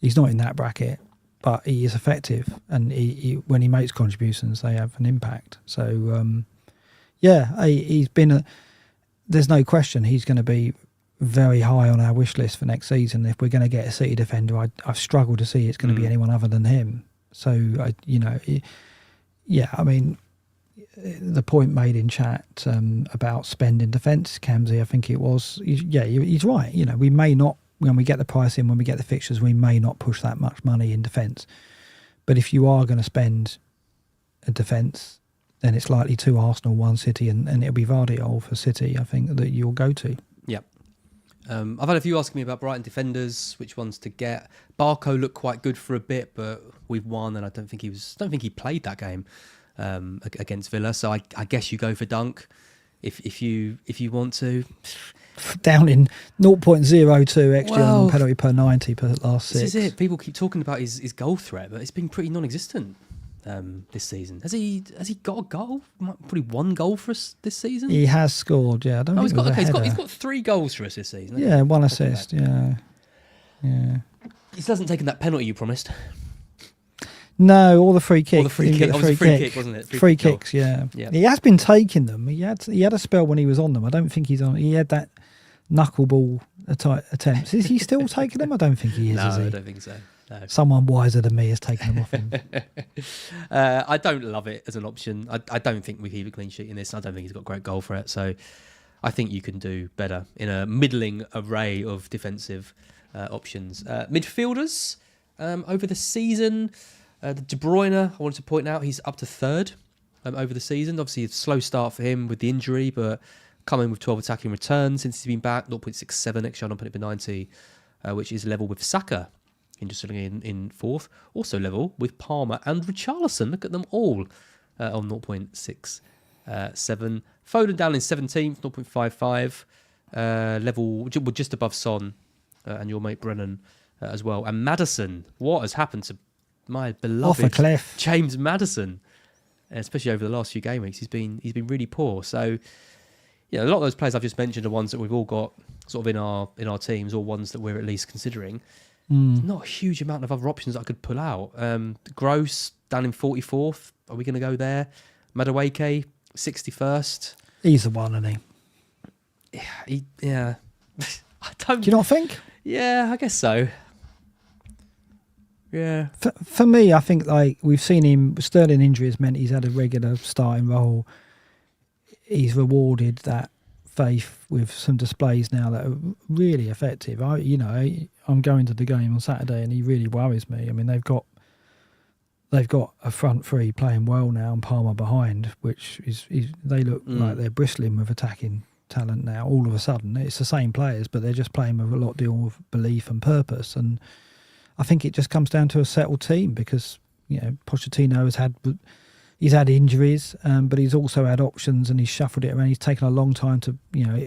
He's not in that bracket, but he is effective, and he when he makes contributions, they have an impact. So, he's been there's no question he's going to be very high on our wish list for next season. If we're going to get a City defender, I've struggled to see it's going to be anyone other than him. So, I mean, the point made in chat about spending defence, Camsey, I think it was, he's right. We may not, when we get the price in, when we get the fixtures, we may not push that much money in defence. But if you are going to spend a defence, then it's likely 2 Arsenal, 1 City, and it'll be Vardiol for City, I think, that you'll go to. Yep. I've had a few asking me about Brighton defenders, which ones to get. Barco looked quite good for a bit, but we've won, and I don't think he played that game against Villa. So I guess you go for Dunk if you want to. Down in 0.02 XG on penalty per 90 per last 6. This is it. People keep talking about his goal threat, but it's been pretty non-existent this season. Has he got a goal? Probably 1 goal for us this season. He has scored. Yeah, I don't think he's got 3 goals for us this season. Yeah, 1 assist. Yeah. He hasn't taken that penalty you promised. No, all the free kicks. Or the free kick. It was a free kick, wasn't it? Free kicks, yeah. He has been taking them. He had a spell when he was on them. I don't think he's on. He had that knuckleball attempts. Is he still taking them? I don't think he is. No, is he? I don't think so. No. Someone wiser than me has taken them off him. I don't love it as an option. I don't think we keep a clean sheet in this. I don't think he's got great goal threat. So I think you can do better in a middling array of defensive options. Midfielders over the season. The De Bruyne, I wanted to point out, he's up to third over the season. Obviously, a slow start for him with the injury, but coming with 12 attacking returns since he's been back, 0.67 XG on per 90, which is level with Saka, interestingly, in fourth. Also level with Palmer and Richarlison. Look at them all on 0.67. Foden down in 17th, 0.55. Level just above Son and your mate Brennan as well. And Maddison, what has happened to my beloved off a cliff James Maddison, especially over the last few game weeks? He's been really poor. So a lot of those players I've just mentioned are ones that we've all got sort of in our teams, or ones that we're at least considering. Not a huge amount of other options that I could pull out. Gross down in 44th. Are we going to go there? Madueke 61st. He's the one, isn't he? Yeah. I don't. Do you not think? Yeah, I guess so. Yeah. For me, I think like we've seen him. Sterling injury has meant he's had a regular starting role. He's rewarded that faith with some displays now that are really effective. I'm going to the game on Saturday, and he really worries me. I mean, they've got a front three playing well now, and Palmer behind, which is they look like they're bristling with attacking talent now. All of a sudden, it's the same players, but they're just playing with a lot of belief and purpose. And I think it just comes down to a settled team, because Pochettino he's had injuries, but he's also had options, and he's shuffled it around. He's taken a long time to,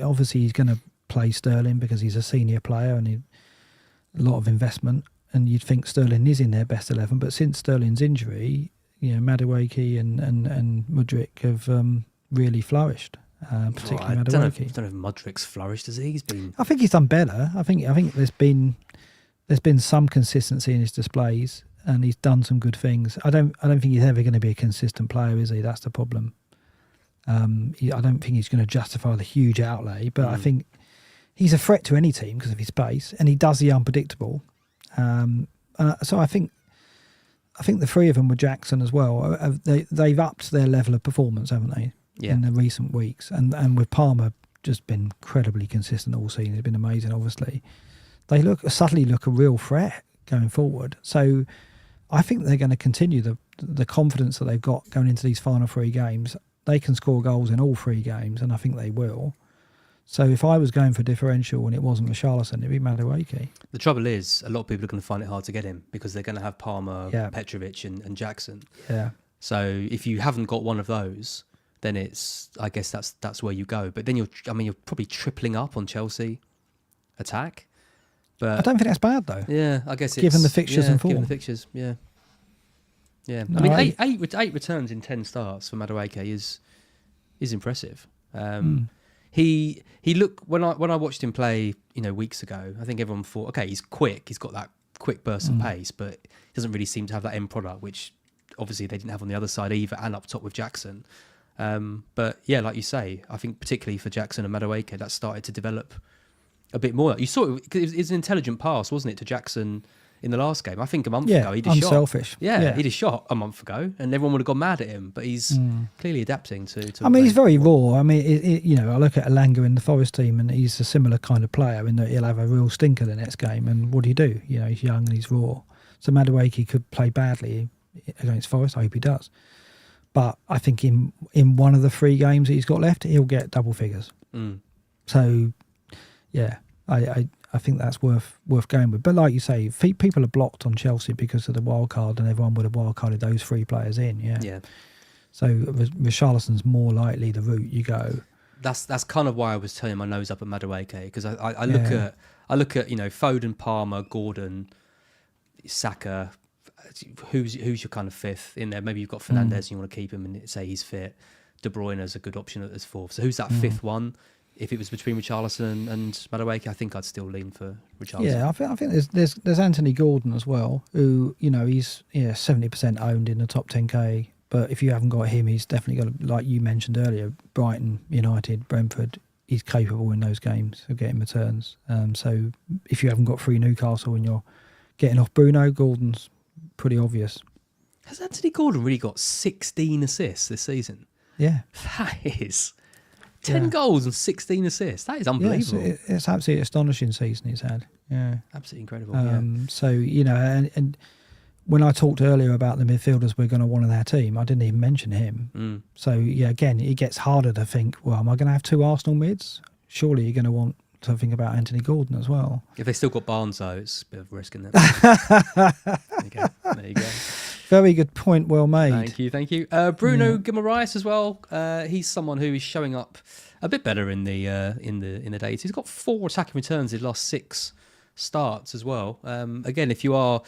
obviously he's going to play Sterling because he's a senior player and a lot of investment. And you'd think Sterling is in their best 11, but since Sterling's injury, Madueke and Mudryk have really flourished. Particularly Madueke. I don't know if Mudryk's flourished, has he? He's been. I think he's done better. I think there's been some consistency in his displays, and he's done some good things. I don't think he's ever going to be a consistent player, is he? That's the problem. I don't think he's going to justify the huge outlay, but I think he's a threat to any team because of his pace, and he does the unpredictable. So I think the three of them with Jackson as well. They've upped their level of performance, haven't they? Yeah. In the recent weeks, and with Palmer just been incredibly consistent all season. It's been amazing. Obviously, they suddenly look a real threat going forward. So I think they're going to continue the confidence that they've got going into these final three games. They can score goals in all three games, and I think they will. So if I was going for differential and it wasn't Richarlison, it'd be Madueke. The trouble is, a lot of people are going to find it hard to get him because they're going to have Palmer, Petrovic and Jackson. Yeah. So if you haven't got one of those, then I guess that's where you go. But then you're probably tripling up on Chelsea attack. But I don't think that's bad though. Yeah, I guess given the fixtures and form. Given the fixtures, yeah. No, I mean, eight returns in 10 starts for Madueke is impressive. He looked when I watched him play, weeks ago. I think everyone thought, okay, he's quick. He's got that quick burst of pace, but he doesn't really seem to have that end product, which obviously they didn't have on the other side either, and up top with Jackson. But yeah, like you say, I think particularly for Jackson and Madueke, that started to develop a bit more. You saw it was an intelligent pass, wasn't it, to Jackson in the last game? I think a month ago he did unselfish. Shot. Yeah, he did shot a month ago, and everyone would have gone mad at him. But he's clearly adapting to I mean, he's very raw. I mean, I look at Elanga in the Forest team, and he's a similar kind of player in that he'll have a real stinker the next game. And what do? He's young and he's raw. So Madueke could play badly against Forest. I hope he does. But I think in one of the 3 games that he's got left, he'll get double figures. So, yeah, I think that's worth going with. But like you say, people are blocked on Chelsea because of the wild card, and everyone would have wild carded those 3 players in. Yeah. So Richarlison's more likely the route you go. That's kind of why I was turning my nose up at Madueke, because I look at Foden, Palmer, Gordon, Saka. Who's your kind of fifth in there? Maybe you've got Fernandes and you want to keep him and say he's fit. De Bruyne is a good option as fourth. So who's that fifth one? if it was between Richarlison and Madueke, I think I'd still lean for Richarlison. Yeah, I think there's Anthony Gordon as well, who, you know, he's 70% owned in the top 10k. But if you haven't got him, he's definitely got, like you mentioned earlier, Brighton, United, Brentford. He's capable in those games of getting returns. So if you haven't got free Newcastle and you're getting off Bruno, Gordon's pretty obvious. Has Anthony Gordon really got 16 assists this season? Yeah. That is 10 goals and 16 assists. That is unbelievable. Yeah, it's absolutely astonishing season he's had. Yeah. Absolutely incredible. So, you know, and when I talked earlier about the midfielders we're going to want in our team, I didn't even mention him. So, yeah, again, it gets harder to think, well, am I going to have 2 Arsenal mids? Surely you're going to want to think about Anthony Gordon as well. If they still got Barnes, though, it's a bit of a risk, isn't it? There you go. Very good point, well made. Thank you. Bruno Guimaraes as well. He's someone who is showing up a bit better in the data. He's got 4 attacking returns in his last 6 starts as well. Again, if you are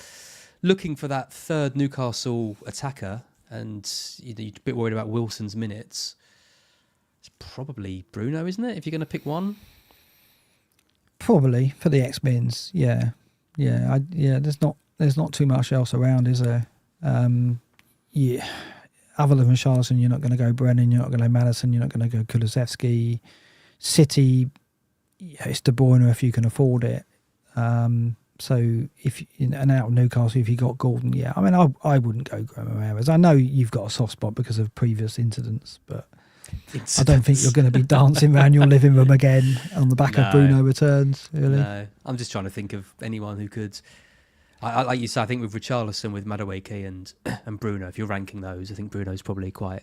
looking for that third Newcastle attacker and you're a bit worried about Wilson's minutes, it's probably Bruno, isn't it? If you're going to pick one, probably for the X-Mins. Yeah. There's not too much else around, is there? Other than Richarlison, you're not going to go Brennan, you're not going to go Maddison, you're not going to go Kulusevski. City, it's De Bruyne if you can afford it. So if and out of Newcastle, if you got Gordon, I mean, I wouldn't go Guimaraes. I know you've got a soft spot because of previous incidents, but I don't think you're going to be dancing around your living room again on the back of Bruno returns. Really, no. I'm just trying to think of anyone who could. I like you say, I think with Richarlison, with Madueke and Bruno, if you're ranking those, I think Bruno's probably quite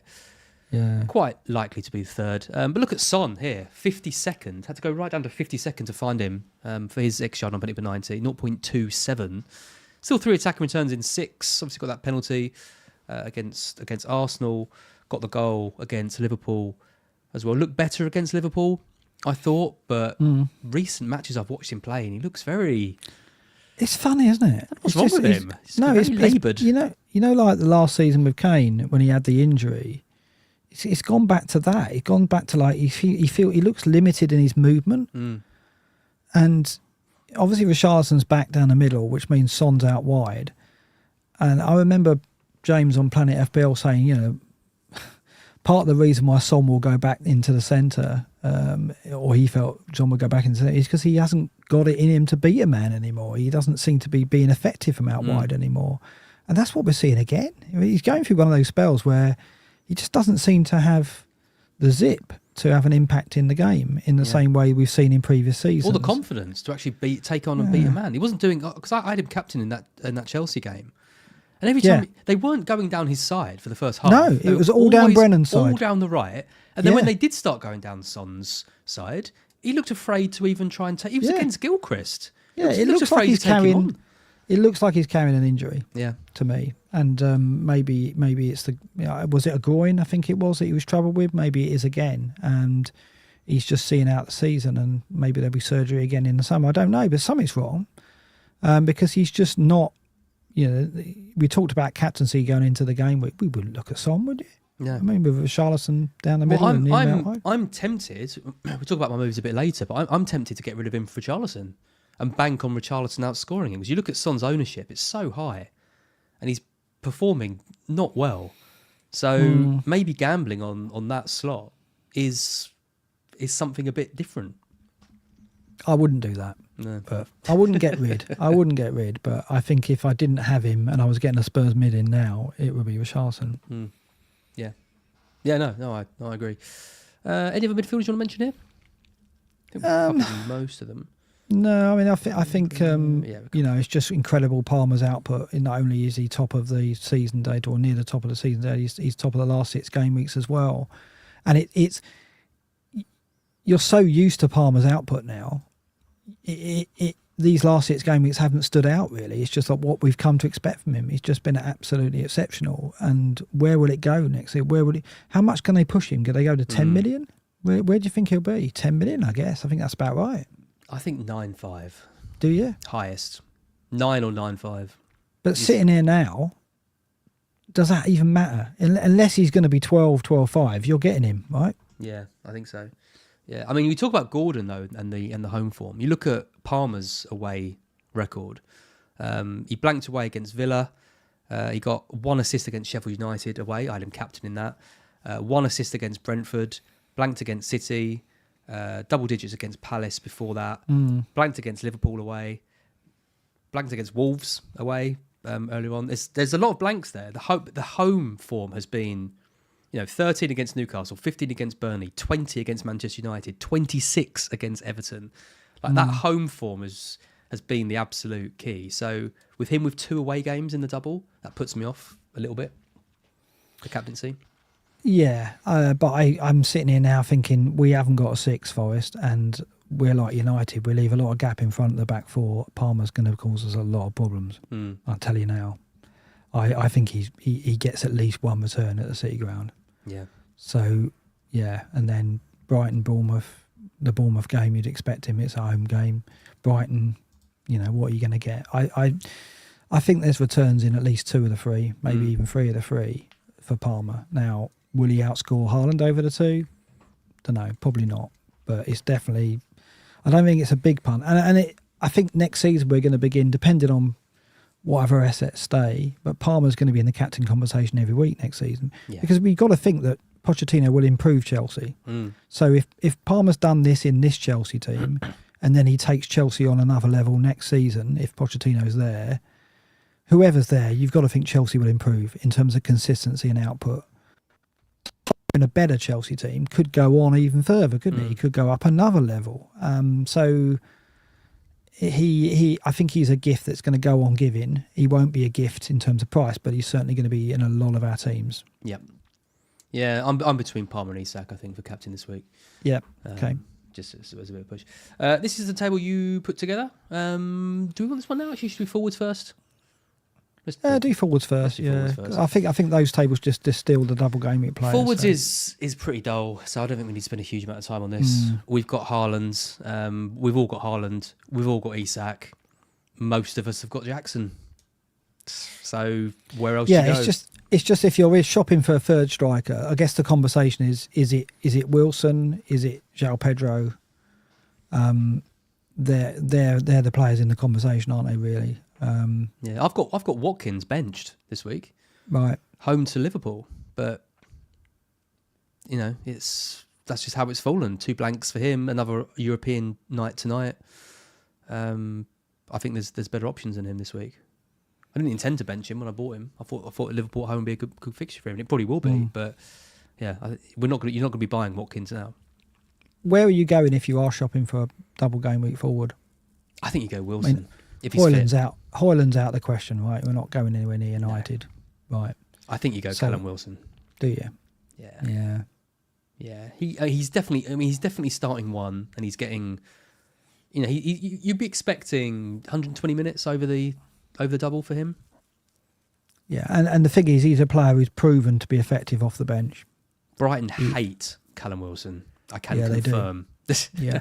likely to be the third. But look at Son here, 52nd. Had to go right down to 52nd to find him for his XG on Benny 90, 0.27. Still 3 attacking returns in 6. Obviously got that penalty against Arsenal. Got the goal against Liverpool as well. Looked better against Liverpool, I thought. But recent matches I've watched him play, and he looks very... It's funny, isn't it? What's wrong with him? It's laboured. You know, like the last season with Kane when he had the injury, it's gone back to that. It's gone back to like he looks limited in his movement, and obviously Richarlison's back down the middle, which means Son's out wide. And I remember James on Planet FPL saying, you know, part of the reason why Son will go back into the centre, or he felt Son would go back into the centre, is because he hasn't got it in him to beat a man anymore. He doesn't seem to be being effective from out wide anymore. And that's what we're seeing again. He's going through one of those spells where he just doesn't seem to have the zip to have an impact in the game in the same way we've seen in previous seasons. Or the confidence to actually take on and beat a man. He wasn't doing... Because I had him captain in that Chelsea game. And every time they weren't going down his side for the first half. No, it was all down Brennan's side. All down the right. And then when they did start going down Son's side, he looked afraid to even try and take... He was against Gilchrist. Yeah, it looks like he's carrying... It looks like he's carrying an injury. Yeah, to me, and maybe it's the was it a groin? I think it was that he was troubled with. Maybe it is again, and he's just seeing out the season, and maybe there'll be surgery again in the summer. I don't know, but something's wrong because he's just not. You know, we talked about captaincy going into the game week. We wouldn't look at Son, would you? Yeah, I mean with Richarlison down the middle. I'm tempted. We'll talk about my moves a bit later, but I'm tempted to get rid of him for Richarlison and bank on Richarlison outscoring him. Because you look at Son's ownership, it's so high. And he's performing not well. So maybe gambling on that slot is something a bit different. I wouldn't do that. No. But I wouldn't get rid. But I think if I didn't have him and I was getting a Spurs mid in now, it would be Richarlison. Yeah. Yeah, no, I agree. Any other midfielders you want to mention here? I think we've covered most of them. No, I mean, I think you know, it's just incredible Palmer's output. Not only is he top of the season date or near the top of the season date, he's top of the last 6 game weeks as well. And it's you're so used to Palmer's output now. These last 6 game weeks haven't stood out really. It's just like what we've come to expect from him. He's just been absolutely exceptional. And where will it go next year? How much can they push him? Can they go to 10 million? Where do you think he'll be? 10 million, I guess. I think that's about right. I think 9.5. Do you? Highest. 9 or 9.5. But sitting here now, does that even matter? Unless he's going to be 12.5, you're getting him, right? Yeah, I think so. Yeah, I mean, we talk about Gordon though, and the home form. You look at Palmer's away record. He blanked away against Villa. He got 1 assist against Sheffield United away. I had him captain in that. 1 assist against Brentford. Blanked against City. Double digits against Palace before that. Blanked against Liverpool away. Blanked against Wolves away earlier on. There's a lot of blanks there. The home form has been, 13 against Newcastle, 15 against Burnley, 20 against Manchester United, 26 against Everton. That home form has been the absolute key. So with him with 2 away games in the double, that puts me off a little bit, the captaincy. Yeah, but I'm sitting here now thinking we haven't got a 6, Forest, and we're like United. We leave a lot of gap in front of the back 4. Palmer's going to cause us a lot of problems. I'll tell you now. I think he gets at least 1 return at the City ground. Yeah. So, yeah, and then Brighton, Bournemouth, the Bournemouth game, you'd expect him. It's a home game. Brighton, what are you going to get? I think there's returns in at least 2 of the 3, maybe even 3 of the 3 for Palmer. Now, will he outscore Haaland over the 2? Don't know, probably not. But it's definitely, I don't think it's a big punt. And I think next season we're going to begin, depending on whatever assets stay, but Palmer's going to be in the captain conversation every week next season. Yeah. Because we've got to think that Pochettino will improve Chelsea. So if Palmer's done this in this Chelsea team, and then he takes Chelsea on another level next season, if Pochettino's there, whoever's there, you've got to think Chelsea will improve in terms of consistency and output. And a better Chelsea team could go on even further, couldn't he? He could go up another level. So I think he's a gift that's going to go on giving. He won't be a gift in terms of price, but he's certainly going to be in a lot of our teams. Yep. Yeah, I'm between Palmer and Isak, I think, for captain this week. Yeah, okay. Just as a bit of a push. This is the table you put together. Do we want this one now? Actually, should we forwards first? Do forwards first, yeah. I think those tables just distill the double game week players. Forwards is pretty dull, so I don't think we need to spend a huge amount of time on this. We've got Haaland. We've all got Haaland. We've all got Isak. Most of us have got Jackson. So where else? Yeah, it's just if you're shopping for a third striker, I guess the conversation is it Wilson? Is it João Pedro? They're the players in the conversation, aren't they? Really. Yeah, I've got Watkins benched this week, right, home to Liverpool, but that's just how it's fallen. 2 blanks for him, another European night tonight. I think there's better options than him this week. I didn't intend to bench him when I bought him. I thought Liverpool at home would be a good fixture for him. It probably will be, but yeah, you're not going to be buying Watkins now. Where are you going if you are shopping for a double game week forward? I think you go Wilson. If he's Hoyland's fit. out. Hoyland's out of the question, right? We're not going anywhere near United, right? I think you go Callum Wilson. Do you? Yeah. He's definitely. I mean, he's definitely starting one, and he's getting. You'd be expecting 120 minutes over the double for him. Yeah, and the thing is, he's a player who's proven to be effective off the bench. Brighton hate Callum Wilson. I can confirm. Yeah,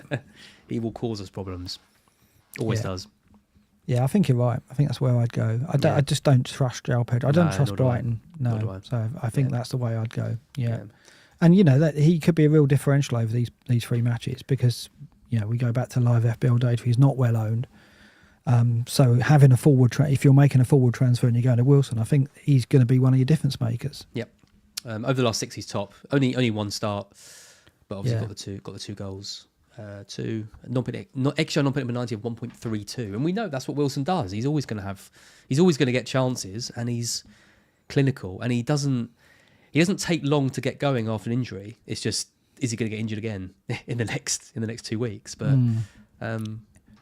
he will cause us problems. Always does. Yeah, I think you're right. I think that's where I'd go. I just don't trust João Pedro. I don't trust Brighton. No, so I think that's the way I'd go. Yeah. And that he could be a real differential over these 3 matches because we go back to live FPL data. He's not well owned. So having a forward, if you're making a forward transfer and you're going to Wilson, I think he's going to be one of your difference makers. Yep. Over the last 6, he's top. Only 1 start, but obviously got the 2 goals. To extra non-penalty 90 of 1.32, and we know that's what Wilson does. He's always going to get chances, and he's clinical, and he doesn't take long to get going after an injury. It's just, is he going to get injured again in the next 2 weeks? But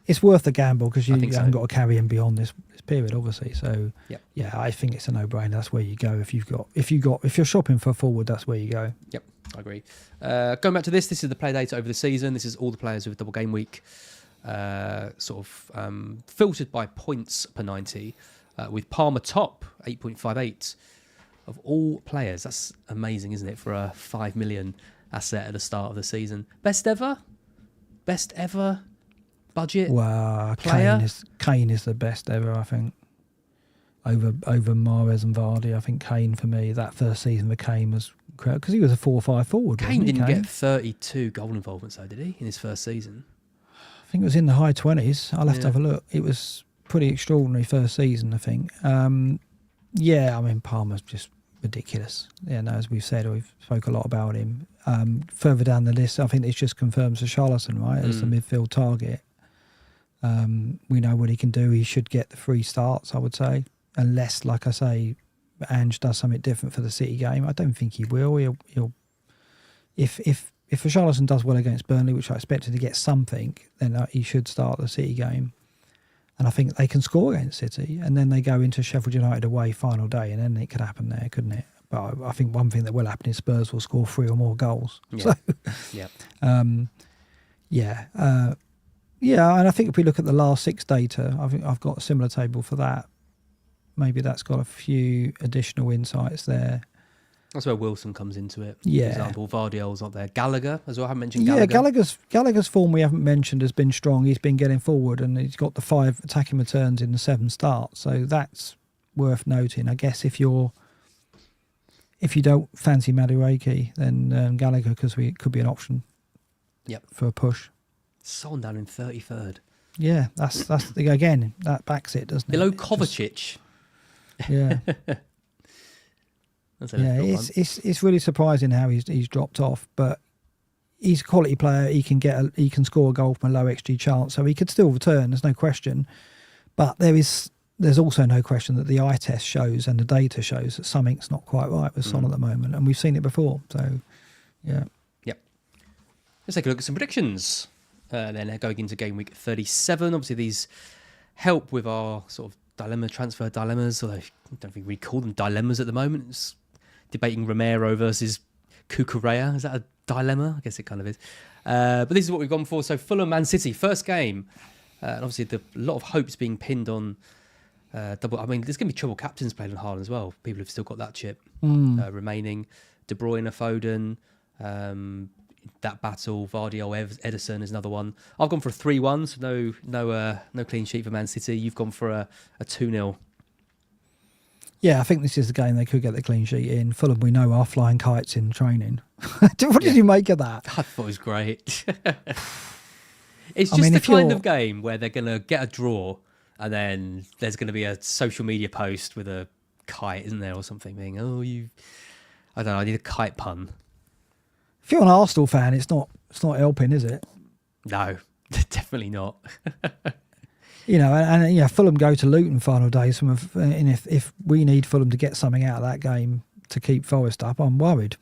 it's worth the gamble because you haven't got to carry him beyond this period, obviously. So yeah, I think it's a no-brainer. That's where you go if you're shopping for a forward. That's where you go. Yep. I agree. Going back to this is the play data over the season. This is all the players with double game week, filtered by points per 90, with Palmer top 8.58 of all players. That's amazing, isn't it, for a 5 million asset at the start of the season? Best ever budget. Wow, player. Kane is the best ever, I think. over Mahrez and Vardy. I think Kane, for me, that first season for Kane was incredible because he was a 4-5 forward. Kane didn't get 32 goal involvements, though, did he, in his first season? I think it was in the high 20s. I'll have to have a look. It was pretty extraordinary first season, I think. Palmer's just ridiculous. As we've said, we've spoke a lot about him. Further down the list, I think this just confirms the Richarlison, right, as the midfield target. We know what he can do. He should get the 3 starts, I would say, unless, like I say, Ange does something different for the City game. I don't think he will. He'll if Richarlison does well against Burnley, which I expected to get something, then he should start the City game. And I think they can score against City, and then they go into Sheffield United away final day, and then it could happen there, couldn't it? But I think one thing that will happen is Spurs will score 3 or more goals. Yeah. And I think if we look at the last 6 data, I think I've got a similar table for that. Maybe that's got a few additional insights there. That's where Wilson comes into it. Yeah. For example, Vardiol's not there. Gallagher as well. I haven't mentioned Gallagher. Yeah, Gallagher's form we haven't mentioned has been strong. He's been getting forward and he's got the 5 attacking returns in the 7 starts. So that's worth noting. I guess if you don't fancy Madueke, then Gallagher could be an option. Yep. For a push. Son down in 33rd. Yeah, that's again, that backs it, doesn't it? Below Kovacic. Yeah. It's really surprising how he's dropped off, but he's a quality player. He can score a goal from a low XG chance, so he could still return. There's no question, but there's also no question that the eye test shows and the data shows that something's not quite right with Son at the moment, and we've seen it before. So, yeah. Yep. Let's take a look at some predictions. Then going into game week 37, obviously these help with our sort of transfer dilemmas, although I don't think we call them dilemmas at the moment. It's debating Romero versus Cucurella. Is that a dilemma? I guess it kind of is. But this is what we've gone for. So Fulham Man City, first game. And obviously a lot of hopes being pinned on double. I mean, there's going to be trouble captains playing on Haaland as well. People have still got that chip remaining. De Bruyne, Foden, that battle, Vardiol, Ederson is another one. I've gone for a 3-1, so no clean sheet for Man City. You've gone for a 2-0. Yeah, I think this is the game they could get the clean sheet in. Fulham, we know, are flying kites in training. What did you make of that? I thought it was great. It's just the kind of game where they're going to get a draw and then there's going to be a social media post with a kite, isn't there, or something being, I don't know, I need a kite pun. If you're an Arsenal fan, it's not helping, is it? No, definitely not. And Fulham go to Luton final day. And if we need Fulham to get something out of that game to keep Forest up, I'm worried.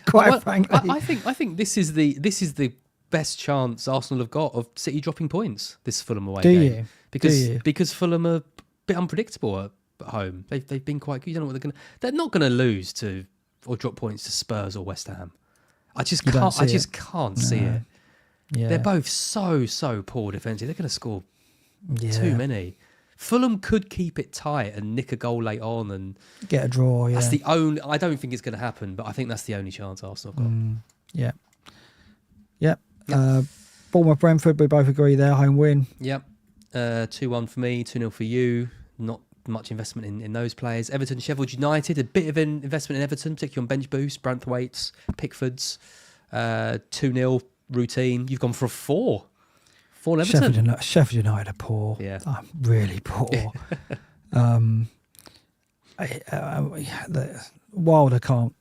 Frankly, I think this is the best chance Arsenal have got of City dropping points this Fulham away game. Because Fulham are a bit unpredictable at home. They've been quite good. You don't know what they're not going to lose to or drop points to Spurs or West Ham. I just can't see it. Yeah. They're both so poor defensively. They're going to score too many. Fulham could keep it tight and nick a goal late on and get a draw. Yeah, that's the only. I don't think it's going to happen, but I think that's the only chance Arsenal have got. Bournemouth, Brentford. We both agree there. Home win. Yep. 2-1 for me. 2-0 for you. Not much investment in those players. Everton, Sheffield United. A bit of an investment in Everton, particularly on bench boost. Branthwaite's, Pickford's. 2-0 routine. You've gone for a 4. 4 Everton. Sheffield United are poor. Yeah, I'm really poor. Wilder can't.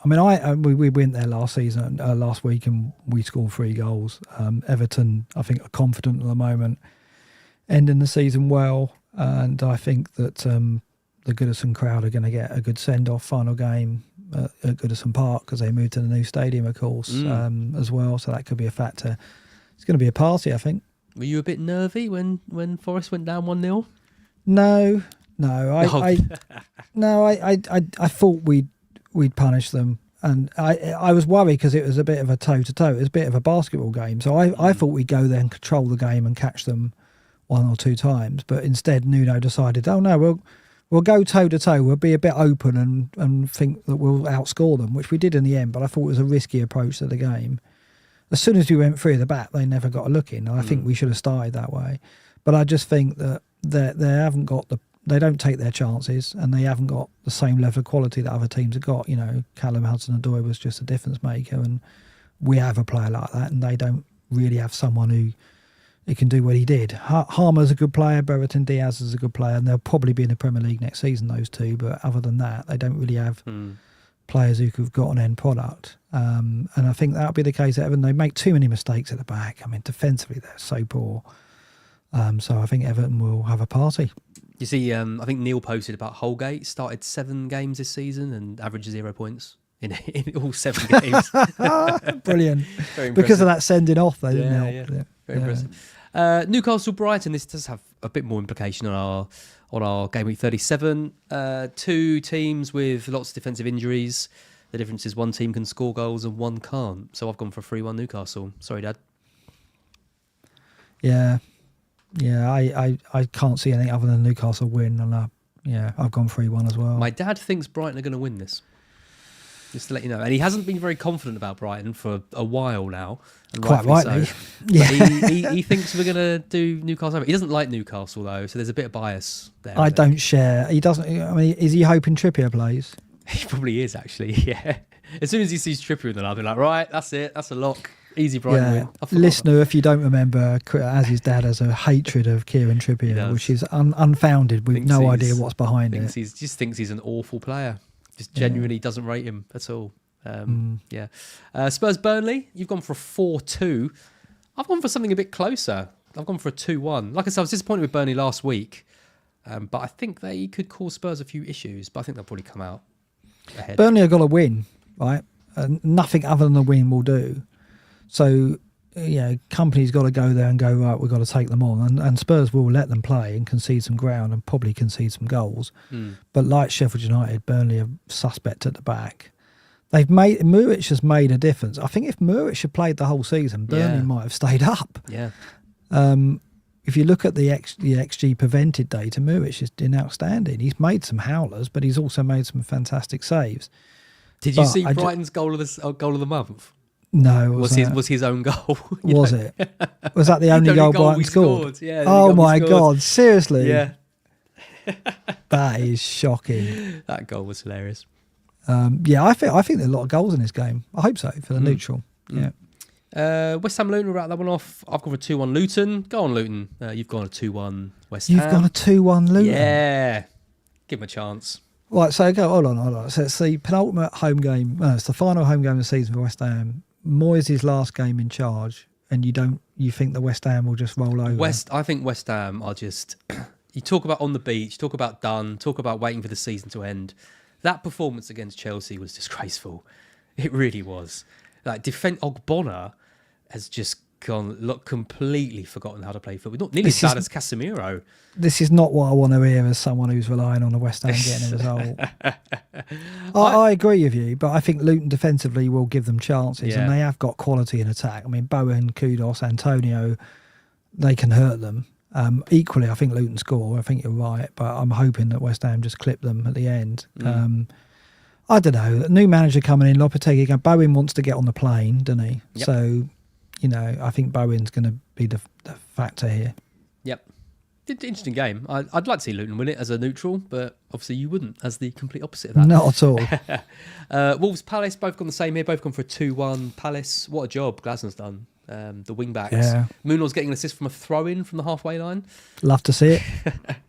I mean, we went there last week, and we scored 3 goals. Everton, I think, are confident at the moment, ending the season well, and I think that the Goodison crowd are going to get a good send-off final game at Goodison Park because they moved to the new stadium, of course, as well. So that could be a factor. It's going to be a party, I think. Were you a bit nervy when Forest went down 1-0? No. I thought we'd punish them, and I was worried because it was a bit of a toe-to-toe. It was a bit of a basketball game, so I thought we'd go there and control the game and catch them 1 or 2 times. But instead, Nuno decided, oh no, we'll go toe-to-toe. We'll be a bit open and think that we'll outscore them, which we did in the end. But I thought it was a risky approach to the game. As soon as we went through the back, they never got a look in. And I think we should have started that way. But I just think that they haven't got they don't take their chances, and they haven't got the same level of quality that other teams have got. Callum Hudson-Odoi was just a difference maker, and we have a player like that, and they don't really have someone who can do what he did. Harmer's a good player, Brereton Diaz is a good player, and they'll probably be in the Premier League next season, those two, but other than that, they don't really have players who could have got an end product. And I think that'll be the case at Everton. They make too many mistakes at the back. I mean, defensively, they're so poor. So I think Everton will have a party. You see, I think Neil posted about Holgate, started 7 games this season and averaged 0 points in all 7 games. Brilliant. Because of that sending off, they didn't help. Yeah. Very impressive. Newcastle Brighton, this does have a bit more implication on our game week 37. 2 teams with lots of defensive injuries. The difference is one team can score goals and one can't. So I've gone for 3-1 Newcastle. Sorry, Dad. Yeah, I can't see anything other than Newcastle win, and I've gone 3-1 as well. My dad thinks Brighton are going to win this. Just to let you know, and he hasn't been very confident about Brighton for a while now. And quite rightly, so. Yeah. He thinks we're going to do Newcastle. He doesn't like Newcastle though, so there's a bit of bias there. I don't share. He doesn't. I mean, is he hoping Trippier plays? He probably is actually. Yeah. As soon as he sees Trippier in the lab, he'll be like, right, that's it, that's a lock. Easy Brighton win. Listener, if you don't remember, as his dad has a hatred of Kieran Trippier, which is unfounded. We've no idea what's behind it. He just thinks he's an awful player. Just genuinely doesn't rate him at all. Spurs Burnley, you've gone for a 4-2. I've gone for something a bit closer. I've gone for a 2-1. Like I said, I was disappointed with Burnley last week, but I think they could cause Spurs a few issues, but I think they'll probably come out ahead. Burnley have got to win, right? Nothing other than a win will do. So, Company's got to go there and go, right, we've got to take them on. And Spurs will let them play and concede some ground and probably concede some goals. But like Sheffield United, Burnley are suspect at the back. Muric has made a difference. I think if Muric had played the whole season, Burnley might have stayed up. Yeah. If you look at the XG prevented data, Muric has been outstanding. He's made some howlers, but he's also made some fantastic saves. Did you see Brighton's goal of the month? No, was his own goal? Was it? Was that the only goal Brighton scored? Yeah. Oh my God! Seriously? Yeah. That is shocking. That goal was hilarious. I think there are a lot of goals in this game. I hope so for the neutral. Yeah. West Ham Luton, we'll wrap that one off. I've gone for 2-1 Luton. Go on, Luton. You've gone a 2-1 West Ham. You've gone a 2-1 Luton. Yeah. Give him a chance. Right, so hold on. So it's the penultimate home game. No, it's the final home game of the season for West Ham. Moyes' last game in charge, and you think the West Ham will just roll over? I think West Ham are just. You talk about on the beach, talk about done, talk about waiting for the season to end. That performance against Chelsea was disgraceful. It really was. Like Ogbonna has just completely forgotten how to play football. Not nearly as bad as Casemiro. This is not what I want to hear as someone who's relying on the West Ham getting a result. I agree with you, but I think Luton defensively will give them chances, and they have got quality in attack. I mean, Bowen, Kudos, Antonio, they can hurt them. Equally, I think Luton score. I think you're right, but I'm hoping that West Ham just clip them at the end. I don't know. A new manager coming in, Lopetegui again. Bowen wants to get on the plane, doesn't he? Yep. So, I think Bowen's going to be the factor here. Yep. Interesting game. I'd like to see Luton win it as a neutral, but obviously you wouldn't as the complete opposite of that. Not at all. Wolves Palace, both gone the same here. Both gone for a 2-1 Palace. What a job Glasner's done. The wing backs. Yeah. Munoz getting an assist from a throw-in from the halfway line. Love to see it.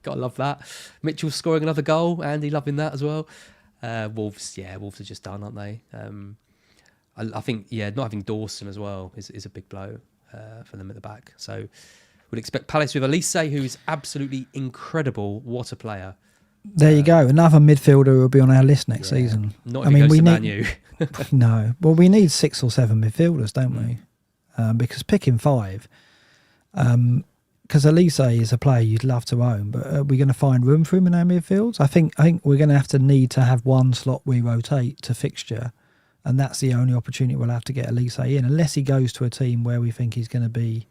Gotta love that. Mitchell scoring another goal. Andy loving that as well. Wolves are just done, aren't they? I think, not having Dawson as well is a big blow for them at the back. So we'd expect Palace with Elise, who is absolutely incredible. What a player. There you go. Another midfielder who will be on our list next season. Not if he goes to Man U. No. Well, we need 6 or 7 midfielders, don't we? Because picking 5, because Elise is a player you'd love to own, but are we going to find room for him in our midfields? I think we're going to need to have one slot we rotate to fixture, and that's the only opportunity we'll have to get Elise in, unless he goes to a team where we think he's going to be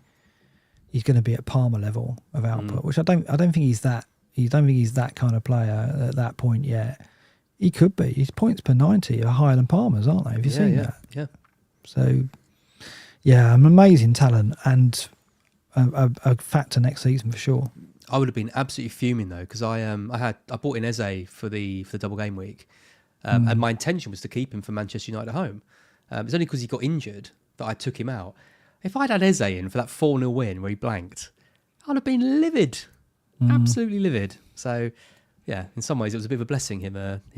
at Palmer level of output, which I don't think he's that. I don't think he's that kind of player at that point yet. He could be. His points per 90 are higher than Palmer's, aren't they? Have you seen that? Yeah. So, an amazing talent and a factor next season for sure. I would have been absolutely fuming though, because I bought in Eze for the double game week, and my intention was to keep him for Manchester United at home. It's only because he got injured that I took him out. If I'd had Eze in for that 4-0 win where he blanked, I'd have been livid, absolutely livid. So, yeah, in some ways it was a bit of a blessing him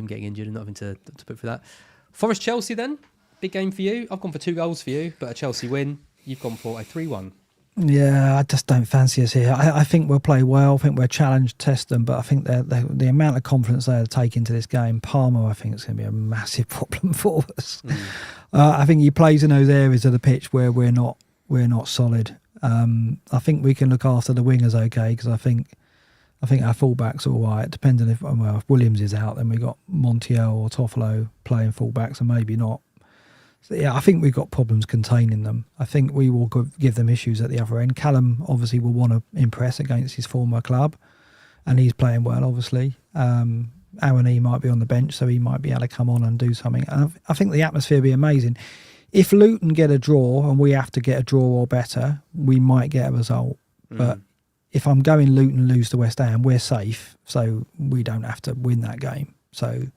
getting injured and not having to put for that. Forest Chelsea then, big game for you. I've gone for 2 goals for you, but a Chelsea win. You've gone for a 3-1. Yeah, I just don't fancy us here. I think we'll play well. I think we'll challenge, test them, but I think the amount of confidence they'll take into this game, Palmer, I think it's going to be a massive problem for us. I think he plays in those areas of the pitch where we're not solid. I think we can look after the wingers okay, because I think our fullbacks are all right. Depending if Williams is out, then we got Montiel or Toffolo playing fullbacks, and maybe not. So, yeah, I think we've got problems containing them. I think we will give them issues at the other end. Callum obviously will want to impress against his former club, and he's playing well, obviously. Aaron E might be on the bench, so he might be able to come on and do something. And I think the atmosphere will be amazing. If Luton get a draw and we have to get a draw or better, we might get a result. But if I'm going Luton lose to West Ham, we're safe, so we don't have to win that game. So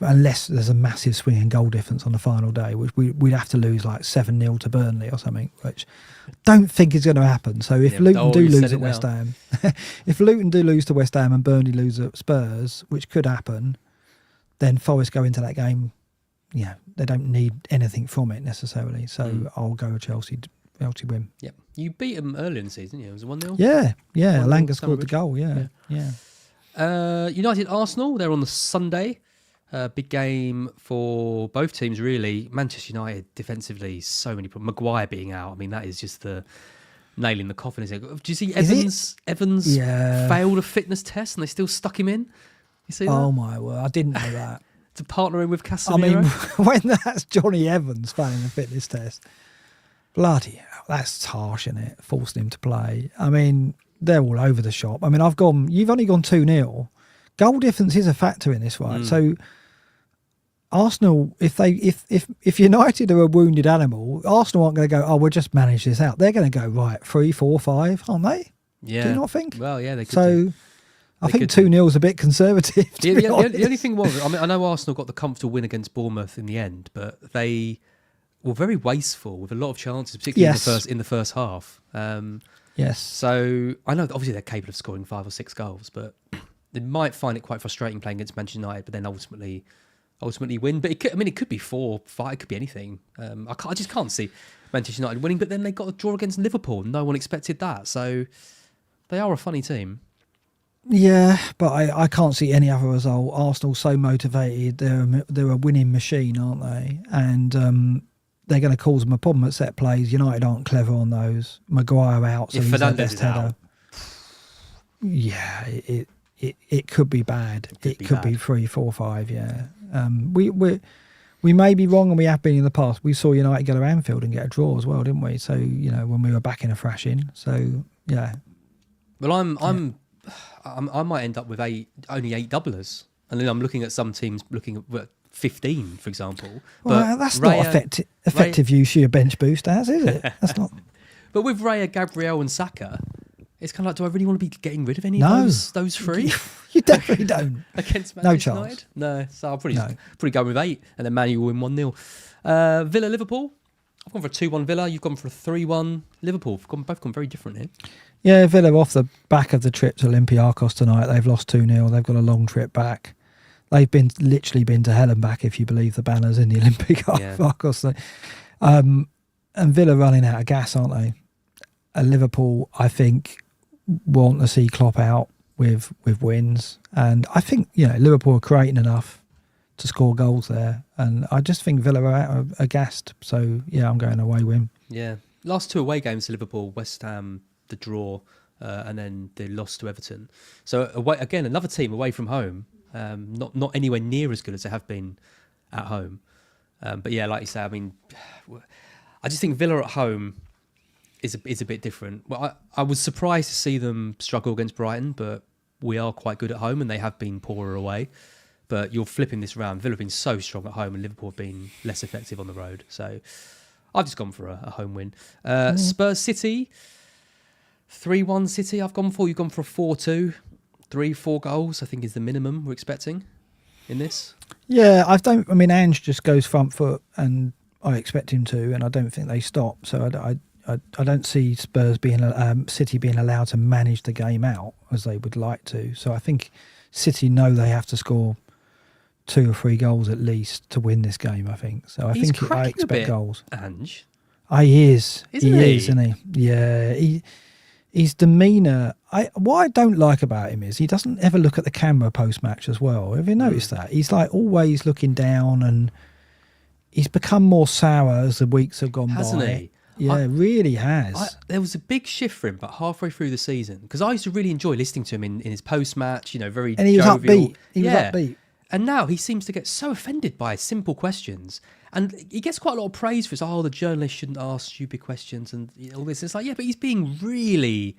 unless there's a massive swing in goal difference on the final day, which we'd have to lose like 7-0 to Burnley or something, which don't think is going to happen. So if Luton do lose at West Ham, if Luton do lose to West Ham and Burnley lose at Spurs, which could happen, then Forest go into that game. Yeah, they don't need anything from it necessarily. So I'll go with Chelsea win. Yep. You beat them early in the season, yeah? It was 1-0? Yeah. Langer scored the goal, yeah. United Arsenal, they're on the Sunday. Big game for both teams, really. Manchester United defensively, so many problems. Maguire being out, I mean, that is just the nail in the coffin. Do you see Evans? Evans failed a fitness test and they still stuck him in. You see that? Oh my word, I didn't know that. To partner him with Casemiro. I mean, when that's Johnny Evans failing the fitness test, bloody hell, that's harsh, isn't it? Forcing him to play. I mean, they're all over the shop. I mean, you've only gone 2-0. Goal difference is a factor in this, right? So Arsenal, if United are a wounded animal, Arsenal aren't going to go, oh, we'll just manage this out. They're going to go, right, 3, 4, 5, aren't they? Yeah. Do you not think? Well, yeah, they could. So I think 2-0 is a bit conservative. The only thing was, I mean, I know Arsenal got the comfortable win against Bournemouth in the end, but they were very wasteful with a lot of chances, particularly in the first half. Yes. So I know that obviously they're capable of scoring 5 or 6 goals, but they might find it quite frustrating playing against Manchester United, but then ultimately win. But it could be 4, 5, it could be anything. I just can't see Manchester United winning. But then they got a draw against Liverpool. No one expected that, so they are a funny team. Yeah, but I can't see any other result. Arsenal so motivated. They're a winning machine, aren't they? And they're going to cause them a problem at set plays. United aren't clever on those. Maguire out, so he's their best header. Yeah, it could be bad. It could be 3, 4, 5. Yeah. We may be wrong, and we have been in the past. We saw United go to Anfield and get a draw as well, didn't we? So when we were back in a thrashing. So yeah. Well, I might end up with only 8 doublers, and then I'm looking at some teams looking at 15, for example. Well, that's not effective use of your bench boost, is it? That's not. But with Raya, Gabriel, and Saka, it's kind of like, do I really want to be getting rid of any of those 3? You definitely don't. Against Manchester United? No, so I'll probably go with 8, and then Man U will win 1-0. Villa, Liverpool. I've gone for a 2-1 Villa. You've gone for a 3-1 Liverpool. Both gone very different here. Yeah, Villa off the back of the trip to Olympiacos tonight. They've lost 2-0. They've got a long trip back. They've literally been to hell and back, if you believe the banners in the Olympiacos. Yeah. And Villa running out of gas, aren't they? And Liverpool, I think, want to see Klopp out with wins. And I think, Liverpool are creating enough to score goals there. And I just think Villa are aghast. So, yeah, I'm going away win. Yeah. Last 2 away games to Liverpool, West Ham, the draw, and then the loss to Everton. So, again, another team away from home, not anywhere near as good as they have been at home. But, yeah, like you say, I mean, I just think Villa at home is a bit different. Well, I was surprised to see them struggle against Brighton, but we are quite good at home, and they have been poorer away. But you're flipping this around. Villa have been so strong at home, and Liverpool have been less effective on the road. So I've just gone for a home win. Spurs City. 3-1 City I've gone for. You've gone for a 4-2. 3-4 goals I think is the minimum we're expecting in this. Yeah, I mean, Ange just goes front foot, and I expect him to, and I don't think they stop. So I don't see Spurs City being allowed to manage the game out as they would like to. So I think City know they have to score 2 or 3 goals at least to win this game, I think. So I expect goals. Ange. He is. Isn't he? Yeah. His demeanour, what I don't like about him is he doesn't ever look at the camera post-match as well. Have you noticed that? He's like always looking down, and he's become more sour as the weeks have gone by. Hasn't he? Yeah, really has. There was a big shift for him, but halfway through the season, because I used to really enjoy listening to him in his post-match, very and he was jovial. Upbeat. He was upbeat. And now he seems to get so offended by simple questions. And he gets quite a lot of praise for the journalists shouldn't ask stupid questions and all this. It's like, yeah, but he's being really,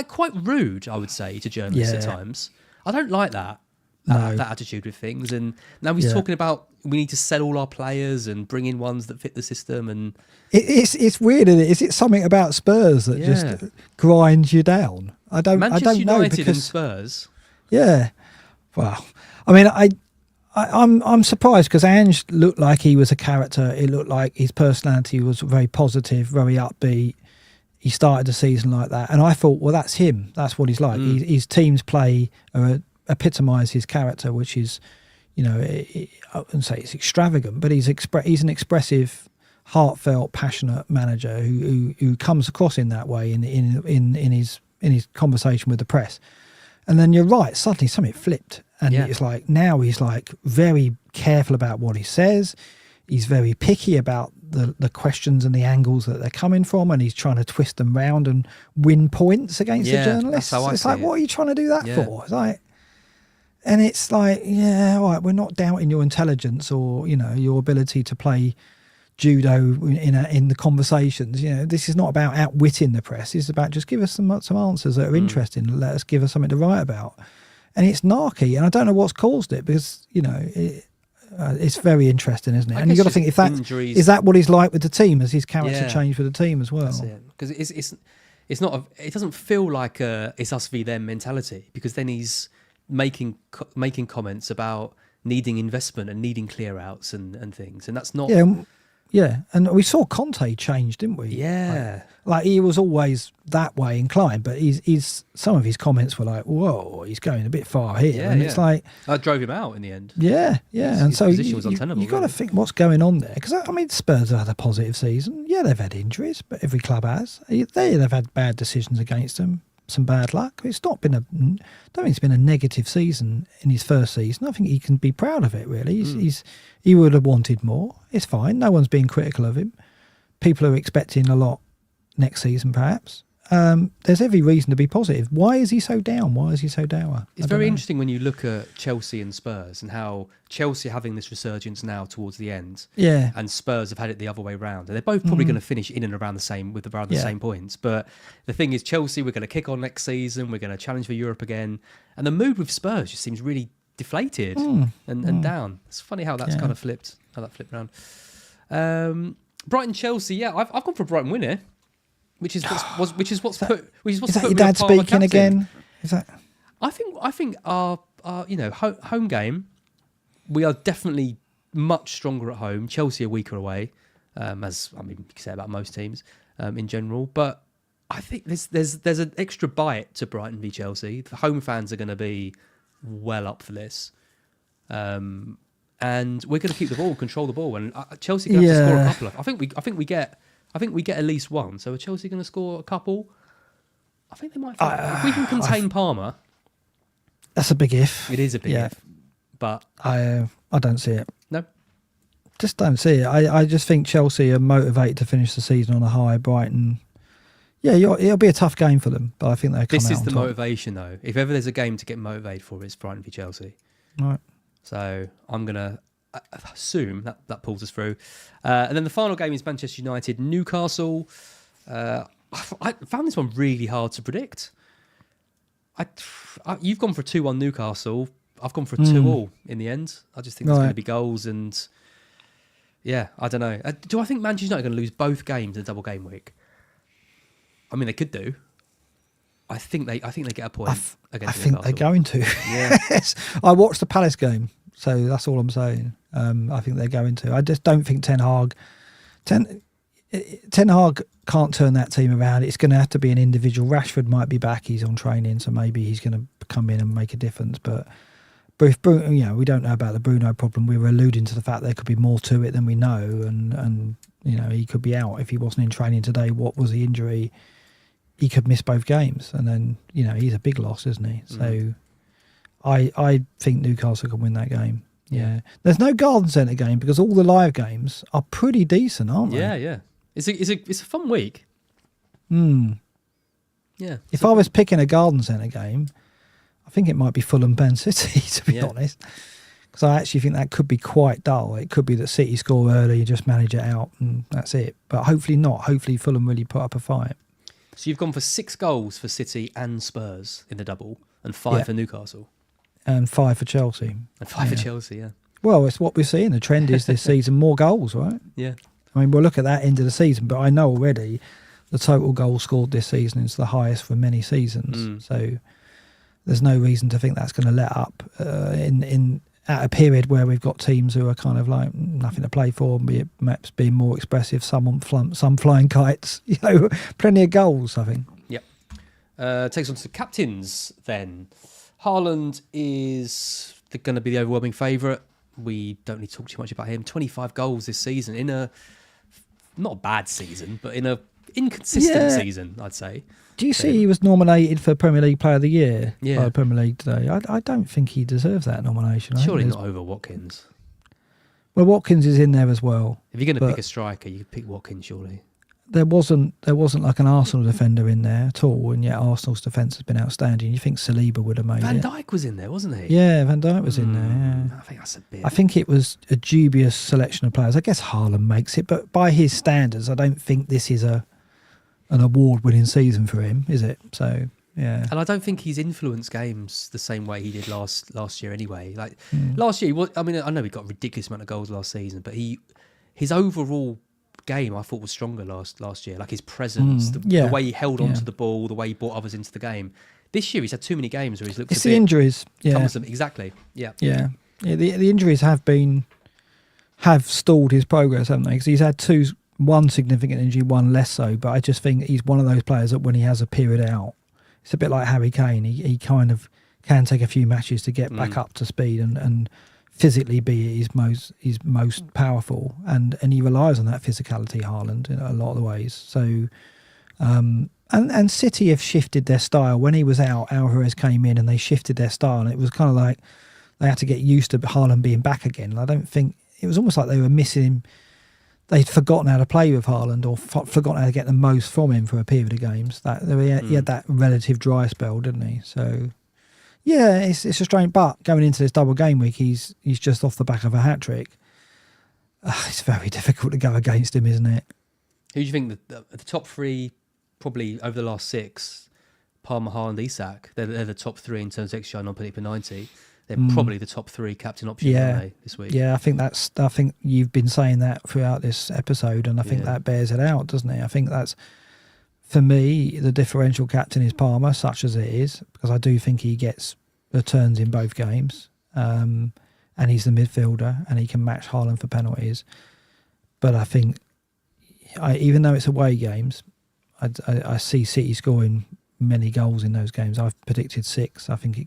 quite rude, I would say, to journalists at times. I don't like that attitude with things. And now he's talking about we need to sell all our players and bring in ones that fit the system. And it's weird, isn't it? Is it something about Spurs that just grinds you down? I don't know. United and Spurs. Yeah. Well, I mean, I'm surprised because Ange looked like he was a character. It looked like his personality was very positive, very upbeat. He started the season like that, and I thought, well, that's him. That's what he's like. His team's play epitomise his character, which is, I wouldn't say it's extravagant, but he's an expressive, heartfelt, passionate manager who comes across in that way in his conversation with the press. And then you're right, suddenly something flipped. And it's like, now he's like very careful about what he says. He's very picky about the questions and the angles that they're coming from, and he's trying to twist them round and win points against the journalists. It's like, what are you trying to do that for? It's like, and it's like, all right, we're not doubting your intelligence or, your ability to play judo in the conversations. This is not about outwitting the press. It's about just give us some answers that are interesting. Let us give us something to write about. And it's narky, and I don't know what's caused it because it's very interesting, isn't it? And you've got to think, is that what he's like with the team? Has his character changed with the team as well? That's it. Because it's not. It doesn't feel like it's us v them mentality, because then he's making comments needing investment and needing clear outs and things, and that's not. Yeah, and we saw Conte change, didn't we? Yeah, like he was always that way inclined, but he's some of his comments were like, "Whoa, he's going a bit far here," and it's like that drove him out in the end. Yeah, and so position was untenable. You've got to think what's going on there, because I mean, Spurs have had a positive season. Yeah, they've had injuries, but every club has. They've had bad decisions against them. Some bad luck. It's not been I don't think it's been a negative season in his first season. I think he can be proud of it, really. He would have wanted more. It's fine. No one's being critical of him. People are expecting a lot next season, perhaps. There's every reason to be positive. Why is he so down? Why is he so dour? It's very interesting when you look at Chelsea and Spurs and how Chelsea are having this resurgence now towards the end. Yeah. And Spurs have had it the other way round. And they're both probably going to finish in and around the same points. But the thing is, Chelsea, we're going to kick on next season. We're going to challenge for Europe again. And the mood with Spurs just seems really deflated and down. It's funny how that's kind of flipped. How that flipped around. Brighton Chelsea. I've gone for a Brighton win here. Which is what's put your dad speaking again? Is that? I think our home game, we are definitely much stronger at home. Chelsea are weaker away, as you can say about most teams in general. But I think there's an extra bite to Brighton v Chelsea. The home fans are going to be well up for this, and we're going to keep the ball, control the ball, and Chelsea are going to have to score a couple of. I think we get at least one. So are Chelsea going to score a couple? I think they might. If we can contain Palmer, that's a big if. It is a big if, but I don't see it. No, just don't see it. I just think Chelsea are motivated to finish the season on a high. Brighton, it'll be a tough game for them, but I think they. This is the motivation, though. If ever there's a game to get motivated for, it's Brighton v Chelsea. Right. So I'm gonna assume that pulls us through, and then the final game is Manchester United Newcastle. I found this one really hard to predict. You've gone for a 2-1 Newcastle. I've gone for a 2-2 in the end. I just think there's going to be goals, and I don't know. Do I think Manchester United are going to lose both games in a double game week? I mean, they could do. I think they get a point against I think Newcastle. they're going to. Yeah. I watched the Palace game, so that's all I'm saying. I think they're going to. I just don't think Ten Hag can't turn that team around. It's going to have to be an individual. Rashford might be back. He's on training, so maybe he's going to come in and make a difference. But if Bruno, we don't know about the Bruno problem. We were alluding to the fact there could be more to it than we know, and he could be out if he wasn't in training today. What was the injury? He could miss both games, and then he's a big loss, isn't he? So I think Newcastle can win that game. Yeah, there's no Garden Centre game because all the live games are pretty decent, aren't they? Yeah. It's a fun week. Yeah. If I was picking a Garden Centre game, I think it might be Fulham Man City, to be honest. Because I actually think that could be quite dull. It could be that City score early, you just manage it out, and that's it. But hopefully not. Hopefully Fulham really put up a fight. So you've gone for 6 goals for City and Spurs in the double, and 5 for Newcastle. And 5 for Chelsea. And 5 for Chelsea, yeah. Well, it's what we're seeing. The trend is this season, more goals, right? Yeah. I mean, we'll look at that end of the season, but I know already the total goals scored this season is the highest for many seasons. So there's no reason to think that's going to let up at a period where we've got teams who are kind of like nothing to play for, be it perhaps being more expressive, some flying kites, plenty of goals, I think. Yep. Takes on to the captains then. Haaland is going to be the overwhelming favourite. We don't need to talk too much about him. 25 goals this season in a not a bad season, but in a inconsistent season, I'd say. Do you see he was nominated for Premier League Player of the Year by the Premier League today? I don't think he deserves that nomination. Surely not over Watkins. Well, Watkins is in there as well. If you're going to pick a striker, you could pick Watkins, surely. There wasn't like an Arsenal defender in there at all, and yet Arsenal's defence has been outstanding. You think Saliba would have made Van it? Dijk was in there, wasn't he? Yeah, Van Dijk was in there. Yeah. I think that's a bit. I think it was a dubious selection of players. I guess Haaland makes it, but by his standards, I don't think this is an award-winning season for him, is it? So yeah. And I don't think he's influenced games the same way he did last year anyway. Like last year, I know he got a ridiculous amount of goals last season, but his overall game I thought was stronger last year. Like his presence, the way he held on to the ball, the way he brought others into the game. This year he's had too many games where he's looked. It's the injuries, cumbersome. Exactly. Yeah. The injuries have stalled his progress, haven't they? Because he's had one significant injury, one less so. But I just think he's one of those players that when he has a period out, it's a bit like Harry Kane. He kind of can take a few matches to get back up to speed and physically be his most powerful, and he relies on that physicality, Haaland, in a lot of the ways. So, and City have shifted their style. When he was out, Alvarez came in and they shifted their style, and it was kind of like they had to get used to Haaland being back again. And I don't think it was almost like they were missing him. They'd forgotten how to play with Haaland, or forgotten how to get the most from him for a period of games. He had that relative dry spell, didn't he? So. Yeah, it's a strange. But going into this double game week, he's just off the back of a hat trick. It's very difficult to go against him, isn't it? Who do you think the top 3 probably over the last 6? Palmer, Haaland, Isak. They're the top 3 in terms of XGI non-penalty per 90. They're probably the top 3 captain options, aren't they, this week? Yeah, I think you've been saying that throughout this episode, and I think that bears it out, doesn't it? I think that's. For me, the differential captain is Palmer, such as it is, because I do think he gets returns in both games, and he's the midfielder, and he can match Haaland for penalties. But I think, even though it's away games, I see City scoring many goals in those games. I've predicted 6. I think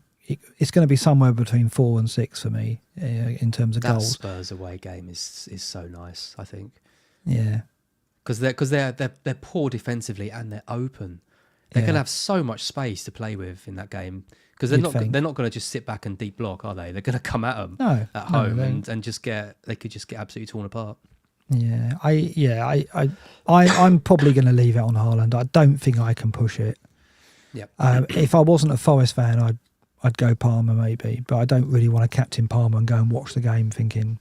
it's going to be somewhere between 4 and 6 for me in terms of goals. That Spurs away game is so nice, I think. Yeah. Because they're poor defensively and they're open. They're going to have so much space to play with in that game, because they're not going to just sit back and deep block, are they? They're going to come at them at home and they could just get absolutely torn apart. Yeah, I'm probably going to leave it on Haaland. I don't think I can push it. Yep. If I wasn't a Forest fan, I'd go Palmer maybe, but I don't really want to captain Palmer and go and watch the game thinking,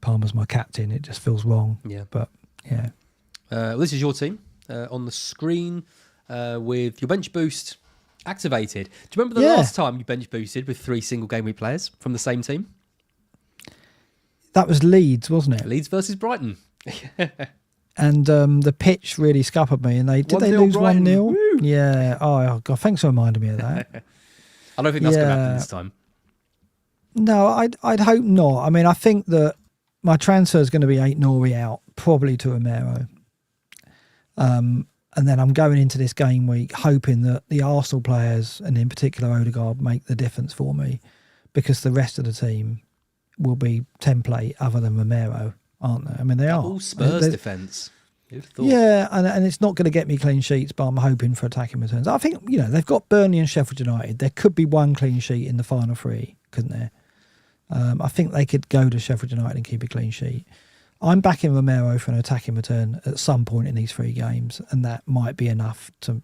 Palmer's my captain. It just feels wrong. Yeah, but. Yeah. Well, this is your team on the screen with your bench boost activated. Do you remember the last time you bench boosted with 3 single game week players from the same team? That was Leeds, wasn't it? Leeds versus Brighton. and the pitch really scuppered me. And they lose 1-0? Yeah. Oh God, thanks for reminding me of that. I don't think that's going to happen this time. No, I'd hope not. I mean, I think that my transfer is going to be 8-0 out, probably to Romero. And then I'm going into this game week hoping that the Arsenal players, and in particular Odegaard, make the difference for me, because the rest of the team will be template other than Romero, aren't they? I mean, they are. All Spurs defence. Yeah, and it's not going to get me clean sheets, but I'm hoping for attacking returns. I think, they've got Burnley and Sheffield United. There could be one clean sheet in the final three, couldn't there? I think they could go to Sheffield United and keep a clean sheet. I'm backing Romero for an attacking return at some point in these 3 games, and that might be enough to.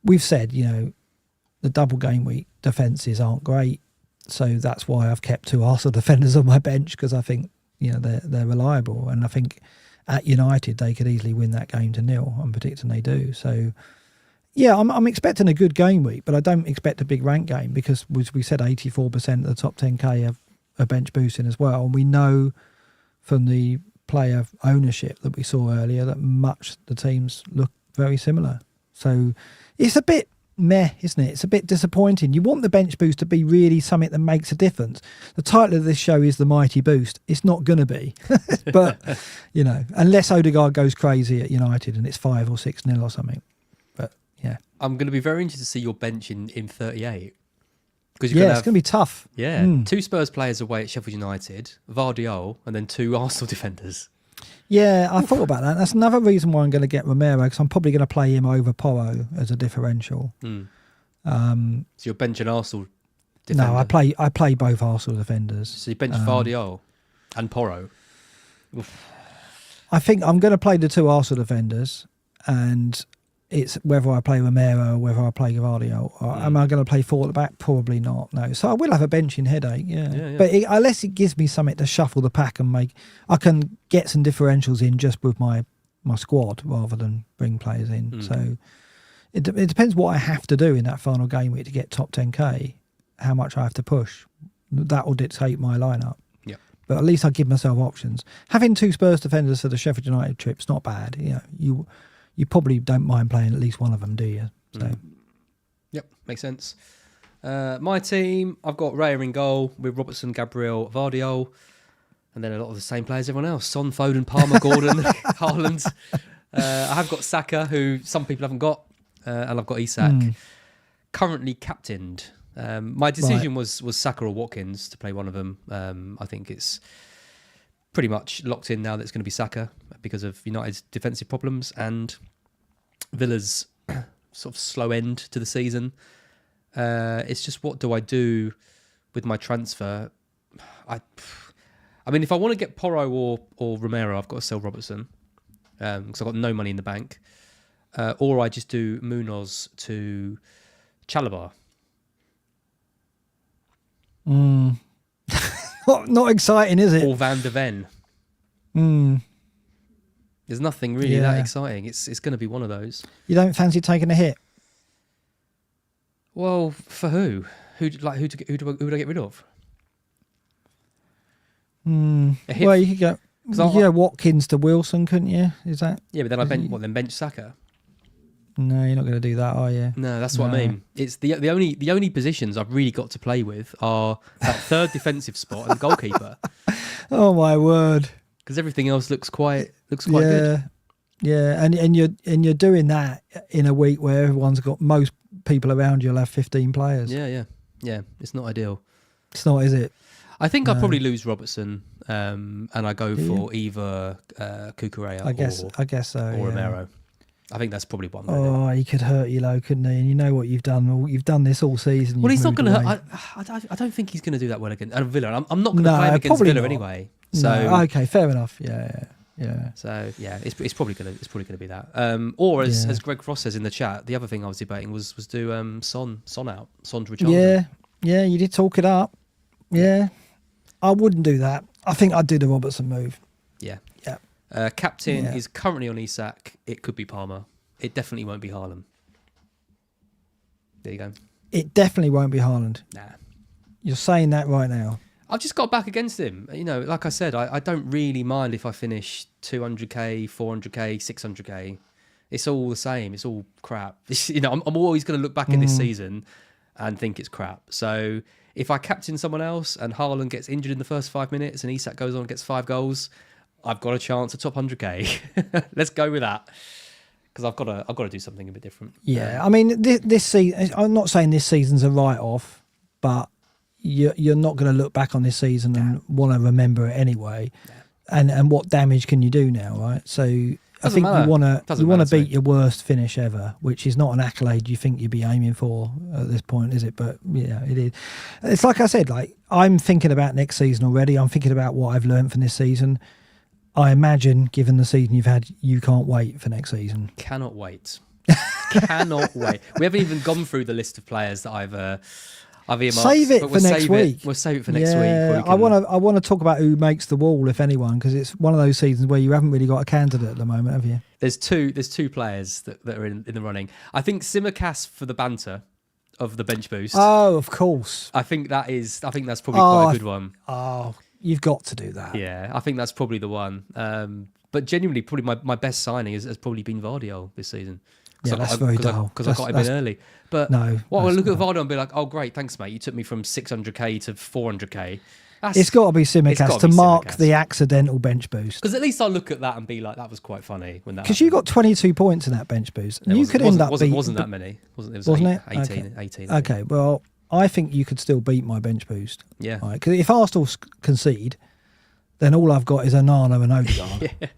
We've said, the double game week defences aren't great, so that's why I've kept 2 Arsenal defenders on my bench, because I think they're reliable, and I think at United they could easily win that game to 0. I'm predicting they do. So yeah, I'm expecting a good game week, but I don't expect a big rank game, because as we said, 84% of the top 10k are bench boosting as well, and we know from the player ownership that we saw earlier that much the teams look very similar. So it's a bit meh, isn't it? It's a bit disappointing. You want the bench boost to be really something that makes a difference. The title of this show is The Mighty Boost. It's not going to be. But, unless Odegaard goes crazy at United and it's 5 or 6-0 or something. But, yeah. I'm going to be very interested to see your bench in 38. It's going to be tough. Yeah, 2 Spurs players away at Sheffield United, Vardiol, and then 2 Arsenal defenders. Yeah, I thought about that. That's another reason why I'm going to get Romero, because I'm probably going to play him over Porro as a differential. So you're benching Arsenal defender? No, I play both Arsenal defenders. So you bench Vardiol and Porro? I think I'm going to play the 2 Arsenal defenders, and it's whether I play Romero or whether I play Gavardio. Am I going to play 4 at the back? Probably not, no. So I will have a benching headache, yeah. But unless it gives me something to shuffle the pack and I can get some differentials in just with my squad rather than bring players in. So it depends what I have to do in that final game week to get top 10k, how much I have to push. That will dictate my lineup. Yeah. But at least I give myself options. Having 2 Spurs defenders for the Sheffield United trip's not bad. You probably don't mind playing at least one of them, do you? So. Yep, makes sense. My team, I've got Raya in goal with Robertson, Gabriel, Vardiol, and then a lot of the same players everyone else. Son, Foden, Palmer, Gordon, Haaland. I have got Saka, who some people haven't got, and I've got Isak. Currently captained. My decision was Saka or Watkins to play one of them. I think it's pretty much locked in now that it's going to be Saka because of United's defensive problems and Villa's sort of slow end to the season. It's just, what do I do with my transfer? I mean, if I want to get Porro or Romero, I've got to sell Robertson because I've got no money in the bank. Or I just do Munoz to Chalobah. Not exciting, is it? Or Van de Ven. There's nothing really that exciting. It's going to be one of those. You don't fancy taking a hit? Well, for who? Who do I get rid of? Well, you could go Watkins to Wilson, couldn't you? Is that? Yeah, but then then bench Saka. No, you're not going to do that, are you? No, that's what I mean. It's the only positions I've really got to play with are that third defensive spot and the goalkeeper. Oh my word! Because everything else looks quite good. Yeah, and you're doing that in a week where everyone's got, most people around you'll have 15 players. Yeah. It's not ideal. It's not, is it? I think I'll probably lose Robertson, and I go for either Cucurella I guess so, or Romero. I think that's probably one. Oh, he could hurt you, though, couldn't he? And you know what you've done. You've done this all season. Well, he's not going to hurt. I don't think he's going to do that well against Villa. I'm not going to play him against Villa anyway. So okay, fair enough. Yeah. So it's probably going to be that. Or as Greg Frost says in the chat, the other thing I was debating was do Son out, Son to Richarlison. Yeah, you did talk it up. Yeah, I wouldn't do that. I think I'd do the Robertson move. Yeah. Captain is currently on Isak. It could be Palmer. It definitely won't be Haaland. There you go. It definitely won't be Haaland. Nah. You're saying that right now. I've just got back against him. You know, like I said, I don't really mind if I finish 200k, 400k, 600k. It's all the same. It's all crap. You know, I'm always going to look back at this season and think it's crap. So if I captain someone else and Haaland gets injured in the first 5 minutes and Isak goes on and gets 5 goals, I've got a chance at top 100k. Let's go with that. Because I've got to do something a bit different. Yeah, I mean, this season, I'm not saying this season's a write-off, but you're not going to look back on this season and want to remember it anyway. Yeah. And what damage can you do now, right? So I think you want to beat your worst finish ever, which is not an accolade you think you'd be aiming for at this point, is it? But yeah, it is. It's like I said, like I'm thinking about next season already. I'm thinking about what I've learned from this season. I imagine, given the season you've had, you can't wait for next season. Cannot wait. Cannot wait. We haven't even gone through the list of players that I've earmarked. Save it for next week. We'll save it for next week. I want to talk about who makes the wall, if anyone, because it's one of those seasons where you haven't really got a candidate at the moment, have you? There's two players that are in the running. I think SuperChats for the banter of the bench boost. Oh, of course. I think that's probably quite a good one. Oh, you've got to do that. Yeah, I think that's probably the one. But genuinely, probably my best signing has probably been Vardiol this season. Yeah, that's very dull. Because I got him in early. But no, I'll look at Vardiol and be like, oh, great, thanks, mate. You took me from 600k to 400k. It's got to be SuperChats to mark the accidental bench boost. Because at least I'll look at that and be like, that was quite funny when that. Because you got 22 points in that bench boost. You could end up beating. Wasn't that many? Wasn't it? 18. Okay, well, I think you could still beat my bench boost. Yeah. Right? Because if Arsenal concede, then all I've got is Onana and Odegaard. Yeah.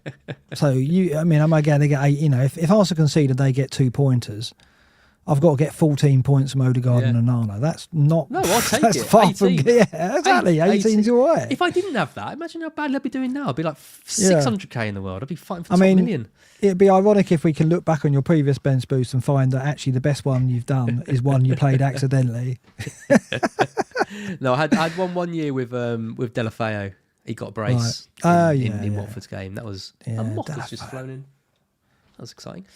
So am I going to get 8? You know, if Arsenal concede and they get 2 pointers, I've got to get 14 points from Odegaard and Onana. That's not. No, I'll take that's it. Far 18. from, yeah, exactly. 18's all right. If I didn't have that, imagine how badly I'd be doing now. I'd be like 600k in the world. I'd be fighting for top million. It'd be ironic if we can look back on your previous bench boost and find that actually the best one you've done is one you played accidentally. No, I had one year with Delafeo. He got a brace in Watford's game. That was a moth has just flown in. That was exciting.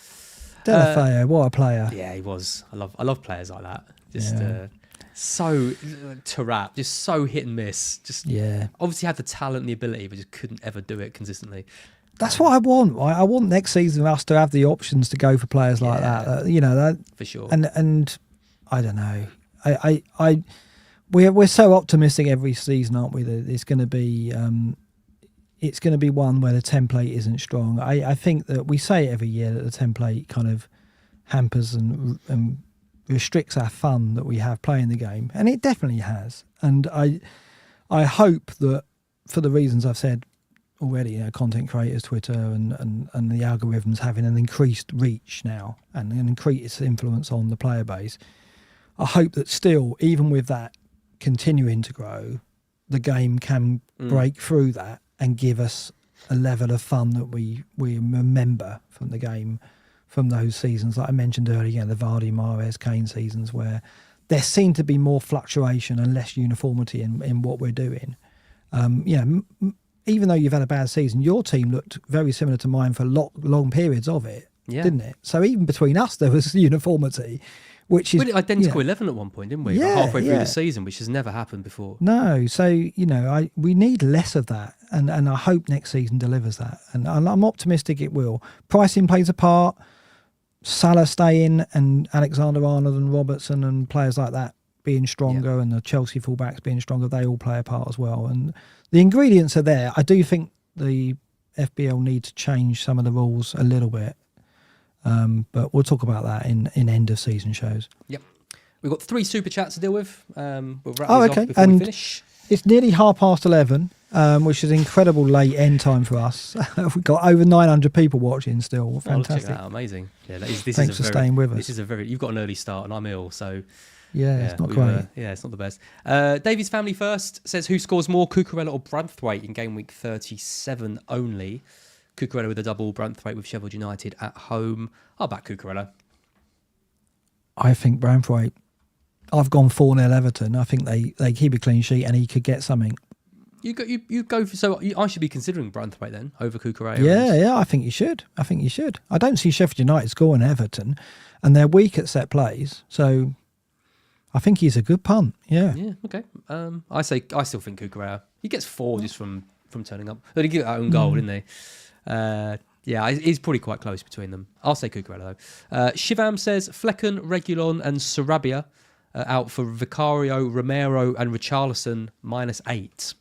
Delafeo, what a player! Yeah, he was. I love players like that. Just so Tarap, just so hit and miss. Just obviously had the talent and the ability, but just couldn't ever do it consistently. That's what I want. Right? I want next season us to have the options to go for players like that. You know, that for sure. And I don't know. We're so optimistic every season, aren't we? That it's going to be one where the template isn't strong. I think that we say every year that the template kind of hampers and restricts our fun that we have playing the game, and it definitely has. And I hope that for the reasons I've said already, you know, content creators, Twitter, and the algorithms having an increased reach now and an increased influence on the player base. I hope that still, even with that continuing to grow, the game can break through that and give us a level of fun that we remember from the game, from those seasons like I mentioned earlier, the Vardy, Mahrez, Kane seasons, where there seemed to be more fluctuation and less uniformity in what we're doing. Even though you've had a bad season, your team looked very similar to mine for long periods of it, didn't it? So even between us, there was uniformity. Which is we did identical 11 at one point, didn't we? Yeah, like halfway through the season, which has never happened before. No, so we need less of that, and I hope next season delivers that, and I'm optimistic it will. Pricing plays a part. Salah staying and Alexander-Arnold and Robertson and players like that being stronger, and the Chelsea fullbacks being stronger, they all play a part as well. And the ingredients are there. I do think the FPL need to change some of the rules a little bit. But we'll talk about that in end of season shows. Yep. We've got 3 super chats to deal with. We'll wrap these off before we finish. It's nearly 11:30, which is an incredible late end time for us. We've got over 900 people watching still. Fantastic. Check that out. Amazing. Yeah, Thanks for staying with us. You've got an early start and I'm ill, so it's not great. It's not the best. Davies Family First says, who scores more, Cucurella or Branthwaite in game week 37 only? Cucurella with a double, Branthwaite with Sheffield United at home. I'll back Cucurella. I think Branthwaite. I've gone 4-0 Everton. I think they keep a clean sheet and he could get something. You go for, so I should be considering Branthwaite then over Cucurella. Yeah, I think you should. I don't see Sheffield United scoring Everton, and they're weak at set plays. So I think he's a good punt. Yeah. Yeah. Okay. I still think Cucurella. He gets 4 just from turning up. But he gave that own goal, didn't he? Yeah, he's probably quite close between them. I'll say Cucurella though. Shivam says Flecken, Regulon, and Sarabia out for Vicario, Romero, and Richarlison -8.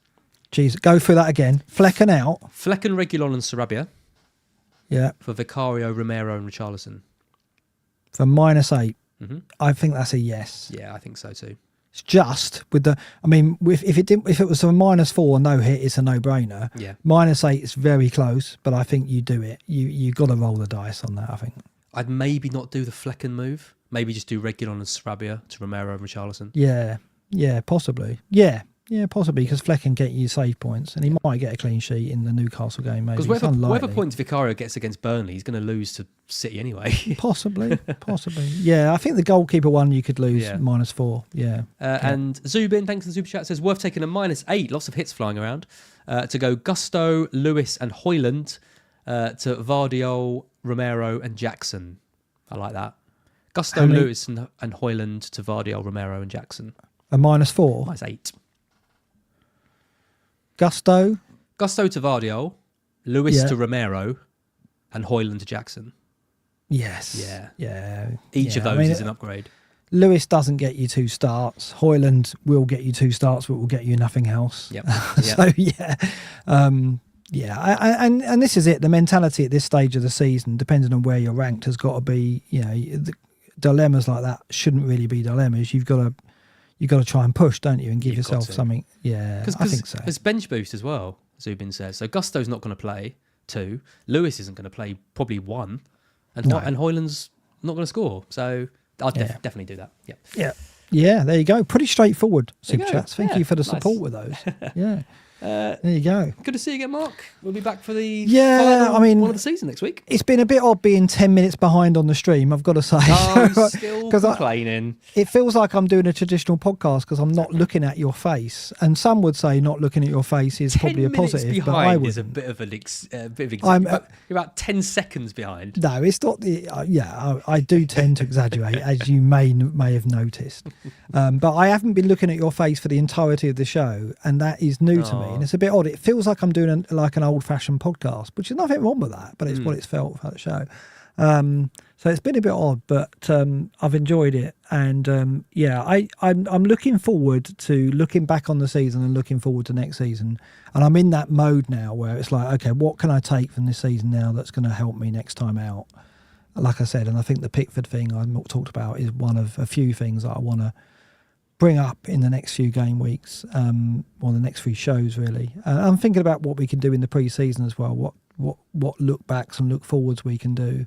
Jeez, go through that again. Flecken out. Flecken, Regulon, and Sarabia. Yeah. For Vicario, Romero, and Richarlison. For -8. Mm-hmm. I think that's a yes. Yeah, I think so too. It's just with the. I mean, if it was a -4 no hit, it's a no-brainer. Yeah. -8 is very close, but I think you do it. You got to roll the dice on that. I think. I'd maybe not do the Flecken move. Maybe just do Regulon and Sarabia to Romero and Richarlison. Yeah, possibly. Yeah, possibly, because Fleck can get you save points, and he might get a clean sheet in the Newcastle game. Maybe because whatever points Vicario gets against Burnley, he's going to lose to City anyway. possibly. Yeah, I think the goalkeeper one you could lose -4. Yeah. And Zubin, thanks for the super chat, says worth taking a -8. Lots of hits flying around to go Gusto, Lewis, and Hoyland to Vardiol, Romero, and Jackson. I like that. Gusto, Lewis, and Hoyland to Vardiol, Romero, and Jackson. A -4. -8. Gusto to Vardiol, Lewis to Romero, and Hoyland to Jackson. Yes. Yeah. Each of those is an upgrade. Lewis doesn't get you 2 starts. Hoyland will get you 2 starts, but will get you nothing else. Yep. So and this is it. The mentality at this stage of the season, depending on where you're ranked, has got to be. The dilemmas like that shouldn't really be dilemmas. You've got to try and push, don't you, and give yourself something. Yeah, I think so. There's bench boost as well, Zubin says. So Gusto's not going to play 2. Lewis isn't going to play probably 1. And Hoyland's not going to score. So I'd definitely do that. Yeah, there you go. Pretty straightforward, Super Chats. Thank you for the support with those. Yeah. There you go. Good to see you again, Mark. We'll be back for the final one of the season next week. It's been a bit odd being 10 minutes behind on the stream, I've got to say. Oh, still complaining. It feels like I'm doing a traditional podcast because I'm not looking at your face. And some would say not looking at your face is probably a positive, but I is a bit of you're about 10 seconds behind. No, it's not the. I do tend to exaggerate, as you may have noticed. But I haven't been looking at your face for the entirety of the show, and that is new to me. And it's a bit odd. It feels like I'm doing an old-fashioned podcast, which is nothing wrong with that, but it's what it's felt for the show. So it's been a bit odd, but I've enjoyed it. And I'm looking forward to looking back on the season and looking forward to next season. And I'm in that mode now where it's like, okay, what can I take from this season now that's going to help me next time out? Like I said, and I think the Pickford thing I talked about is one of a few things that I want to bring up in the next few game weeks, or the next few shows really. I'm thinking about what we can do in the pre-season as well, what look backs and look forwards we can do.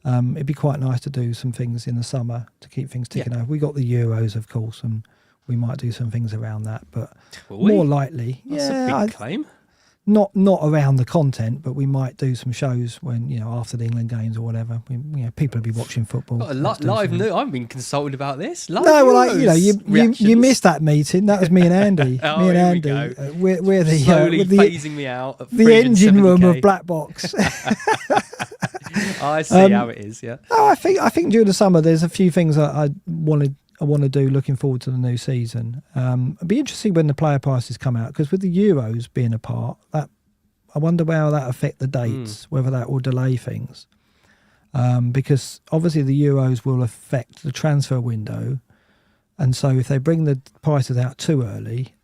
It'd be quite nice to do some things in the summer to keep things ticking over. We got the Euros, of course, and we might do some things around that, but more likely, that's a big claim. Not around the content, but we might do some shows when, after the England games or whatever. People will be watching football. Live news. I've been consulted about this. You missed that meeting. That was me and Andy. Me and Andy. We're the slowly phasing me out. At the engine room of BlackBox. I see how it is. Yeah. Oh, I think during the summer there's a few things that I want to do looking forward to the new season. It'd be interesting when the player prices come out, because with the Euros being apart, that I wonder how that affect the dates, whether that will delay things. Because obviously the Euros will affect the transfer window, and so if they bring the prices out too early,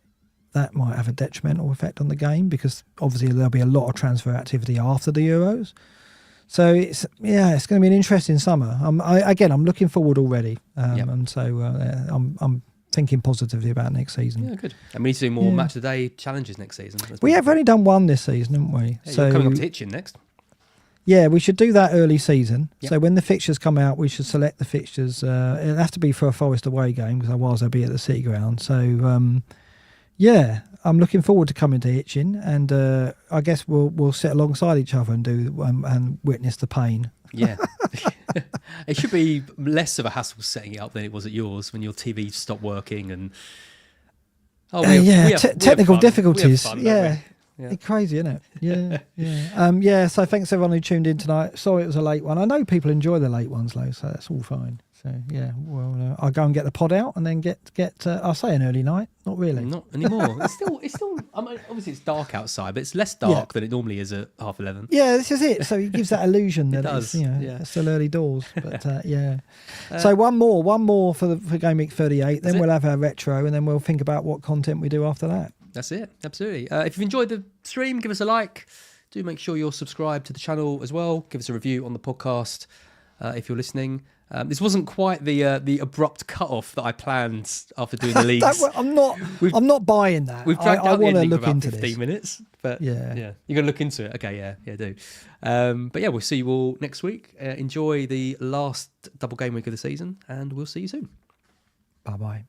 that might have a detrimental effect on the game, because obviously there'll be a lot of transfer activity after the Euros. So it's going to be an interesting summer. I'm looking forward already, and so I'm thinking positively about next season. Yeah, good. And we need to do more match of the day challenges next season. We have only done one this season, haven't we? Yeah, so you're coming up to Hitchin next. Yeah, we should do that early season. Yep. So when the fixtures come out, we should select the fixtures. It'll have to be for a Forest away game, because otherwise they'll be at the City Ground. So I'm looking forward to coming to Hitchin, and I guess we'll sit alongside each other and do and witness the pain. Yeah, it should be less of a hassle setting it up than it was at yours when your TV stopped working and technical difficulties. Fun, It's crazy, isn't it? Yeah. So thanks everyone who tuned in tonight. Sorry it was a late one. I know people enjoy the late ones though, so that's all fine. So yeah, well, I'll go and get the pod out and then get. I'll say an early night. Not really. Not anymore. It's still. I mean, obviously it's dark outside, but it's less dark than it normally is at 11:30. Yeah, this is it. So it gives that illusion that does, it's still early doors. But yeah. So one more for Game Week 38. Then we'll have our retro, and then we'll think about what content we do after that. That's it. Absolutely. If you've enjoyed the stream, give us a like. Do make sure you're subscribed to the channel as well. Give us a review on the podcast if you're listening. This wasn't quite the abrupt cut-off that I planned after doing the leagues. I'm not buying that. We've dragged out the ending for about 15 this. minutes. But yeah, you're going to look into it. Okay, yeah, do. But yeah, we'll see you all next week. Enjoy the last double game week of the season, and we'll see you soon. Bye-bye.